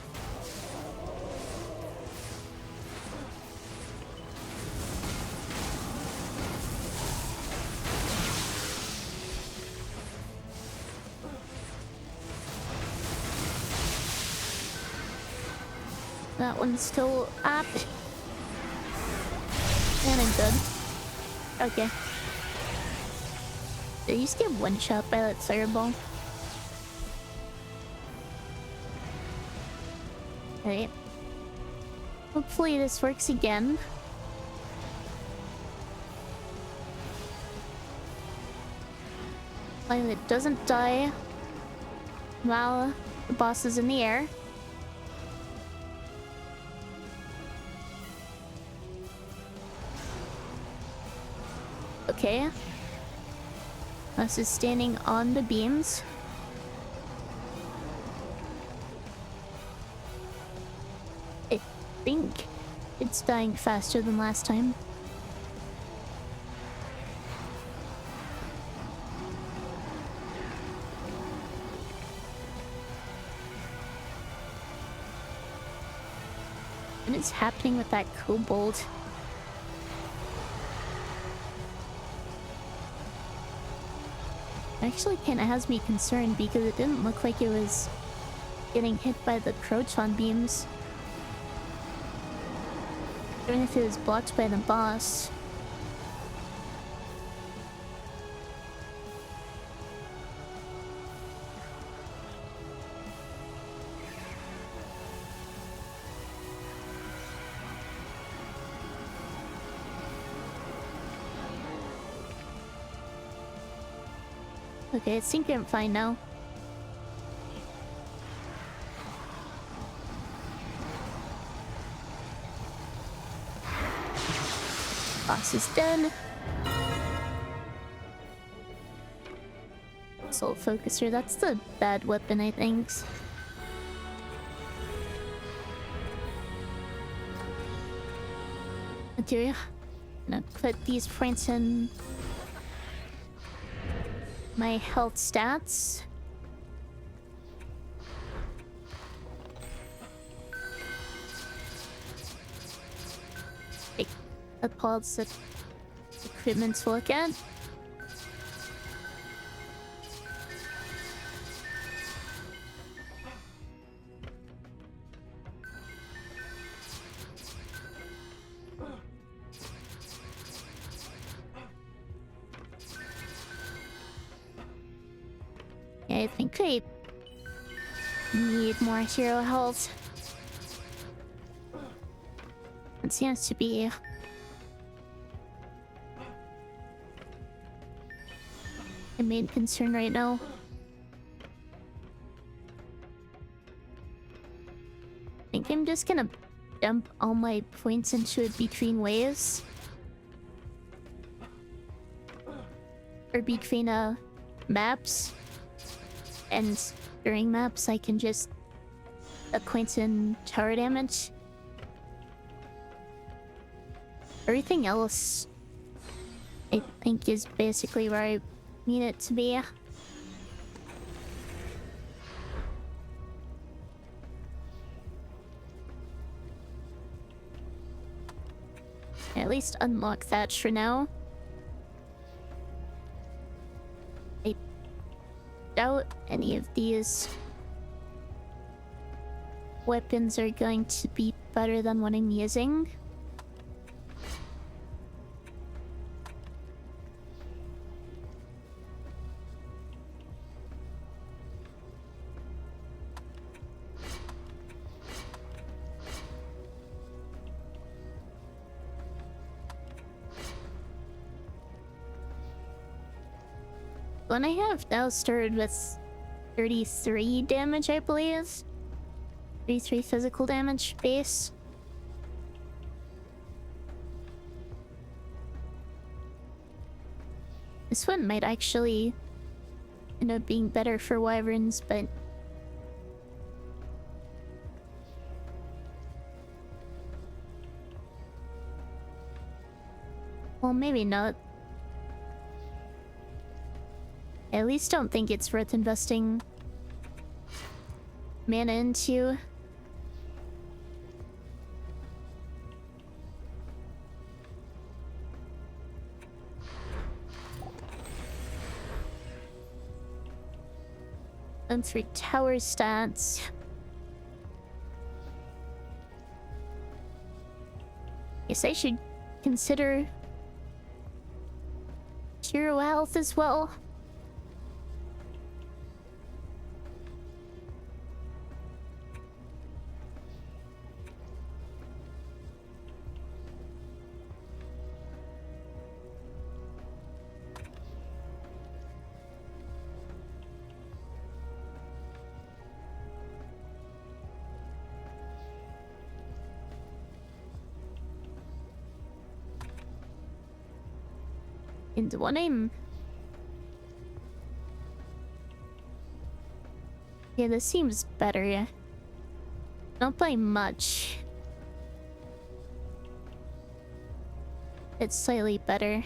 That one's still up. And I'm good. Okay. Did you just get one shot by that fireball? Alright. Hopefully this works again. Like it doesn't die while the boss is in the air. Okay. Boss is standing on the beams. I think it's dying faster than last time. What is happening with that kobold? Actually kind of has me concerned because it didn't look like it was getting hit by the Croton beams. Even if it was blocked by the boss. Okay, I think I'm fine now. Boss is dead. Soul Focuser, that's the bad weapon, I think. Okay, I'm gonna put these points in my health stats. Take a pause of equipment to look at. I think I need more hero health. It seems to be a main concern right now. I think I'm just gonna dump all my points into it between waves. Or between maps. And during maps, I can just points in tower damage. Everything else, I think, is basically where I need it to be. At least unlock that for now. I doubt any of these weapons are going to be better than what I'm using. One I have now started with 33 damage, I believe. 33 physical damage base. This one might actually end up being better for wyverns, but well, maybe not. I at least don't think it's worth investing mana into. And 3 tower stats. Guess I should consider hero health as well. And what yeah, this seems better, yeah. Not by much. It's slightly better.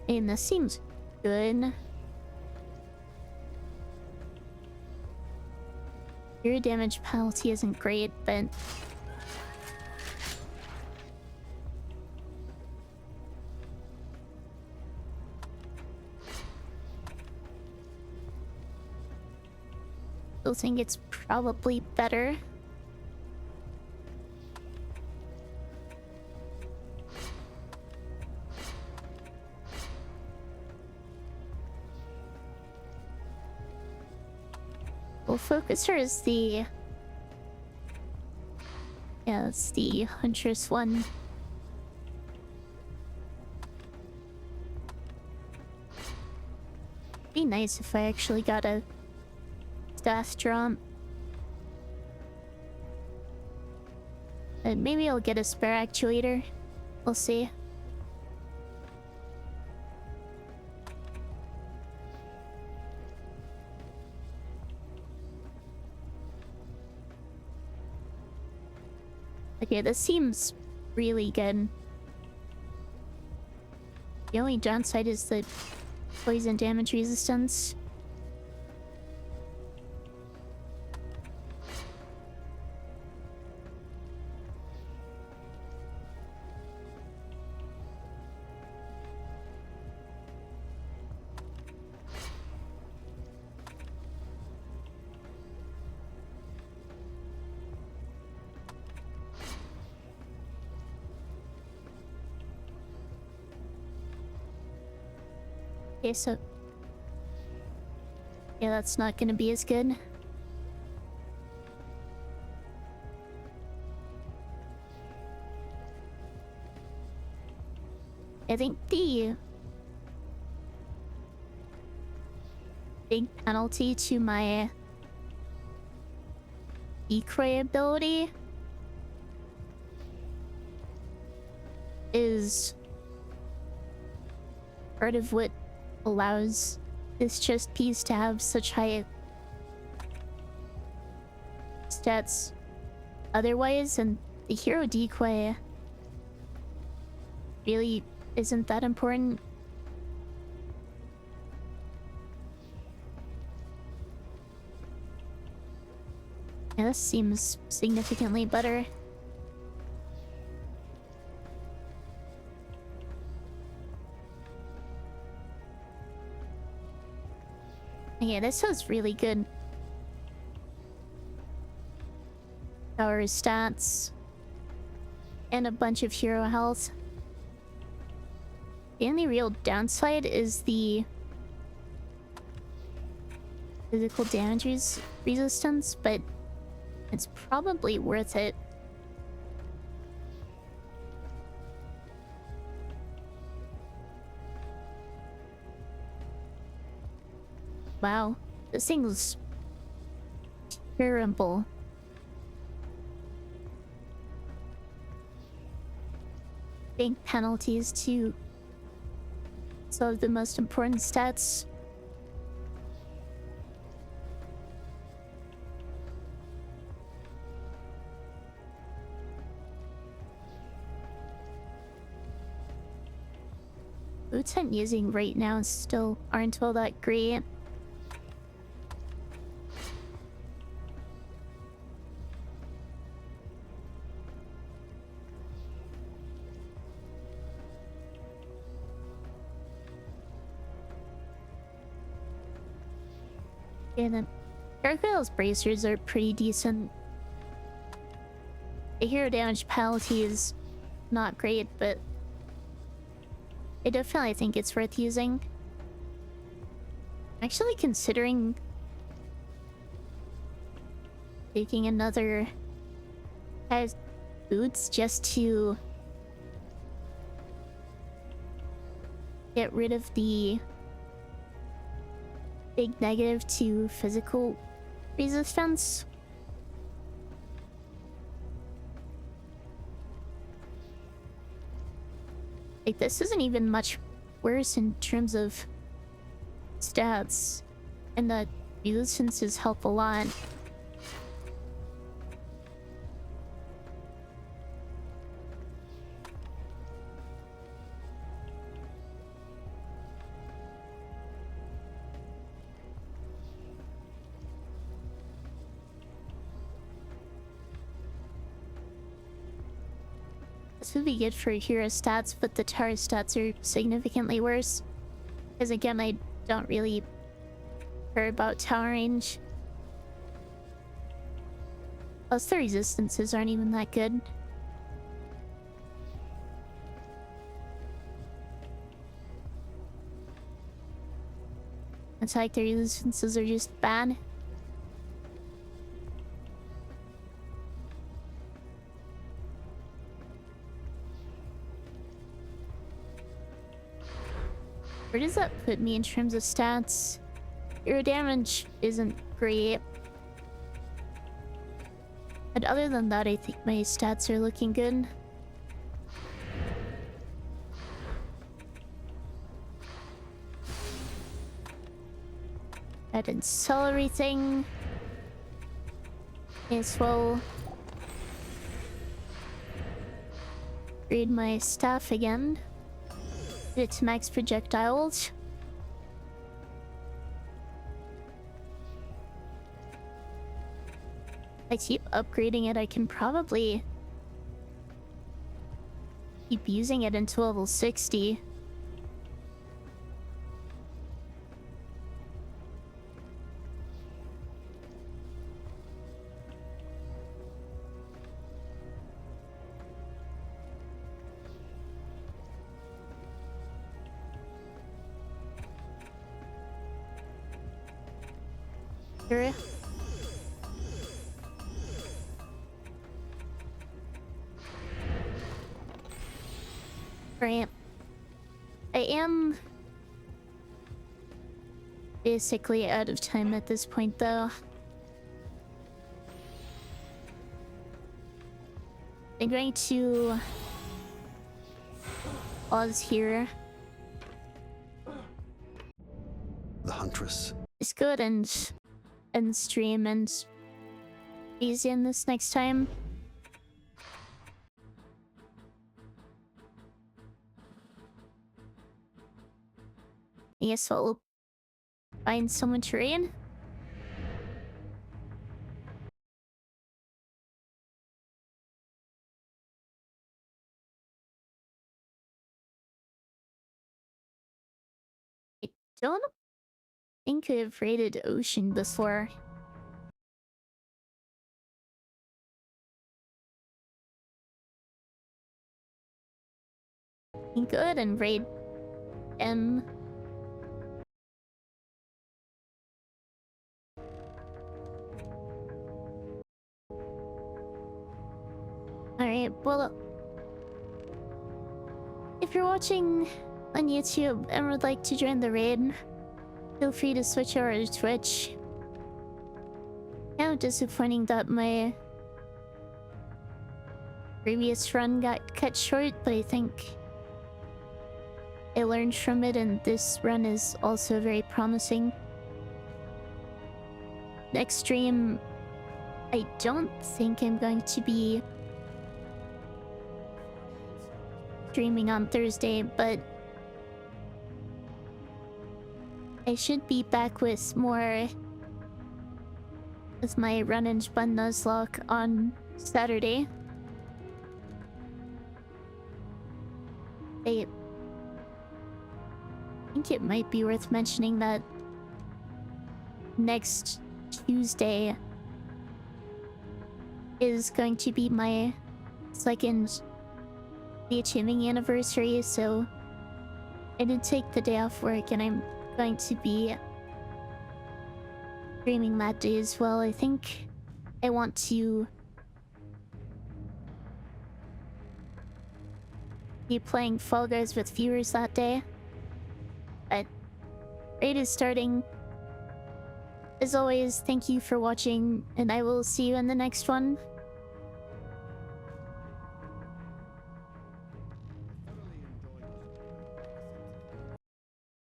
And this seems good. Your damage penalty isn't great, but I think it's probably better. Well, Focuser is the... yeah, it's the Huntress one. Be nice if I actually got a staff drop. And maybe I'll get a spare actuator. We'll see. Okay, this seems really good. The only downside is the poison damage resistance. Okay, so... yeah, that's not gonna be as good. I think the big penalty to my decoy ability is part of what allows this chest piece to have such high stats otherwise, and the hero decoy really isn't that important. Yeah, this seems significantly better. Yeah, this was really good. Power stats. And a bunch of hero health. The only real downside is the physical damage resistance, but it's probably worth it. Wow, this thing's terrible. Big penalties to some of the most important stats. Boots I'm using right now still aren't all that great. Yeah, then Gargoyle's bracers are pretty decent. The hero damage penalty is not great, but I definitely think it's worth using. I'm actually considering taking another pair of boots just to get rid of the big negative to physical resistance. Like, this isn't even much worse in terms of stats, and the resistances help a lot. This would be good for hero stats, but the tower stats are significantly worse. Because again, I don't really care about tower range. Plus the resistances aren't even that good. It's like the resistances are just bad. Where does that put me in terms of stats? Hero damage isn't great. But other than that, I think my stats are looking good. I didn't sell everything. As well. Read my staff again. It's max projectiles. I keep upgrading it. I can probably keep using it until level 60. Sure. Right. I am basically out of time at this point, though. I'm going to pause here. The Huntress. It's good and stream and easy in this next time. I guess I'll find someone to raid. I don't think I've raided Ocean before. I can go ahead and raid M. Alright, well, if you're watching on YouTube and would like to join the raid, feel free to switch over to Twitch. Kind of disappointing that my previous run got cut short, but I think I learned from it, and this run is also very promising. Next stream, I don't think I'm going to be streaming on Thursday, but I should be back with more with my run and Bun Nuzlocke on Saturday. I think it might be worth mentioning that next Tuesday is going to be my second VGen anniversary, so I did take the day off work and I'm going to be streaming that day as well. I think I want to be playing Fall Guys with viewers that day. But raid is starting. As always, thank you for watching, and I will see you in the next one.